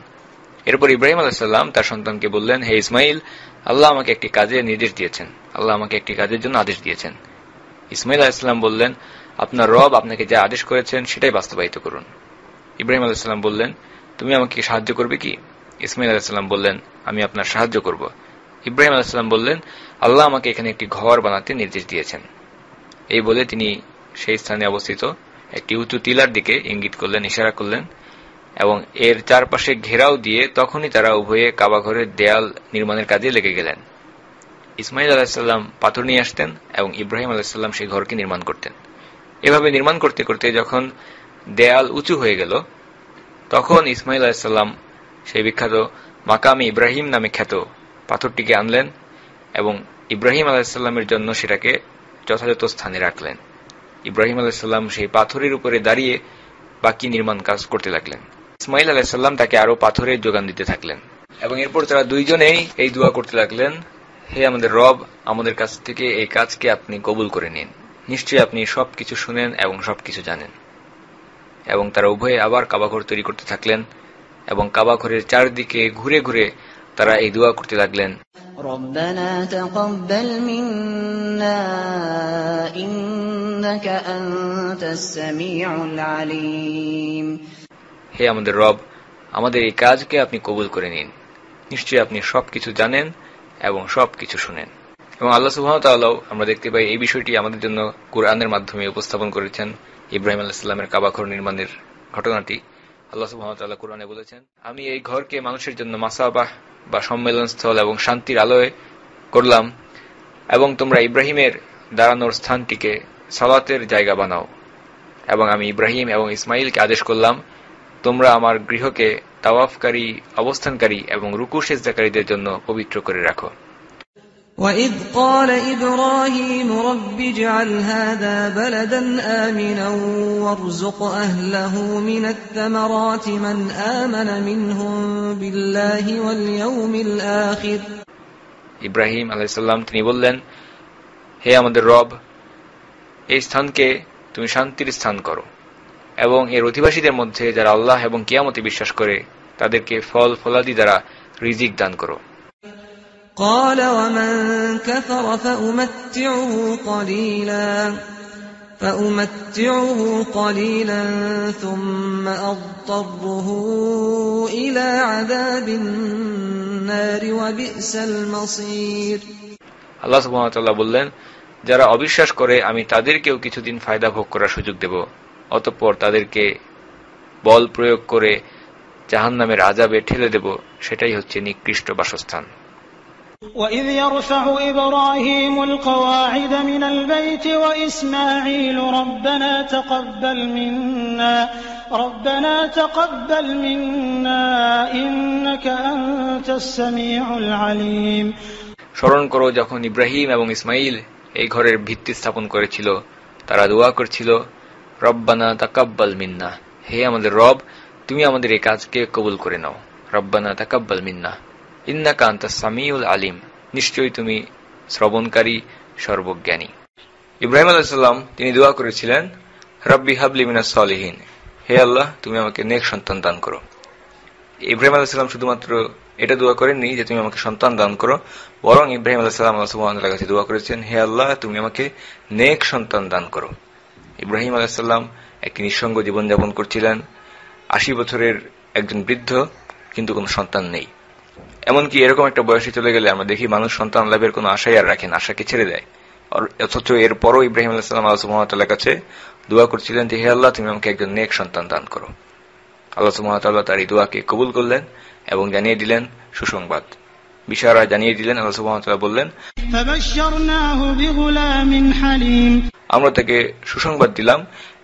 S1: এরপর ইব্রাহিম আলাইহিস সালাম তার সন্তানকে বললেন, হে ইসমাইল, আল্লাহ আমাকে একটি কাজের নির্দেশ দিয়েছেন, আল্লাহ আমাকে একটি কাজের জন্য আদেশ দিয়েছেন। ইসমাইল আলাইহিস সালাম বললেন, আপনার রব আপনাকে যা আদেশ করেছেন সেটাই বাস্তবায়িত করুন। ইব্রাহিম আলাইহিস সালাম বললেন, তুমি আমাকে সাহায্য করবে কি? ইসমাইল আলাইহিস সালাম বললেন, আমি আপনার সাহায্য করব। ইব্রাহিম আলাইহিস সালাম বললেন, আল্লাহ আমাকে এখানে একটি ঘর বানাতে নির্দেশ দিয়েছেন। এই বলে তিনি সেই স্থানে অবস্থিত একটি উঁচু টিলার দিকে ইঙ্গিত করলেন, ইশারা করলেন এবং এর চারপাশে ঘেরাও দিয়ে তখনই তারা উভয়ে কাবা ঘরের দেয়াল নির্মাণের কাজে লেগে গেলেন। ইসমাইল আলাইহিস সালাম পাথর নিয়ে আসতেন এবং ইব্রাহিম আলাইহিস সালাম সেই ঘরকে নির্মাণ করতেন। এভাবে নির্মাণ করতে করতে যখন দেয়াল উঁচু হয়ে গেল, তখন ইসমাইল আলাইহিস সালাম সেই বিখ্যাত মাকামে ইব্রাহিম নামে খ্যাত পাথরটিকে আনলেন এবং ইব্রাহিম আলাইহিস সালামের জন্য সেটাকে যথাযথ স্থানে রাখলেন। ইব্রাহিম আলাইহিস সালাম সেই পাথরের উপরে দাঁড়িয়ে বাকি নির্মাণ কাজ করতে লাগলেন। ইসমাইল আলাইহিস সালাম তাকে আরো পাথরের যোগান দিতে থাকলেন এবং এরপর তারা দুইজনেই এই দোয়া করতে লাগলেন, হে আমাদের রব, আমাদের কাছ থেকে এই কাজকে আপনি কবুল করে নিন, নিশ্চয়ই আপনি সবকিছু শুনেন এবং সবকিছু জানেন। এবং তারা উভয়ে আবার কাবাঘর তৈরি করতে থাকলেন এবং কাবাঘরের চারদিকে ঘুরে ঘুরে তারা এই দোয়া করতে লাগলেন,
S2: ربنا تقبل منا إنك أنت السميع العليم।
S1: হে আমাদের রব, আমাদের এই কাজকে আপনি কবুল করে নিন, নিশ্চয়ই আপনি সবকিছু জানেন এবং সবকিছু শুনেন। এবং আল্লাহ সুবহানাহু ওয়া তাআলা আমরা দেখতে পাই এই বিষয়টি আমাদের জন্য কুরআনের মাধ্যমে উপস্থাপন করেছেন। ইব্রাহিম আলাইহিস সালামের কাবাঘর নির্মাণের ঘটনাটি আল্লাহ সুবহানাহু ওয়া তাআলা কুরআনে বলেছেন, আমি এই ঘরকে মানুষের জন্য মাসাবাহ বা সম্মেলনস্থল এবং শান্তির আলোয় করলাম এবং তোমরা ইব্রাহিমের দাঁড়ানোর স্থানটিকে সালাতের জায়গা বানাও। এবং আমি ইব্রাহিম এবং ইসমাইলকে আদেশ করলাম, তোমরা আমার গৃহকে তাওয়াফকারী, অবস্থানকারী এবং রুকু সিজদাকারীদের জন্য পবিত্র করে রাখো।
S4: وَإِذْ قَالَ إِبْرَاهِيمُ رَبِّ اجْعَلْ هَذَا بَلَدًا آمِنًا وَارْزُقْ أَهْلَهُ مِنَ الثَّمَرَاتِ مَنْ آمَنَ مِنْهُمْ بِاللَّهِ وَالْيَوْمِ الْآخِرِ।
S1: ইব্রাহিম আলাইহিস সালাম তিনি বললেন, হে আমাদের রব, এই স্থানকে তুমি শান্তির স্থান করো এবং এর অধিবাসীদের মধ্যে যারা আল্লাহ এবং কিয়ামতে বিশ্বাস করে তাদেরকে ফল ফলাদি দ্বারা রিজিক দান করো।
S4: قال ومن كفر فأمتعه قليلا ثم أضطره إلى عذاب النار وبئس المصير।
S1: আল্লাহ সুবহানাহু ওয়া তাআলা বললেন, যারা অবিশ্বাস করে আমি তাদেরকেও কিছুদিন ফায়দা ভোগ করার সুযোগ দেব, অতঃপর তাদেরকে বল প্রয়োগ করে জাহান্নামের আযাবে ঠেলে দেব, সেটাই হচ্ছে নিকৃষ্ট বাসস্থান।
S3: وَإِذْ يَرْفَعُ إِبْرَاهِيمُ الْقَوَاعِدَ مِنَ الْبَيْتِ وَإِسْمَاعِيلُ رَبَّنَا تَقَبَّلْ مِنَّا إِنَّكَ أَنْتَ السَّمِيعُ الْعَلِيمُ।
S1: স্মরণ করো যখন ইব্রাহিম এবং ইসমাইল এই ঘরের ভিত্তি স্থাপন করেছিল, তারা দোয়া করছিল, রব্বানা তাকাব্বাল মিন্না, হে আমাদের রব, তুমি আমাদের এই কাজকে কবুল করে নাও। রব্বানা তাকাব্বাল মিন্না ইন্নাকা আনতাস সামিউল আলিম, নিশ্চয়ই তুমি শ্রবণকারী, সর্বজ্ঞানী। ইব্রাহিম আলাইহিস সালাম তিনি দোয়া করেছিলেন, রব্বি হাবলি মিনাস সলিহিন, হে আল্লাহ, তুমি আমাকে নেক সন্তান দান করো। ইব্রাহিম আলাইহিস সালাম শুধুমাত্র এটা দোয়া করেননি যে তুমি আমাকে সন্তান দান করো, বরং ইব্রাহিম আলাইহিস সালাম আল্লাহ সুবহানাহু ওয়া তাআলার কাছে দোয়া করেছেন, হে আল্লাহ তুমি আমাকে নেক সন্তান দান করো। ইব্রাহিম আলাইহিস সালাম একটি নিঃসঙ্গ জীবনযাপন করছিলেন, 80 বছরের একজন বৃদ্ধ, কিন্তু কোনো সন্তান নেই। এমনকি এরকম একটা বয়সে চলে গেলে আমরা দেখি মানুষ সন্তান লাভের কোনো আশাই আর রাখেন, আশাকে ছেড়ে দেয়। অথচ এরপরও ইব্রাহিম আলাইহিস সালাম আল্লাহ সুবহানাহু ওয়া তাআলার কাছে দোয়া করছিলেন যে হে আল্লাহ তুমি আমাকে একজন নেক সন্তান দান করো। আল্লাহ সুবহানাহু ওয়া তাআলা তার এই দোয়াকে কবুল করলেন এবং জানিয়ে দিলেন সুসংবাদ, বিশারা জানিয়ে দিলেন। আল্লাহ সুবহানাহু ওয়া তাআলা বললেন,
S3: فبشرناه بغلام حليم
S1: আমরা তাকে সুসংবাদ দিলাম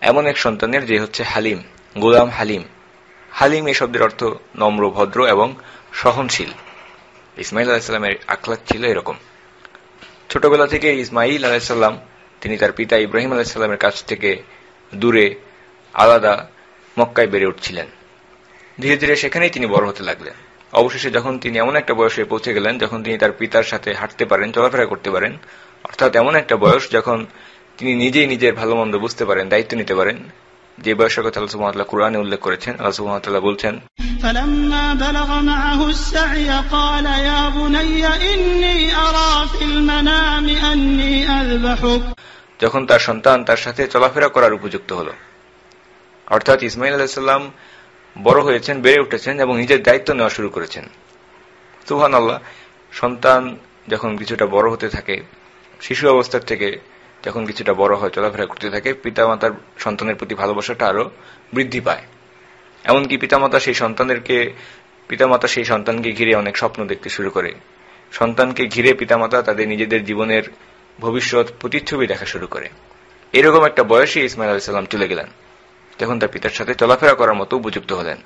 S1: এমন এক সন্তানের যে হচ্ছে হালিম, গোলাম হালিম। হালিম এই শব্দের অর্থ নম্র, ভদ্র এবং সহনশীল। ইসমাইল আলাইহিস সালামের আখলাক ছিল এরকম। ছোটবেলা থেকে ইসমাইল আলাইহিস সালাম তিনি তার পিতা ইব্রাহিম আলাইহিস সালামের কাছ থেকে দূরে আলাদা মক্কায় বেড়ে উঠছিলেন। ধীরে ধীরে সেখানেই তিনি বড় হতে লাগলেন। অবশেষে যখন তিনি এমন একটা বয়সে পৌঁছে গেলেন যখন তিনি তার পিতার সাথে হাঁটতে পারেন, চলাফেরা করতে পারেন, অর্থাৎ এমন একটা বয়স যখন তিনি নিজেই নিজের ভালো মন্দ বুঝতে পারেন, দায়িত্ব নিতে পারেন, যে বয়সের কথা আল্লাহ সুবহানাহু ওয়া তাআলা কুরআনে উল্লেখ করেছেন। আল্লাহ সুবহানাহু ওয়া তাআলা বলছেন,
S3: فلما بلغ معه السعي قال يا بني إني أرى في المنام أني أذبحك।
S1: যখন তার সন্তান তার সাথে চলাফেরা করার উপযুক্ত হলো, অর্থাৎ ইসমাইল আলাইহিস সালাম বড় হয়েছেন, বেড়ে উঠেছেন এবং নিজের দায়িত্ব নেওয়া শুরু করেছেন। সুবহানাল্লাহ, সন্তান যখন কিছুটা বড় হতে থাকে, শিশু অবস্থার থেকে যখন কিছুটা বড় হয়, চলাফেরা করতে থাকে, পিতামাতার সন্তানের প্রতি ভালোবাসাটা আরো বৃদ্ধি পায়। এমনকি পিতামাতা সেই সন্তানকে ঘিরে অনেক স্বপ্ন দেখতে শুরু করে। সন্তানকে ঘিরে পিতামাতা তাদের নিজেদের জীবনের ভবিষ্যৎ প্রতিচ্ছবি দেখা শুরু করে। এরকম একটা বয়সে ইসমাইল আলাইহিস সালাম চলে গেলেন যখন তার পিতার সাথে চলাফেরা করার মতো উপযুক্ত হলেন।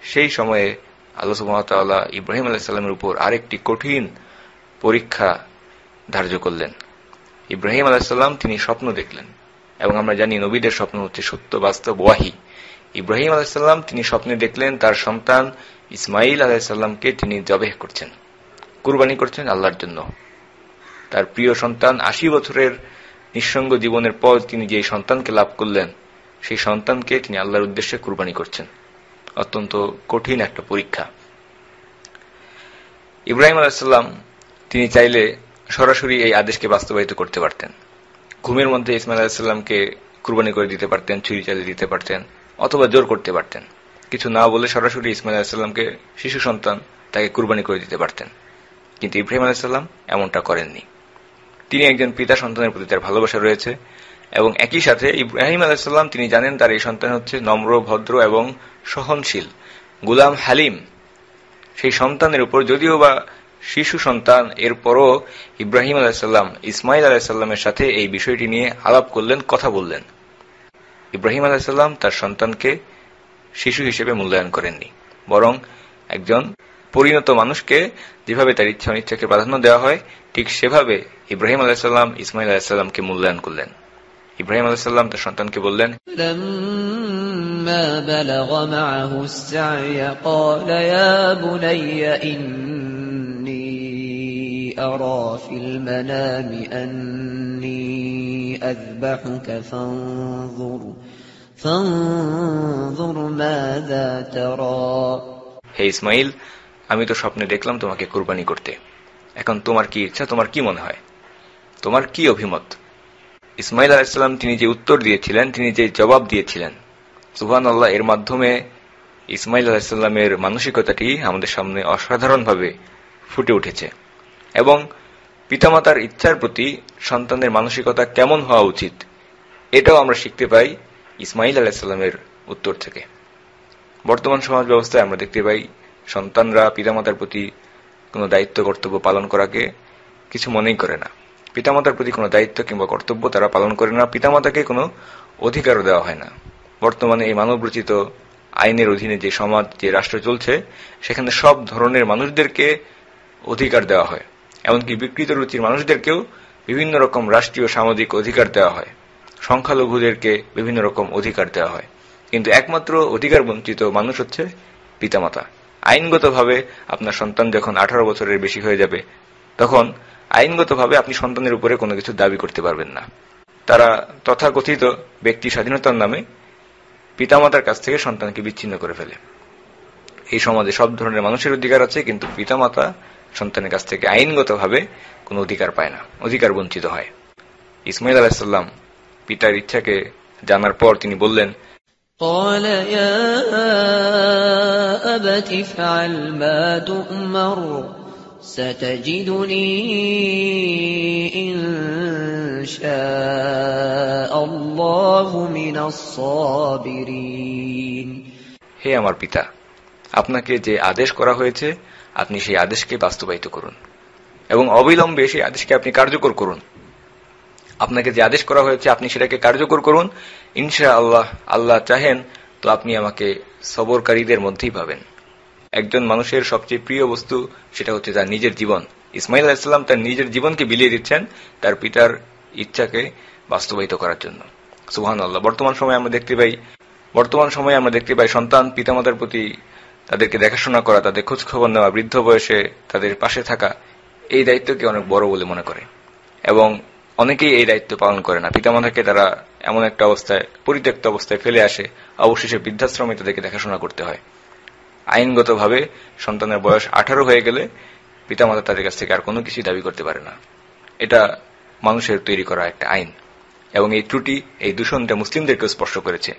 S1: সেই সময়ে আল্লাহ সুবহানাহু ওয়া তাআলা ইব্রাহিম আলাইহিস সালামের উপর আরেকটি কঠিন পরীক্ষা ধার্য করলেন। ইব্রাহিম আলাইহিস সালাম তিনি স্বপ্ন দেখলেন, এবং আমরা জানি নবীদের স্বপ্ন হচ্ছে সত্য, বাস্তব, ওয়াহি। ইব্রাহিম আলাইহিস সালাম তিনি স্বপ্নে দেখলেন তার সন্তান ইসমাইল আলাইহিস সালামকে তিনি জবেহ করছেন, কুরবানি করছেন আল্লাহর জন্য। তার প্রিয় সন্তান 80 বছরের নিঃসঙ্গ জীবনের পর তিনি যে সন্তানকে লাভ করলেন, সেই সন্তানকে তিনি আল্লাহর উদ্দেশ্যে কুরবানি করছেন। অত্যন্ত কঠিন একটা পরীক্ষা। ইব্রাহিম আলাইহিস সালাম তিনি চাইলে সরাসরি এই আদেশকে বাস্তবায়িত করতে পারতেন। ঘুমের মধ্যে ইসমাইল আলাইহিস সালামকে কুরবানি করে দিতে পারতেন, ছুরি চালিয়ে দিতে পারতেন, অথবা জোর করতে পারতেন। কিছু না বলে সরাসরি ইসমাইল আলাইহিস সালামকে, শিশু সন্তান, তাকে কুরবানি করে দিতে পারতেন। কিন্তু ইব্রাহিম আলাইহিস সালাম এমনটা করেননি। তিনি একজন পিতা সন্তানের প্রতি তার ভালোবাসা রয়েছে, এবং একই সাথে ইব্রাহিম আলাইহিস সালাম তিনি জানেন তার এই সন্তান হচ্ছে নম্র, ভদ্র এবং সহনশীল, গোলাম হালিম। সেই সন্তানের উপর, যদিও বা শিশু সন্তান, এরপরও ইব্রাহিম আলাইহিস সালাম ইসমাইল আলাইহিস সালামের সাথে এই বিষয়টি নিয়ে আলাপ করলেন, কথা বললেন। ইব্রাহিম আলাইহিস সালাম তার সন্তানকে শিশু হিসেবে মূল্যায়ন করেননি, বরং একজন পরিণত মানুষকে যেভাবে তার ইচ্ছা অনিচ্ছাকে প্রাধান্য দেওয়া হয়, ঠিক সেভাবে ইব্রাহিম আলাইহিস সালাম ইসমাইল আলাইহিস সালামকে মূল্যায়ন করলেন। ইব্রাহিম আলাইহিস সালাম তার সন্তানকে বললেন,
S4: لما بلغ معه السعي قال يا بني إني أرى في المنام أني أذبحك فانظر ماذا ترى।
S1: হে ইসমাইল, আমি তো স্বপ্নে দেখলাম তোমাকে কুরবানি করতে, এখন তোমার কি ইচ্ছা, তোমার কি মনে হয়, তোমার কি অভিমত? ইসমাইল আলাইহিস সালাম তিনি যে উত্তর দিয়েছিলেন, তিনি যে জবাব দিয়েছিলেন, সুবহানাল্লাহ, এর মাধ্যমে ইসমাইল আলাইহিস সালামের মানসিকতাটি আমাদের সামনে অসাধারণভাবে ফুটে উঠেছে। এবং পিতামাতার ইচ্ছার প্রতি সন্তানের মানসিকতা কেমন হওয়া উচিত, এটাও আমরা শিখতে পাই ইসমাইল আলাইহিস সালামের উত্তর থেকে। বর্তমান সমাজ ব্যবস্থায় আমরা দেখতে পাই সন্তানরা পিতামাতার প্রতি কোনো দায়িত্ব, কর্তব্য পালন করাকে কিছু মনেই করে না। পিতামাতার প্রতি কোনো দায়িত্ব কিংবা কর্তব্য তারা পালন করে না, পিতামাতাকে কোনো অধিকারও দেওয়া হয় না। বর্তমানে এই মানবরচিত আইনের অধীনে যে সমাজ, যে রাষ্ট্র চলছে, সেখানে সব ধরনের মানুষদেরকে অধিকার দেওয়া হয়, এমনকি বিকৃত রুচির মানুষদেরকেও বিভিন্ন রকম রাষ্ট্রীয় সামাজিক অধিকার দেওয়া হয়, সংখ্যালঘুদেরকে বিভিন্ন রকম অধিকার দেওয়া হয়। কিন্তু একমাত্র অধিকার বঞ্চিত মানুষ হচ্ছে পিতামাতা। আইনগতভাবে আপনার সন্তান যখন 18 বছরের বেশি হয়ে যাবে, তখন আইনগতভাবে আপনি সন্তানের উপরে কোনো কিছু দাবি করতে পারবেন না। তারা তথাকথিত ব্যক্তি স্বাধীনতার নামে পিতামাতার কাছ থেকে সন্তানকে বিচ্ছিন্ন করে ফেলে। এই সমাজে সব ধরনের মানুষের অধিকার আছে, কিন্তু পিতামাতা সন্তানের কাছ থেকে আইনগতভাবে কোনো অধিকার পায় না, অধিকার বঞ্চিত হয়। ইসমাইল আলাইহিস সালাম পিতার ইচ্ছাকে জানার পর তিনি বললেন,
S4: قال يا أبت افعل ما تؤمر ستجدني إن شاء الله من الصابرين।
S1: হে আমার পিতা, আপনাকে যে আদেশ করা হয়েছে আপনি সেই আদেশকে বাস্তবায়িত করুন এবং অবিলম্বে সেই আদেশকে আপনি কার্যকর করুন। আপনাকে যে আদেশ করা হয়েছে আপনি সেটাকে কার্যকর করুন, ইনশাআল্লাহ, আল্লাহ চাহেন তো আপনি আমাকে সবরকারীদের মধ্যেই পাবেন। একজন মানুষের সবচেয়ে প্রিয় বস্তু সেটা হচ্ছে তার নিজের জীবন। ইসমাইল আলাইহিস সালাম তার নিজের জীবনকে বিলিয়ে দিচ্ছেন তার পিতার ইচ্ছাকে বাস্তবায়িত করার জন্য। সুবহানাল্লাহ। বর্তমান সময়ে আমরা দেখতে পাই সন্তান পিতামাতার প্রতি তাদেরকে দেখাশোনা করা, তাদের খোঁজ খবর নেওয়া, বৃদ্ধ বয়সে তাদের পাশে থাকা, এই দায়িত্বকে অনেক বড় বলে মনে করে এবং অনেকেই এই দায়িত্ব পালন করে না। পিতামাতাকে তারা এমন একটা অবস্থায়, পরিত্যক্ত অবস্থায় ফেলে আসে, অবশেষে বৃদ্ধাশ্রমে তাদেরকে দেখাশোনা করতে হয়। আইনগতভাবে সন্তানের বয়স 18 হয়ে গেলে পিতামাতা তাদের কাছ থেকে আর কোনো কিছু দাবি করতে পারে না। এটা মানুষের তৈরি করা একটা আইন এবং এই ত্রুটি, এই দূষণটা মুসলিমদেরকেও স্পর্শ করেছে।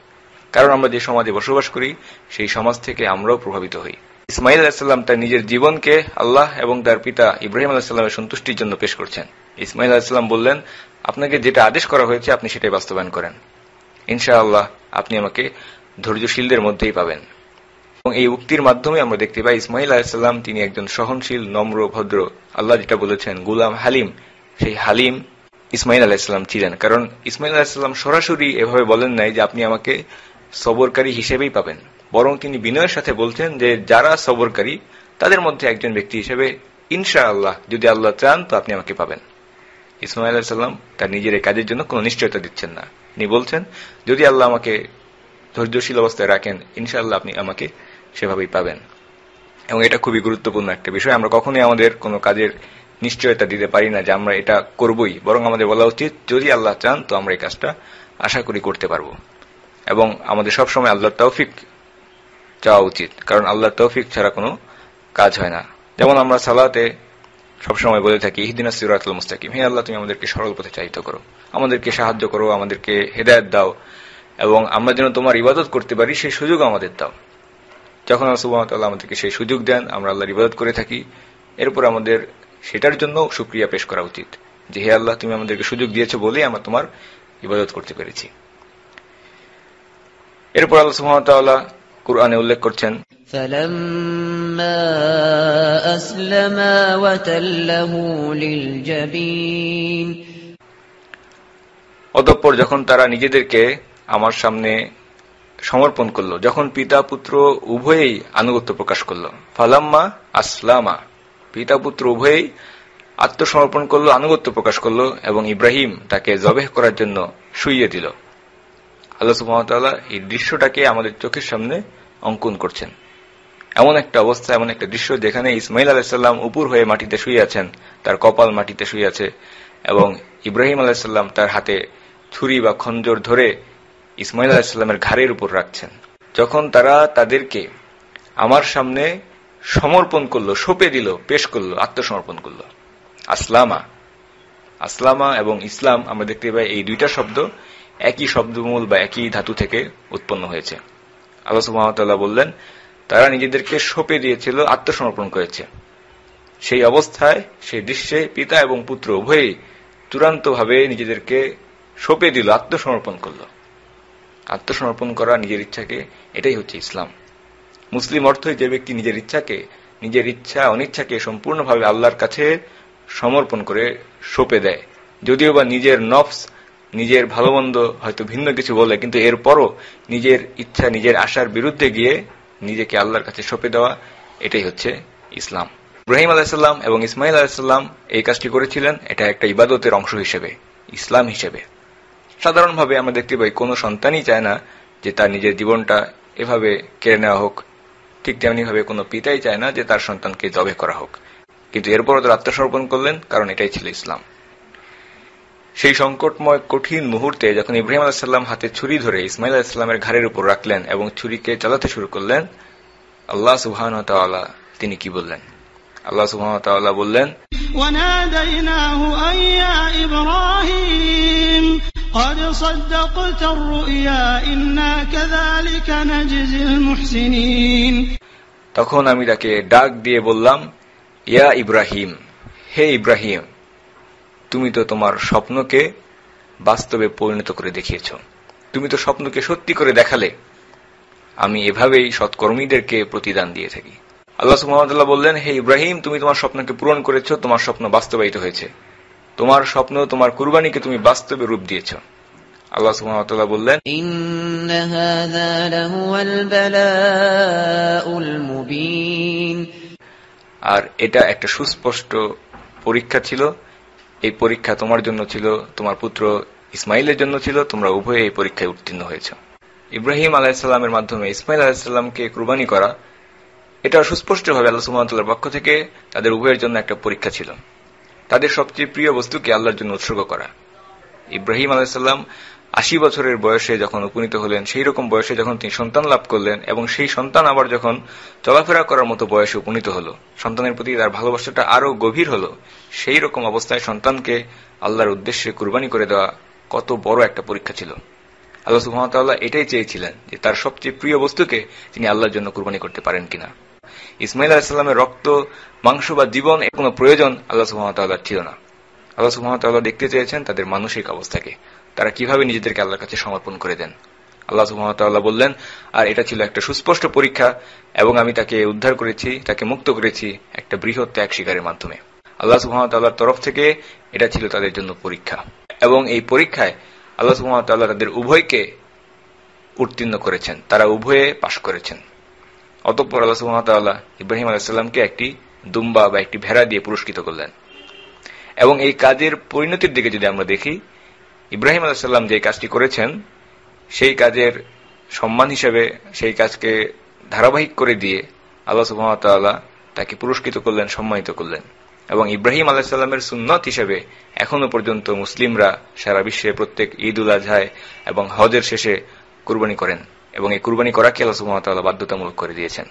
S1: কারণ আমরা যে সমাজে বসবাস করি সেই সমাজ থেকে আমরাও প্রভাবিত হই। ইসমাইল আলাইহিস সালাম তার নিজের জীবনকে আল্লাহ এবং তার পিতা ইব্রাহিম আলাইহিস সালামের সন্তুষ্টির জন্য পেশ করছেন। ইসমাইল আলাইহিস সালাম বললেন, আপনাকে যেটা আদেশ করা হয়েছে আপনি সেটাই বাস্তবায়ন করেন, ইনশাআল্লাহ আপনি আমাকে ধৈর্যশীলদের মধ্যেই পাবেন। এবং এই উক্তির মাধ্যমে আমরা দেখতে পাই ইসমাইল আলাইহিস সালাম তিনি একজন সহনশীল, নম্র, ভদ্র, আল্লাহ যেটা বলেছেন গুলাম হালিম, সেই হালিম ইসমাইল আলাইহিস সালাম ছিলেন। কারণ ইসমাইল আলাইহিস সালাম সরাসরি এভাবে বলেন নাই যে আপনি আমাকে সবরকারী হিসেবেই পাবেন, বরং তিনি বিনয়ের সাথে বলছেন যে যারা সবরকারী তাদের মধ্যে একজন ব্যক্তি হিসেবে ইনশাআল্লাহ, যদি আল্লাহ চান তো আপনি আমাকে পাবেন। ইসমাইল আলাইহিস সালাম তার নিজের এই কাজের জন্য কোনো নিশ্চয়তা দিচ্ছেন না। তিনি বলছেন যদি আল্লাহ আমাকে ধৈর্যশীল অবস্থায় রাখেন ইনশাআল্লাহ আপনি আমাকে সেভাবেই পাবেন। এবং এটা খুবই গুরুত্বপূর্ণ একটা বিষয়। আমরা কখনোই আমাদের কোনো কাজের নিশ্চয়তা দিতে পারি না যে আমরা এটা করবই, বরং আমাদের বলা উচিত যদি আল্লাহ চান তো আমরা এই কাজটা আশা করি করতে পারবো। এবং আমাদের সবসময় আল্লাহর তৌফিক চাওয়া উচিত, কারণ আল্লাহর তৌফিক ছাড়া কোনো কাজ হয় না। যেমন আমরা সালাতে সবসময় বলে থাকি ইহদিনাস সিরাতাল মুস্তাকিম, হে আল্লাহ তুমি আমাদেরকে সরল পথে চালিত করো, আমাদেরকে সাহায্য করো, আমাদেরকে হেদায়েত দাও এবং আমরা যেন তোমার ইবাদত করতে পারি সেই সুযোগ আমাদের দাও। যখন আল্লাহ সুবহানাহু ওয়া তাআলা আমাদেরকে সেই সুযোগ দেন, আমরা আল্লাহর ইবাদত করে থাকি, এরপর আমাদের সেটার জন্য শুকরিয়া পেশ করা উচিত যে হে আল্লাহ তুমি আমাদেরকে সুযোগ দিয়েছো বলেই আমরা তোমার ইবাদত করতে পেরেছি। এরপর আল্লাহ সুবহানাহু ওয়া তাআলা কুরআনে উল্লেখ করছেন
S4: فَلَمَّا أَسْلَمَا وَتَلَّهُ لِلْجَبِينِ।
S1: অতঃপর যখন তারা নিজেদেরকে আমার সামনে সমর্পণ করলো, যখন পিতা পুত্র উভয়েই আনুগত্য প্রকাশ করলো, ফালাম্মা আসলামা, পিতা পুত্র উভয়েই আত্মসমর্পণ করলো, আনুগত্য প্রকাশ করলো এবং ইব্রাহিম তাকে জবেহ করার জন্য শুইয়ে দিল। আল্লাহ সুবহানাহু ওয়া তাআলা এই দৃশ্যটাকে আমাদের চোখের সামনে অঙ্কন করছেন। এমন একটা অবস্থা, এমন একটা দৃশ্য যেখানে ইসমাইল আলাইহিস সালাম উপর হয়ে মাটিতে শুয়ে আছেন, তার কপাল মাটিতে শুয়ে আছে এবং ইব্রাহিম আলাইহিস সালাম তার হাতে ছুরি বা খঞ্জর ধরে ইসমাইল আলাইহিস সালামের ঘাড়ের উপর রাখছেন। যখন তারা তাদেরকে আমার সামনে সমর্পণ করলো, সঁপে দিল, পেশ করলো, আত্মসমর্পণ করলো। আসলামা, আসলামা এবং ইসলাম আমরা দেখতে পাই এই দুইটা শব্দ একই শব্দমূল বা একই ধাতু থেকে উৎপন্ন হয়েছে। আল্লাহ সুবহানাহু ওয়া তাআলা বললেন তারা নিজেদেরকে সঁপে দিয়েছিল, আত্মসমর্পণ করেছে। সেই অবস্থায়, সেই দৃশ্যে পিতা এবং পুত্র উভয়েই চূড়ান্তভাবে নিজেদেরকে সঁপে দিল, আত্মসমর্পণ করল। আত্মসমর্পণ করা নিজের ইচ্ছাকে, এটাই হচ্ছে ইসলাম। মুসলিম অর্থই যে ব্যক্তি নিজের ইচ্ছাকে, নিজের ইচ্ছা অনিচ্ছাকে সম্পূর্ণভাবে আল্লাহর কাছে সমর্পণ করে সঁপে দেয়। যদিও বা নিজের নফস, নিজের ভালো মন্দ হয়তো ভিন্ন কিছু বলে, কিন্তু এরপরও নিজের ইচ্ছা, নিজের আশার বিরুদ্ধে গিয়ে নিজেকে আল্লাহর কাছে সঁপে দেওয়া, এটাই হচ্ছে ইসলাম। ইব্রাহিম আলাইহিস সালাম এবং ইসমাইল আলাইহিস সালাম এই কাজটি করেছিলেন, এটা একটা ইবাদতের অংশ হিসেবে, ইসলাম হিসেবে। সাধারণভাবে আমরা দেখতে পাই কোনো সন্তানই চায় না যে তার নিজের জীবনটা এভাবে কেড়ে নেওয়া হোক, ঠিক তেমনিভাবে কোনো পিতাই চায় না যে তার সন্তানকে জবে করা হোক। কিন্তু এরপরও তারা আত্মসমর্পণ করলেন, কারণ এটাই ছিল ইসলাম। সেই সংকটময় কঠিন মুহূর্তে যখন ইব্রাহিম আলাইহিস সালাম হাতে ছুরি ধরে ইসমাইল আলাইহিস সালামের ঘাড়ের উপর রাখলেন এবং ছুরিকে চালাতে শুরু করলেন, আল্লাহ সুবহানাহু ওয়া তাআলা তিনি কি বললেন? আল্লাহ সুবহানাহু ওয়া তাআলা বললেন,
S3: وَنَادَيْنَاهُ أَن يَا إِبْرَاهِيمُ قَدْ صَدَّقْتَ الرُّؤْيَا إِنَّا كَذَلِكَ نَجْزِي الْمُحْسِنِينَ।
S1: তখন আমি তাকে ডাক দিয়ে বললাম, ইয়া ইব্রাহিম, হে ইব্রাহিম, তুমি তো তোমার স্বপ্নকে বাস্তবে পরিণত করে দেখিয়েছ, তুমি তো স্বপ্নকে সত্যি করে দেখালে, আমি এভাবেই সৎকর্মীদেরকে প্রতিদান দিয়ে থাকি। আল্লাহ সুবহানাহু ওয়া তাআলা বললেন, হে ইব্রাহিম, তুমি তোমার স্বপ্নকে পূরণ করেছ, তোমার স্বপ্ন বাস্তবায়িত হয়েছে, তোমার স্বপ্ন, তোমার কুরবানিকে তুমি বাস্তবে রূপ দিয়েছ। আল্লাহ সুবহানাহু ওয়া তাআলা বললেন,
S4: ইন্না হাযা লাহুয়াল বালাউল মুবিন,
S1: আর এটা একটা সুস্পষ্ট পরীক্ষা ছিল। এই পরীক্ষা তোমার জন্য ছিল, তোমার পুত্র ইসমাইলের জন্য ছিল, তোমরা উভয়ে এই পরীক্ষায় উত্তীর্ণ হয়েছ। ইব্রাহিম আলাইহিস সালামের মাধ্যমে ইসমাইল আলাইহিস সালামকে কুরবানি করা, এটা সুস্পষ্টভাবে আল্লাহ সুবহানাহু ওয়া তাআলার পক্ষ থেকে তাদের উভয়ের জন্য একটা পরীক্ষা ছিল। তাদের সবচেয়ে প্রিয় বস্তুকে আল্লাহর জন্য উৎসর্গ করা। ইব্রাহিম আলাইহিস সালাম 80 বছরের বয়সে যখন উপনীত হলেন, সেই রকম বয়সে যখন তিনি সন্তান লাভ করলেন, এবং সেই সন্তান আবার যখন চলাফেরা করার মতো বয়সে উপনীত হলো, সন্তানের প্রতি তার ভালোবাসাটা আরো গভীর হলো, সেই রকম অবস্থায় সন্তানকে আল্লাহর উদ্দেশ্যে কুরবানি করে দেওয়া কত বড় একটা পরীক্ষা ছিল। আল্লাহ সুবহানাহু ওয়া তাআলা এটাই চেয়েছিলেন যে তার সবচেয়ে প্রিয় বস্তুকে তিনি আল্লাহর জন্য কুরবানি করতে পারেন কিনা। ইসমাইল আলাইহিস সালামের রক্ত, মাংস বা জীবন এর কোনো প্রয়োজন আল্লাহ সুবহানাহু ওয়া তাআলার ছিল না। আল্লাহ সুবহানাহু ওয়া তাআলা দেখতে চেয়েছেন তাদের মানসিক অবস্থাকে, তারা কিভাবে নিজেদেরকে আল্লাহর কাছে সমর্পণ করে দেন। আল্লাহ সুবহানাহু ওয়া তাআলা বললেন, আর এটা ছিল একটা সুস্পষ্ট পরীক্ষা, এবং আমি তাকে উদ্ধার করেছি, তাকে মুক্ত করেছি একটা বৃহৎ ত্যাগ স্বীকারের মাধ্যমে। আল্লাহ সুবহানাহু ওয়া তাআলার তরফ থেকে এটা ছিল তাদের জন্য পরীক্ষা, এবং এই পরীক্ষায় আল্লাহ সুবহানাহু ওয়া তাআলা তাদের উভয়কে উত্তীর্ণ করেছেন, তারা উভয়ে পাশ করেছেন। অতঃপর আল্লাহ সুবহানাহু ওয়া তাআলা ইব্রাহিম আলাইহিস সালামকে একটি দুম্বা বা একটি ভেড়া দিয়ে পুরস্কৃত করলেন। এবং এই কাজের পরিণতির দিকে যদি আমরা দেখি, ইব্রাহিম আলাইহিস সালাম যে কাজটি করেছেন, সেই কাজের সম্মান হিসেবে সেই কাজকে ধারাবাহিক করে দিয়ে আল্লাহ সুবহানাহু ওয়া তাআলা তাকে পুরস্কৃত করলেন, সম্মানিত করলেন। এবং ইব্রাহিম আলাইহিস সালামের সুন্নত হিসেবে এখনো পর্যন্ত মুসলিমরা সারা বিশ্বে প্রত্যেক ঈদ উল আজহায় এবং হজের শেষে কুরবানি করেন, এবং এই কুরবানি করাকে আল্লাহ সুবহানাহু ওয়া তাআলা বাধ্যতামূলক করে দিয়েছেন।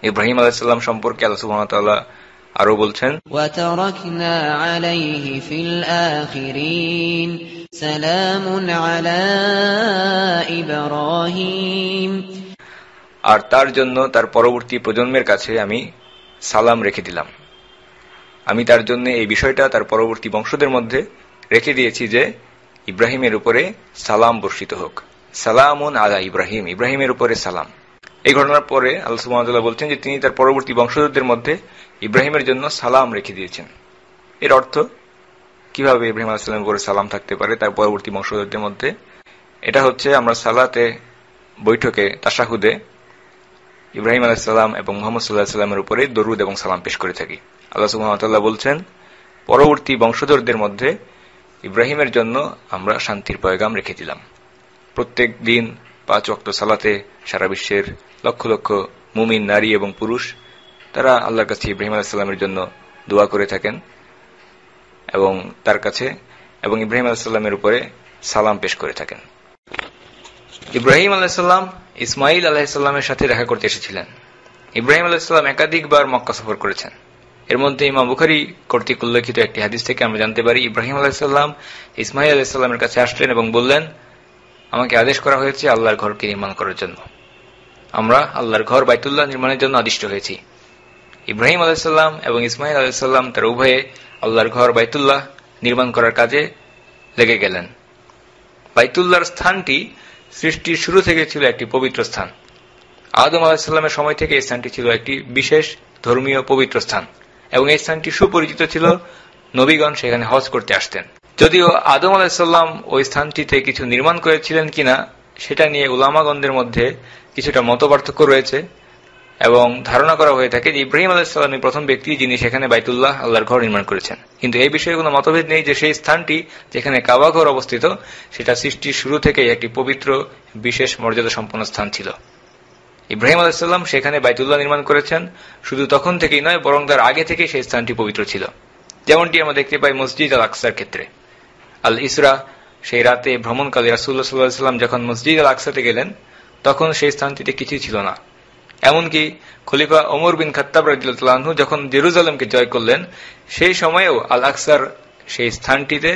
S1: ইব্রাহিম আলাইহিস সালাম সম্পর্কে আল্লাহ সুবহানাহু ওয়া তাআলা আরো বলছেন,
S4: وَتَرَكْنَا عَلَيْهِ فِي الْآخِرِينَ سَلَامٌ عَلَى إِبْرَاهِيمَ,
S1: আর তার জন্য তার পরবর্তী প্রজন্মের কাছে আমি সালাম রেখে দিলাম। আমি তার জন্য এই বিষয়টা তার পরবর্তী বংশদের মধ্যে রেখে দিয়েছি যে ইব্রাহিমের উপরে সালাম বর্ষিত হোক। সালামুন আলা ইব্রাহিম, ইব্রাহিমের উপরে সালাম। এই ঘটনার পরে আল্লাহ সুবহানাহু ওয়া তাআলা বলছেন যে তিনি তার পরবর্তী বংশধরদের মধ্যে ইব্রাহিমের জন্য সালাম রেখে দিয়েছেন। এর অর্থ কিভাবে ইব্রাহিম আলাইহিস সালামের উপরে সালাম থাকতে পারে তার পরবর্তী বংশধরদের মধ্যে? এটা হচ্ছে আমরা সালাতে, বৈঠকে, তাশাহুদে ইব্রাহিম আলাইহিস সালাম এবং মুহাম্মদ সাল্লাল্লাহু আলাইহি ওয়াসাল্লামের উপরে দরুদ এবং সালাম পেশ করে থাকি। আল্লাহ সুবহানাহু ওয়া তাআলা বলছেন, পরবর্তী বংশধরদের মধ্যে ইব্রাহিমের জন্য আমরা শান্তির পয়গাম রেখে দিলাম। প্রত্যেক দিন 5 ওয়াক্ত সালাতে সারা বিশ্বের লক্ষ লক্ষ মুমিন নারী এবং পুরুষ তারা আল্লাহর কাছে ইব্রাহিম আলাইহিস সালামের জন্য দোয়া করে থাকেন এবং তার কাছে এবং ইব্রাহিম আলাইহিস সালামের উপরে সালাম পেশ করে থাকেন। ইব্রাহিম আলাইহিস সালাম ইসমাইল আলাইহিস সালামের সাথে দেখা করতে এসেছিলেন। ইব্রাহিম আলাইহিস সালাম একাধিকবার মক্কা সফর করেছেন। এর মধ্যে ইমাম বুখারী কর্তৃক উল্লেখিত একটি হাদিস থেকে আমরা জানতে পারি, ইব্রাহিম আলাইহিস সালাম ইসমাইল আলাইহিস সালামের কাছে আসলেন এবং বললেন, আমাকে আদেশ করা হয়েছে আল্লাহর ঘরকে নির্মাণ করার জন্য। আমরা আল্লাহর ঘর বাইতুল্লাহ নির্মাণের জন্য আদিষ্ট হয়েছি। ইব্রাহিম আলাইহিস সালাম এবং ইসমাইল আলাইহিস সালাম তার উভয়ে আল্লাহর ঘর বাইতুল্লাহ নির্মাণ করার কাজে লেগে গেলেন। বাইতুল্লাহর স্থানটি সৃষ্টির শুরু থেকে ছিল একটি পবিত্র স্থান। আদম আলাইহিস সালামের সময় থেকে এই স্থানটি ছিল একটি বিশেষ ধর্মীয় পবিত্র স্থান, এবং এই স্থানটি সুপরিচিত ছিল, নবীগণ সেখানে হজ করতে আসতেন। যদিও আদম আলাইহিস সালাম ওই স্থানটিতে কিছু নির্মাণ করেছিলেন কিনা সেটা নিয়ে উলামাগণদের মধ্যে কিছুটা মতপার্থক্য রয়েছে, এবং ধারণা করা হয়ে থাকে যে ইব্রাহিম আলাইহিস সালামই প্রথম ব্যক্তি যিনি সেখানে বাইতুল্লাহ আল্লাহর ঘর নির্মাণ করেছেন। কিন্তু এই বিষয়ে কোনো মতভেদ নেই যে সেই স্থানটি যেখানে কাবা ঘর অবস্থিত সেটা সৃষ্টির শুরু থেকেই একটি পবিত্র বিশেষ মর্যাদা সম্পন্ন স্থান ছিল। ইব্রাহিম আলাইহিস সালাম সেখানে বাইতুল্লাহ নির্মাণ করেছেন, শুধু তখন থেকেই নয় বরং তার আগে থেকেই সেই স্থানটি পবিত্র ছিল। যেমনটি আমরা দেখতে পাই মসজিদ আল আকসার ক্ষেত্রে। আল ইসরা, সেই রাতে ভ্রমণকালে রাসূলুল্লাহ সাল্লাল্লাহু আলাইহি ওয়াসাল্লাম যখন মসজিদ আল আকসাতে গেলেন তখন সেই স্থানটিতে কিছুই ছিল না, এমনকি খলিফা ওমর বিন খাত্তাব রাদিয়াল্লাহু আনহু যখন জেরুজালেমকে জয় করলেন, সেই সময়েও আল আকসার সেই স্থানটিতে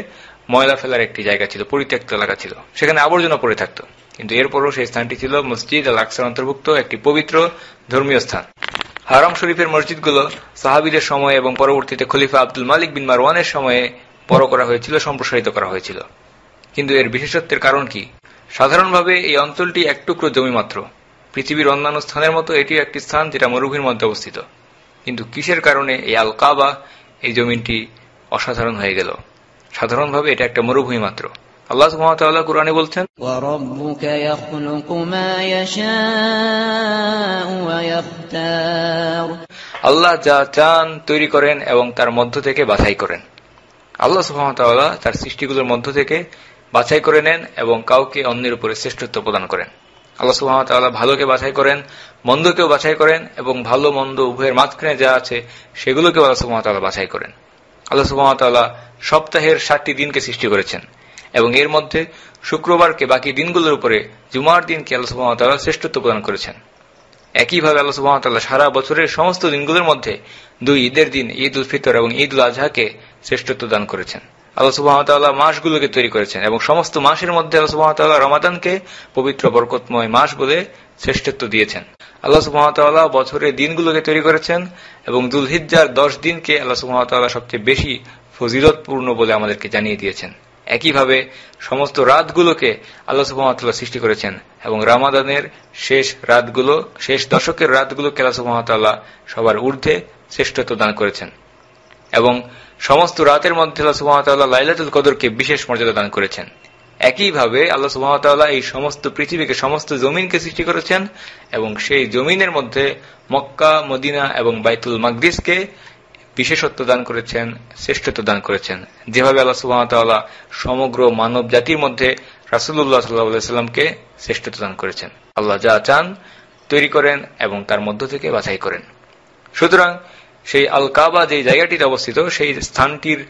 S1: ময়লা ফেলার একটি জায়গা ছিল, পরিত্যক্ত এলাকা ছিল, সেখানে আবর্জনা পড়ে থাকত। কিন্তু এরপরও সেই স্থানটি ছিল মসজিদ আল আকসার অন্তর্ভুক্ত একটি পবিত্র ধর্মীয় স্থান। হারাম শরীফের মসজিদগুলো সাহাবীদের সময় এবং পরবর্তীতে খলিফা আব্দুল মালিক বিন মারওয়ানের সময়ে বড় করা হয়েছিল, সম্প্রসারিত করা হয়েছিল। কিন্তু এর বিশেষত্বের কারণ কি? সাধারণভাবে এই অঞ্চলটি এক টুকরো জমি মাত্র। পৃথিবীর অন্যান্য স্থানের মতো এটিও একটি স্থান যেটা মরুভূমির মধ্যে অবস্থিত। কিন্তু কিসের কারণে এই আল কাবা, এই জমিনটি অসাধারণ হয়ে গেল? সাধারণভাবে এটা একটা মরুভূমি মাত্র। আল্লাহ সুবহানাহু ওয়া তাআলা কুরআনে বলছেন,
S2: وَرَبُّكَ يَخْلُقُ مَا يَشَاءُ وَيَخْتَارُ
S1: আল্লাহ যা চান তৈরি করেন এবং তার মধ্য থেকে বাছাই করেন। আল্লাহ সুবহানাহু ওয়া তাআলা তার সৃষ্টিগুলোর মধ্য থেকে বাছাই করে নেন এবং কাউকে অন্যের উপরে শ্রেষ্ঠত্ব প্রদান করেন। আল্লাহ সুবহানাহু ওয়া তাআলা ভালোকে বাছাই করেন, মন্দকেও বাছাই করেন, এবং ভালো মন্দ উভয়ের মাঝখানে যা আছে সেগুলোকেও আল্লাহ সুবহানাহু ওয়া তাআলা বাছাই করেন। আল্লাহ সুবহানাহু ওয়া তাআলা সপ্তাহের 7টি দিনকে সৃষ্টি করেছেন এবং এর মধ্যে শুক্রবারকে বাকি দিনগুলোর উপরে জুমার দিনকে আল্লাহ সুবহানাহু ওয়া তাআলা শ্রেষ্ঠত্ব প্রদান করেছেন। একইভাবে আল্লাহ সুবহানাহু ওয়া তাআলা সারা বছরের সমস্ত দিনগুলোর মধ্যে 2 ঈদের দিন, ঈদ উল ফিতর এবং ঈদ উল আজহাকে শ্রেষ্ঠত্ব দান করেছেন। আল্লাহ সুবহানাহু ওয়া তাআলা মাসগুলোকে তৈরি করেছেন এবং সমস্ত মাসের মধ্যে আল্লাহ সুবহানাহু ওয়া তাআলা রমাদানকে পবিত্র বরকতময় মাস বলে শ্রেষ্ঠত্ব দিয়েছেন। আল্লাহ সুবহানাহু ওয়া তাআলা বছরের দিনগুলোকে তৈরি করেছেন এবং যুলহিজ্জার 10 দিনকে আল্লাহ সুবহানাহু ওয়া তাআলা সবচেয়ে বেশি ফজিলতপূর্ণ বলে আমাদেরকে জানিয়ে দিয়েছেন। একইভাবে সমস্ত রাতগুলোকে আল্লাহ সুবহানাহু ওয়া তাআলা সৃষ্টি করেছেন এবং রমাদানের শেষ রাতগুলো, শেষ দশকের রাতগুলোকে আল্লাহ সুবহানাহু ওয়া তাআলা সবার ঊর্ধ্বে শ্রেষ্ঠত্ব দান করেছেন এবং সমস্ত রাতের মধ্যে আল্লাহ সুবহানাহু ওয়া তাআলা লাইলাতুল কদরকে বিশেষ মর্যাদা দান করেছেন। একইভাবে আল্লাহ সুবহানাহু ওয়া তাআলা এই সমস্ত পৃথিবীকে, সমস্ত জমিনকে সৃষ্টি করেছেন এবং সেই জমিনের মধ্যে মক্কা, মদিনা এবং বাইতুল মাকদিসকে বিশেষত্ব দান করেছেন, শ্রেষ্ঠত্ব দান করেছেন। যেভাবে আল্লাহ সুবহানাহু ওয়া তাআলা সমগ্র মানব জাতির মধ্যে রাসূলুল্লাহ সাল্লাল্লাহু আলাইহি সাল্লামকে শ্রেষ্ঠত্ব দান করেছেন। আল্লাহ যা চান তৈরি করেন এবং তার মধ্য থেকে বাছাই করেন। সুতরাং সেই আল কাবা যে জায়গাটিতে অবস্থিত, সেই স্থানটির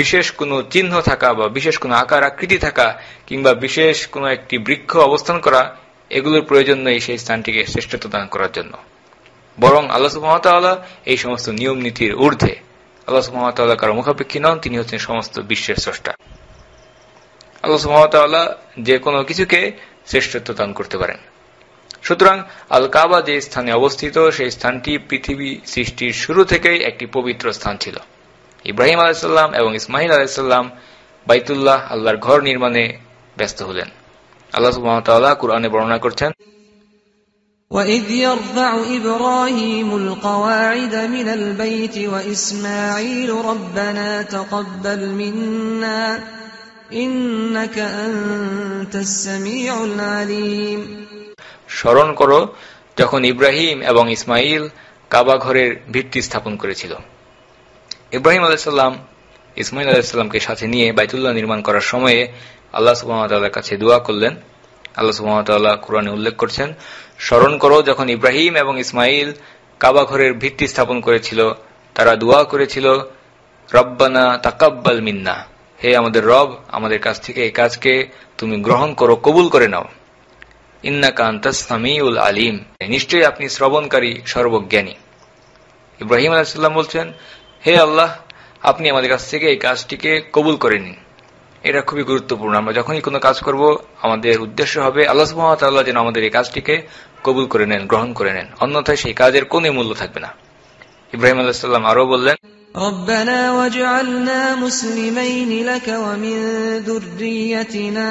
S1: বিশেষ কোনো চিহ্ন থাকা বা বিশেষ কোনো আকার আকৃতি থাকা কিংবা বিশেষ কোনো একটি বৃক্ষ অবস্থান করা, এগুলোর প্রয়োজন নেই সেই স্থানটিকে শ্রেষ্ঠত্ব দান করার জন্য। বরং আল্লাহ সুবহানাহু ওয়া তাআলা এই সমস্ত নিয়ম নীতির ঊর্ধ্বে। আল্লাহ সুবহানাহু ওয়া তাআলা কারো মুখাপেক্ষী নন, তিনি হচ্ছেন সমস্ত বিশ্বের স্রষ্টা। আল্লাহ সুবহানাহু ওয়া তাআলা যে কোনো কিছুকে শ্রেষ্ঠত্ব দান করতে পারেন। সুতরাং আল কাবা যে স্থানে অবস্থিত, সেই স্থানটি পৃথিবী সৃষ্টির শুরু থেকেই একটি পবিত্র স্থান ছিল। ইব্রাহিম আলাইহিস সালাম এবং ইসমাঈল আলাইহিস সালাম বাইতুল্লাহ, আল্লাহর ঘর নির্মাণে ব্যস্ত হলেন। আল্লাহ সুবহানাহু ওয়া তাআলা কুরআনে বর্ণনা করছেন,
S4: وَإِذْ يَرْفَعُ إِبْرَاهِيمُ الْقَوَاعِدَ مِنَ الْبَيْتِ وَإِسْمَاعِيلُ رَبَّنَا تَقَبَّلْ مِنَّا إِنَّكَ أَنْتَ السَّمِيعُ الْعَلِيمُ।
S1: স্মরণ করো যখন ইব্রাহিম এবং ইসমাঈল কাবা ঘরের ভিত্তি স্থাপন করেছিল। ইব্রাহিম আলাইহিস সালাম ইসমাঈল আলাইহিস সালামকে সাথে নিয়ে বাইতুল্লাহ নির্মাণ করার সময়ে আল্লাহ সুবহানাহু ওয়া তাআলার কাছে দোয়া করলেন। আল্লাহ সুবহানাহু ওয়া তাআলা কুরআনে উল্লেখ করছেন, স্মরণ করো যখন ইব্রাহিম এবং ইসমাঈল কাবা ঘরের ভিত্তি স্থাপন করেছিল, তারা দোয়া করেছিল, রব্বানা তাকাব্বাল মিন্না, হে আমাদের রব, আমাদের কাছ থেকে এই কাজকে তুমি গ্রহণ করো, কবুল করে নাও। ইন্নাকা আনতাস সামিউল আলিম, নিশ্চয়ই আপনি শ্রবণকারী, সর্বজ্ঞানী। ইব্রাহিম আলাইহিস সালাম বলছেন, হে আল্লাহ, আপনি আমাদের কাছ থেকে এই কাজটিকে কবুল করে নিন। এটা খুবই গুরুত্বপূর্ণ। আমরা যখনই কোনো কাজ করব, আমাদের উদ্দেশ্য হবে আল্লাহ সুবহানাহু ওয়া তাআলা যেন আমাদের এই কাজটিকে কবুল করে নেন, গ্রহণ করে নেন, অন্যথায় সেই কাজের কোনো মূল্য থাকবে না। ইব্রাহিম আলাইহিস সালাম আরো বললেন,
S4: ربنا واجعلنا مسلمين لك ومن ذريتنا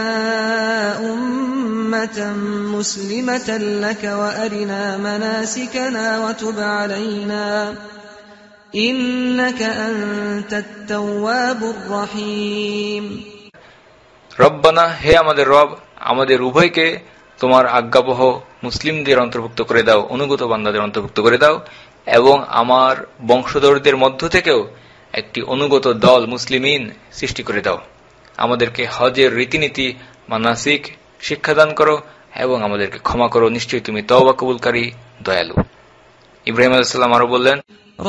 S4: أمة مسلمة لك وأرنا مناسكنا وتب علينا إنك أنت التواب الرحيم।
S1: রব্বানা, হে আমাদের রব, আমাদের উভয়কে তোমার আজ্ঞাবহ মুসলিমদের অন্তর্ভুক্ত করে দাও, অনুগত বান্দাদের অন্তর্ভুক্ত করে দাও, এবং আমার বংশধরদের মধ্য থেকেও একটি অনুগত দল মুসলিমিন সৃষ্টি করে দাও। আমাদেরকে হজের রীতিনীতি, মানাসিক শিক্ষাদান করো এবং আমাদেরকে ক্ষমা করো, নিশ্চয়ই তুমি তওবা কবুলকারী, দয়ালু। ইব্রাহিম আলাইহিস সালাম আরো বললেন,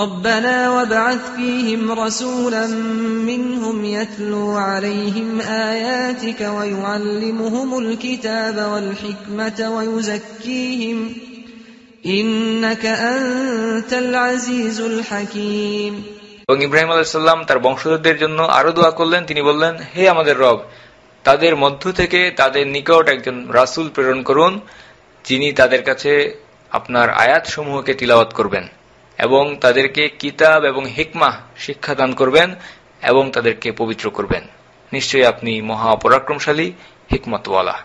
S4: ربنا وابعث فيهم رسولا منهم يتلو عليهم آياتك ويعلمهم الكتاب والحكمة ويزكيهم ইন্নাকা আনতাল আজিজুল হাকীম।
S1: এবং ইব্রাহিম আলাইহিস সালাম তার বংশধরদের জন্য আরো দোয়া করলেন। তিনি বললেন, হে আমাদের রব, তাদের মধ্য থেকে তাদের নিকট একজন রাসূল প্রেরণ করুন, যিনি তাদের কাছে আপনার আয়াতসমূহকে তিলাওয়াত করবেন এবং তাদেরকে কিতাব এবং হিকমাহ শিক্ষাদান করবেন এবং তাদেরকে পবিত্র করবেন। নিশ্চয়ই আপনি মহাপরাক্রমশালী, হিকমতওয়ালা।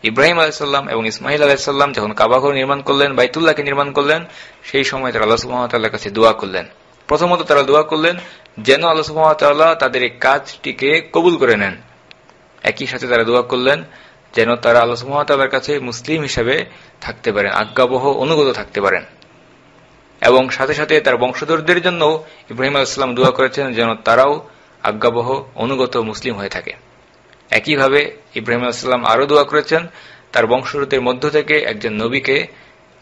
S1: ইব্রাহিম আলাইহিস সালাম এবং ইসমাঈল আলাইহিস সালাম যখন কাবাঘর নির্মাণ করলেন, বাইতুল্লাহকে নির্মাণ করলেন, সেই সময় তারা আল্লাহ সুবহানাহু ওয়া তাআলার কাছে দোয়া করলেন। প্রথমত তারা দোয়া করলেন যেন আল্লাহ সুবহানাহু ওয়া তাআলা তাদের এই কাজটিকে কবুল করে নেন। একই সাথে তারা দোয়া করলেন যেন তারা আল্লাহ সুবহানাহু ওয়া তাআলার কাছে মুসলিম হিসেবে থাকতে পারেন, আজ্ঞাবহ অনুগত থাকতে পারেন। এবং সাথে সাথে তার বংশধরদের জন্য ইব্রাহিম আলাইহিস সালাম দোয়া করেছেন যেন তারাও আজ্ঞাবহ অনুগত মুসলিম হয়ে থাকে। একইভাবে ইব্রাহিম আলাইহিস সালাম আরো দোয়া করেছেন তার বংশধরদের মধ্য থেকে একজন নবীকে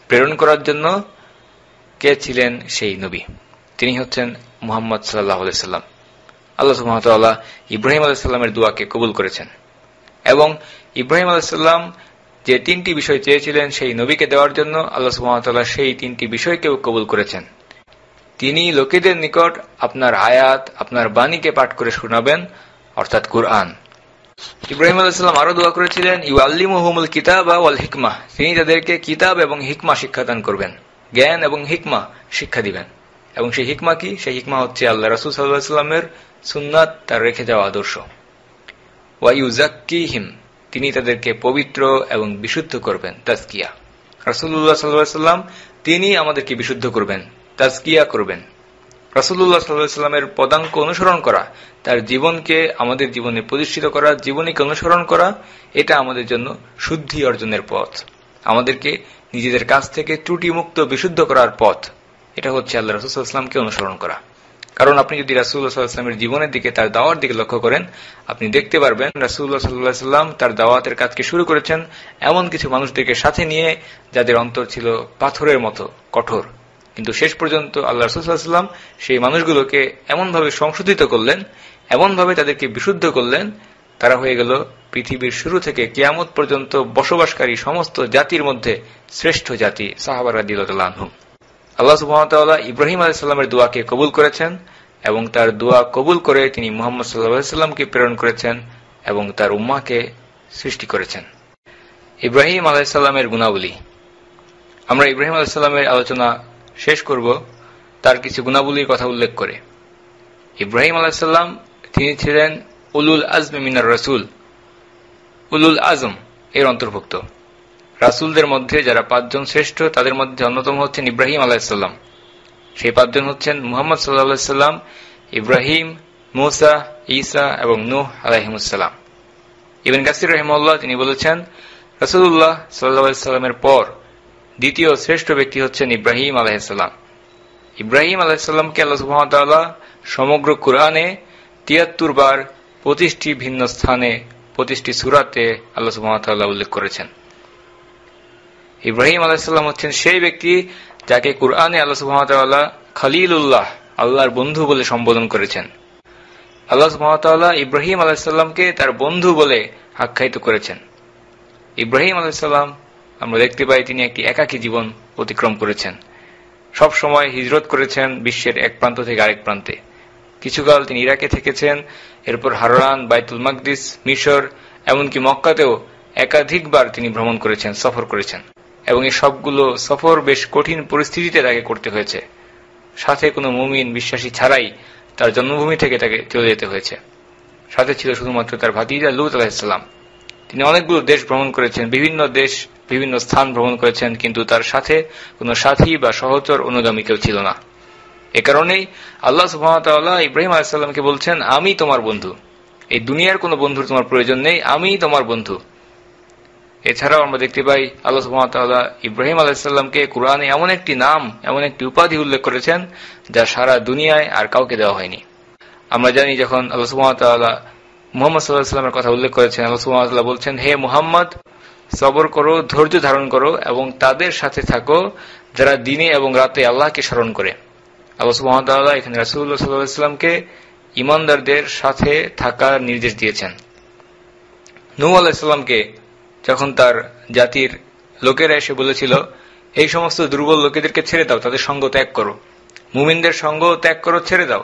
S1: প্রেরণ করার জন্য। কে ছিলেন সেই নবী? তিনি হচ্ছেন মুহাম্মদ সাল্লাল্লাহু আলাইহি সাল্লাম। আল্লাহ সুবহানাহু ওয়া তাআলা ইব্রাহিম আলাইহিস সালামের দোয়াকে কবুল করেছেন এবং ইব্রাহিম আলাইহিস সালাম যে তিনটি বিষয় চেয়েছিলেন সেই নবীকে দেওয়ার জন্য আল্লাহ সুবহানাহু ওয়া তাআলা সেই তিনটি বিষয়কেও কবুল করেছেন। তিনি লোকেদের নিকট আপনার আয়াত, আপনার বাণীকে পাঠ করে শোনাবেন, অর্থাৎ কুরআন। ইব্রাহিম আলাইহিস সালাম আরো দোয়া করেছিলেন ইউআল্লিমুহুমুল কিতাবা ওয়াল হিকমাহ, তিনি তাদেরকে কিতাব এবং হিকমা শিক্ষাদান করবেন, জ্ঞান এবং হিকমা শিক্ষা দিবেন। এবং সেই হিকমা কি? সেই হিকমা হচ্ছে আল্লাহ রাসূল সাল্লাল্লাহু আলাইহি ওয়াসাল্লামের সুন্নাত, তার রেখে যাওয়া আদর্শ। ওয়া ইউযাক্কিহিম, তিনি তাদেরকে পবিত্র এবং বিশুদ্ধ করবেন, তাজকিয়া। রাসূলুল্লাহ সাল্লাল্লাহু আলাইহি ওয়াসাল্লাম তিনি আমাদেরকে বিশুদ্ধ করবেন, তাজকিয়া করবেন। রাসূলুল্লাহ সাল্লাল্লাহু আলাইহি ওয়াসাল্লামের পদাঙ্ক অনুসরণ করা, তার জীবনকে আমাদের জীবনে প্রতিষ্ঠিত করা, জীবনীকে অনুসরণ করা, এটা আমাদের জন্য শুদ্ধি অর্জনের পথ, আমাদেরকে নিজেদের কাছ থেকে ত্রুটিমুক্ত বিশুদ্ধ করার পথ। এটা হচ্ছে আল্লাহ রাসূল সাল্লাল্লাহু আলাইহি ওয়াসাল্লামকে অনুসরণ করা। কারণ আপনি যদি রাসূলুল্লাহ সাল্লাল্লাহু আলাইহি ওয়াসাল্লামের জীবনের দিকে, তার দাওয়ার দিকে লক্ষ্য করেন, আপনি দেখতে পারবেন রাসূলুল্লাহ সাল্লাল্লাহু আলাইহি ওয়াসাল্লাম তার দাওয়াতের কাজকে শুরু করেছেন এমন কিছু মানুষদেরকে সাথে নিয়ে যাদের অন্তর ছিল পাথরের মতো কঠোর, কিন্তু শেষ পর্যন্ত আল্লাহ রাসূল সাল্লাল্লাহু আলাইহি ওয়াসাল্লাম সেই মানুষগুলোকে এমনভাবে সংশোধিত করলেন, এমনভাবে তাদেরকে বিশুদ্ধ করলেন, তারা হয়ে গেল পৃথিবীর শুরু থেকে কিয়ামত পর্যন্ত বসবাসকারী সমস্ত জাতির মধ্যে শ্রেষ্ঠ জাতি, সাহাবা রাদিয়াল্লাহু আনহুম। আল্লাহ সুবহানাহু ওয়া তাআলা ইব্রাহিম আলাইহিস সালামের দোয়াকে কবুল করেছেন এবং তার দোয়া কবুল করে তিনি মুহাম্মদ সাল্লাল্লাহু আলাইহি ওয়াসাল্লামকে প্রেরণ করেছেন এবং তার উম্মাহকে সৃষ্টি করেছেন। ইব্রাহিম আলাইহিস সালামের গুণাবলী। আমরা ইব্রাহিম আলাইহিস সালামের আলোচনা শেষ করব তার কিছু গুণাবলীর কথা উল্লেখ করে। ইব্রাহিম আলাইহিস সালাম তিনি ছিলেন উলুল আজম মিনার রাসূল, উলুল আজম এর অন্তর্ভুক্ত। রাসূলদের মধ্যে যারা পাঁচজন শ্রেষ্ঠ তাদের মধ্যে অন্যতম হচ্ছেন ইব্রাহিম আলাইহিস সালাম। সেই পাঁচজন হচ্ছেন মুহাম্মদ সাল্লাল্লাহু আলাইহি সাল্লাম, ইব্রাহিম, মূসা, ঈসা এবং নূহ আলাইহিমুস সালাম। ইবনে কাসির রাহিমাহুল্লাহ তিনি বলেছেন রাসূলুল্লাহ সাল্লাল্লাহু আলাইহি সাল্লামের পর দ্বিতীয় শ্রেষ্ঠ ব্যক্তি হচ্ছেন ইব্রাহিম আলাইহিস সালাম। ইব্রাহিম আলাইহিস সালামকে আল্লাহ সুবহানাহু ওয়া তাআলা সমগ্র কুরআনে ৭৩ বার ২৫টি ভিন্ন স্থানে ২৫টি সূরাতে আল্লাহ সুবহানাহু ওয়া তাআলা উল্লেখ করেছেন। ইব্রাহিম আলাইহিস সালাম হচ্ছেন সেই ব্যক্তি যাকে কুরআনে আল্লাহ সুবহানাহু ওয়া তাআলা খলিলুল্লাহ, আল্লাহর বন্ধু বলে সম্বোধন করেছেন। আল্লাহ সুবহানাহু ওয়া তাআলা ইব্রাহিম আলাইহিস সালামকে তার বন্ধু বলে আখ্যায়িত করেছেন। ইব্রাহিম আলাইহিস সালাম আমরা দেখতে পাই তিনি একটি একাকী জীবন অতিক্রম করেছেন। সব সময় হিজরত করেছেন বিশ্বের এক প্রান্ত থেকে আরেক প্রান্তে। কিছুকাল তিনি ইরাকে থেকেছেন, এরপর হারান, বাইতুল মাকদিস, মিশর, এমনকি মক্কাতেও একাধিকবার তিনি ভ্রমণ করেছেন, সফর করেছেন। এবং এই সবগুলো সফর বেশ কঠিন পরিস্থিতিতে তাকে করতে হয়েছে। সাথে কোনো মুমিন বিশ্বাসী ছাড়াই তার জন্মভূমি থেকে তাকে চলে যেতে হয়েছে। সাথে ছিল শুধুমাত্র তার ভাতিজা লূত আলাইহিস সালাম। তিনি অনেকগুলো দেশ ভ্রমণ করেছেন, বিভিন্ন দেশ, বিভিন্ন স্থান ভ্রমণ করেছেন, কিন্তু তার সাথে কোনো সাথী বা সহচর অনুগামী কেউ ছিল না। এ কারণেই আল্লাহ সুবহানাহু ওয়া তাআলা ইব্রাহিম আলাইহিস সালামকে বলছেন, আমি তোমার বন্ধু, এই দুনিয়ার কোনো বন্ধুর তোমার প্রয়োজন নেই, আমি তোমার বন্ধু। এছাড়াও আমরা দেখতে পাই আল্লাহ সুবহানাহু ওয়া তাআলা ইব্রাহিম আলাইহিস সালামকে কুরআনে এমন একটি নাম, এমন একটি উপাধি উল্লেখ করেছেন যা সারা দুনিয়ায় আর কাউকে দেওয়া হয়নি। আমরা জানি যখন আল্লাহ সুবহানাহু ওয়া তাআলা মুহাম্মদ সাল্লাল্লাহু আলাইহি ওয়াসাল্লামের কথা উল্লেখ করেছেন, আল্লাহ সুবহানাহু ওয়া তাআলা বলছেন, হে মুহাম্মদ, সবর করো, ধৈর্য ধারণ করো এবং তাদের সাথে থাকো যারা দিনে এবং রাতে আল্লাহকে স্মরণ করে। আল্লাহ সুবহানাহু ওয়া তাআলা এখানে রাসূলুল্লাহ সাল্লাল্লাহু আলাইহি ওয়াসাল্লামকে ঈমানদারদের সাথে থাকার নির্দেশ দিয়েছেন। নূহ আলাইহিস সালামকে যখন তার জাতির লোকেরা এসে বলেছিল, এই সমস্ত দুর্বল লোকেদেরকে ছেড়ে দাও, তাদের সঙ্গ ত্যাগ করো, মুমিনদের সঙ্গ ত্যাগ করো, ছেড়ে দাও।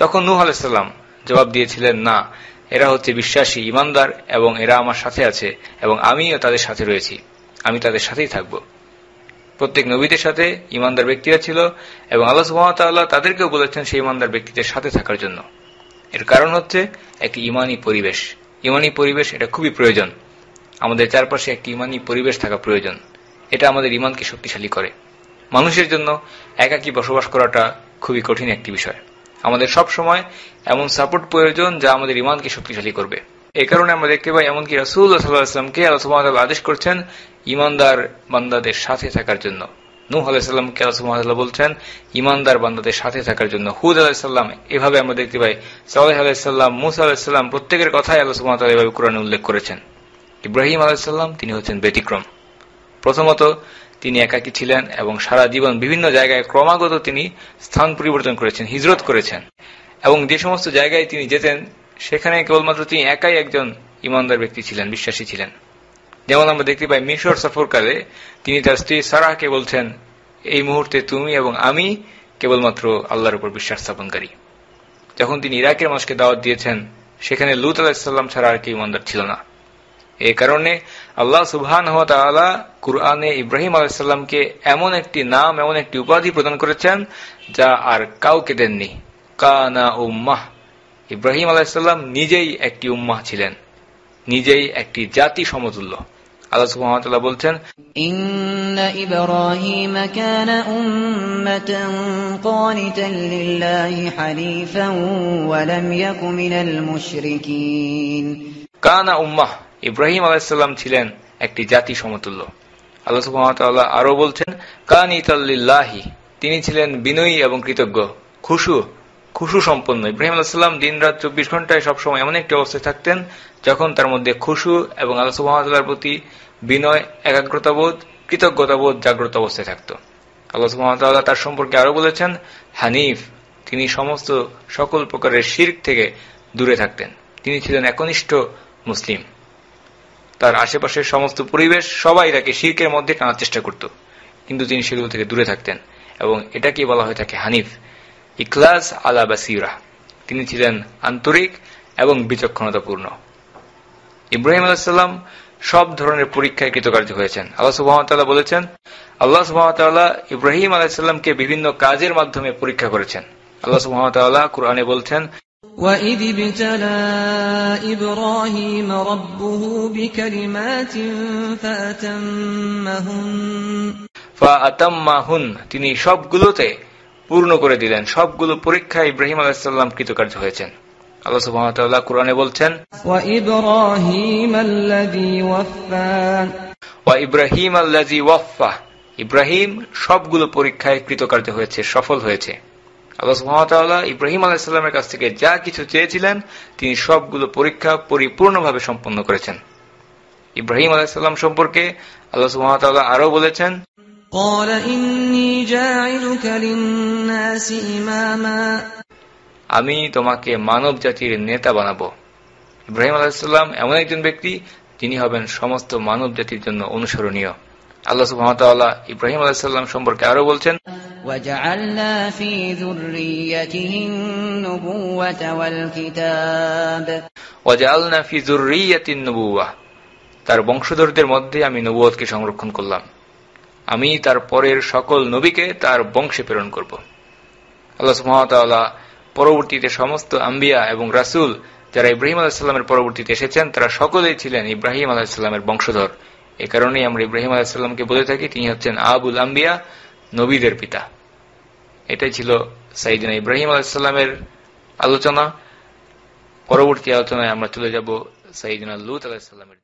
S1: তখন নূহ আলাইহিস সালাম জবাব দিয়েছিলেন, না, এরা হচ্ছে বিশ্বাসী ঈমানদার এবং এরা আমার সাথে আছে এবং আমিও তাদের সাথে রয়েছি, আমি তাদের সাথেই থাকব। প্রত্যেক নবীদের সাথে ঈমানদার ব্যক্তিরা ছিল এবং আল্লাহ সুবহানাহু ওয়া তাআলা তাদেরকেও বলেছেন সেই ঈমানদার ব্যক্তিদের সাথে থাকার জন্য। এর কারণ হচ্ছে একটি ঈমানী পরিবেশ। ঈমানী পরিবেশ এটা খুবই প্রয়োজন। আমাদের চারপাশে একটি ঈমানী পরিবেশ থাকা প্রয়োজন। এটা আমাদের ঈমানকে শক্তিশালী করে। মানুষের জন্য একাকী বসবাস করাটা খুবই কঠিন একটি বিষয়। আমাদের সব সময় এমন সাপোর্ট প্রয়োজন যা আমাদের ঈমানকে শক্তিশালী করবে। এই কারণে আমরা দেখতে পাই এমনকি রাসূলুল্লাহ সাল্লাল্লাহু আলাইহি ওয়াসাল্লামকে আল্লাহ সুবহানাহু ওয়া তাআলা আদেশ করছেন ঈমানদার বান্দাদের সাথে থাকার জন্য। নূহ আলাইহিস সালামকে আল্লাহ সুবহানাহু ওয়া তাআলা বলছেন ঈমানদার বান্দাদের সাথে থাকার জন্য। হুদ আলাইহিস সালাম, এভাবে আমরা দেখতে পাই সালেহ আলাইহিস সালাম, মূসা আলাইহিস সালাম, প্রত্যেকের কথাই আল্লাহ সুবহানাহু ওয়া তাআলা এভাবে কোরআনে উল্লেখ করেছেন। ইব্রাহিম আলাইহিস সালাম তিনি হচ্ছেন ব্যতিক্রম। প্রথমত তিনি একাকী ছিলেন এবং সারা জীবন বিভিন্ন জায়গায় ক্রমাগত তিনি স্থান পরিবর্তন করেছেন, হিজরত করেছেন এবং যে সমস্ত জায়গায় তিনি যেতেন সেখানে কেবলমাত্র তিনি একাই একজন ঈমানদার ব্যক্তি ছিলেন, বিশ্বাসী ছিলেন। যেমন আমরা দেখতে পাই মিশর সফরকালে তিনি তার স্ত্রী সারাহকে বলছেন, এই মুহূর্তে তুমি এবং আমি কেবলমাত্র আল্লাহর উপর বিশ্বাস স্থাপনকারী। যখন তিনি ইরাকের মানুষকে দাওয়াত দিয়েছেন সেখানে লূত আলাইহিস সালাম ছাড়া আর কেউ ঈমানদার ছিল না। এই কারণে আল্লাহ সুবহানাহু ওয়া তাআলা কুরআনে ইব্রাহিম আলাইহিস সালামকে এমন একটি নাম, এমন একটি উপাধি প্রদান করেছেন যা আর কাউকে দেননি। কানা উম্মাহ, ইব্রাহিম আলাইহিস সালাম নিজেই একটি উম্মাহ ছিলেন, নিজেই একটি জাতি সমতুল্য। আল্লাহ সুবহানাহু ওয়া তাআলা বলছেন,
S2: ইন্না ইব্রাহিম কানা উম্মাতান কানিতান লিল্লাহি হানিফান ওয়া লাম ইয়াকু মিনাল মুশরিকিন।
S1: কানা উম্মাহ, ইব্রাহিম আলাইহিস সালাম ছিলেন একটি জাতি সমতুল্য। আল্লাহ সুবহানাহু ওয়া তাআলা আরো বলছেন, কানিতাল লিল্লাহি, তিনি ছিলেন বিনয়ী এবং কৃতজ্ঞ, খুশু সম্পন্ন। ইব্রাহিম আলাইহিস সালাম দিনরাত 24 ঘন্টায় সবসময় এমন একটি অবস্থায় থাকতেন যখন তার মধ্যে খুশু এবং আল্লাহ সুবহানাহু ওয়া তাআলার প্রতি বিনয়, একাগ্রতাবোধ, কৃতজ্ঞতাবোধ জাগ্রত অবস্থায় থাকত। আল্লাহ সুবহানাহু ওয়া তাআলা তার সম্পর্কে আরো বলেছেন হানিফ, তিনি সমস্ত সকল প্রকারের শিরক থেকে দূরে থাকতেন। তিনি ছিলেন একনিষ্ঠ মুসলিম। তার আশেপাশের সমস্ত পরিবেশ সবাই তাকে শিরকের মধ্যে টানার চেষ্টা করত, কিন্তু তিনি সেগুলো থেকে দূরে থাকতেন এবং এটাকেই বলা হয়ে থাকে হানিফ, ইখলাস আলা বাসীরা। তিনি ছিলেন আন্তরিক এবং বিচক্ষণতাপূর্ণ। ইব্রাহিম আলাইহিস সালাম সব ধরনের পরীক্ষায় কৃতকার্য হয়েছেন। আল্লাহ সুবহানাহু ওয়া তাআলা বলেছেন, আল্লাহ সুবহানাহু ওয়া তাআলা ইব্রাহিম আলাইহিস সালামকে বিভিন্ন কাজের মাধ্যমে পরীক্ষা করেছেন। আল্লাহ সুবহানাহু ওয়া তাআলা কুরআনে বলছেন,
S4: وَإِذِ ابْتَلَى إِبْرَاهِيمَ رَبُّهُ بِكَلِمَاتٍ
S1: فَأَتَمَّهُنَّ, তিনি সবগুলোতে পূর্ণ করে দিলেন। সবগুলো পরীক্ষায় ইব্রাহিম আলাইহিস সালাম কৃতকার্য হয়েছেন। আল্লাহ সুবহানাহু ওয়া তাআলা কুরআনে বলছেন,
S4: وَإِبْرَاهِيمَ الَّذِي وَفَّى,
S1: وَإِبْرَاهِيمَ الَّذِي وَفَّى, ইব্রাহিম সবগুলো পরীক্ষায় কৃতকার্য হয়েছে, সফল হয়েছে। আল্লাহ সুবহানাহু ওয়া তাআলা ইব্রাহিম আলাইহিস সালামের কাছ থেকে যা কিছু চেয়েছিলেন তিনি সবগুলো পরীক্ষা পরিপূর্ণভাবে সম্পন্ন করেছেন। ইব্রাহিম আলাইহিস সালাম সম্পর্কে আল্লাহ সুবহানাহু ওয়া তাআলা আরো বলেছেন,
S4: قَالَ إِنِّي جَاعِلُكَ لِلنَّاسِ إِمَامًا,
S1: আমি তোমাকে মানব জাতির নেতা বানাবো। ইব্রাহিম আলাইহিস সালাম এমন একজন ব্যক্তি যিনি হবেন সমস্ত মানব জাতির জন্য অনুসরণীয়। আল্লাহ সুবহানাহু ওয়া তাআলা ইব্রাহিম আলাইহিস সালাম সম্পর্কে আরো বলছেন,
S2: وَجَعَلْنَا فِي ذُرِّيَّتِهِ النُّبُوَّةَ وَالْكِتَابَ,
S1: وَجَعَلْنَا فِي ذُرِّيَّةِ النُّبُوَّةِ, তার বংশধরদের মধ্যে আমি নবুয়তকে সংরক্ষণ করলাম। আমি তার পরের সকল নবীকে তার বংশে প্রেরণ করব। আল্লাহ সুবহানাহু ওয়া তাআলা পরবর্তীতে সমস্ত আম্বিয়া এবং রাসূল যারা ইব্রাহিম আলাইহিস সালামের পরবর্তীতে এসেছেন তারা সকলেই ছিলেন ইব্রাহিম আলাইহিস সালামের বংশধর। এই কারণেই আমরা ইব্রাহিম আলাইহিস সালামকে বলে থাকি তিনি হচ্ছেন আবুল আম্বিয়া, নবীদের পিতা। এটাই ছিল সাইয়েদনা ইব্রাহিম আলাইহিস সালামের আলোচনা। পরবর্তী আলোচনায় আমরা চলে যাব সাইয়েদনা লূত আলাইহিস সালামের।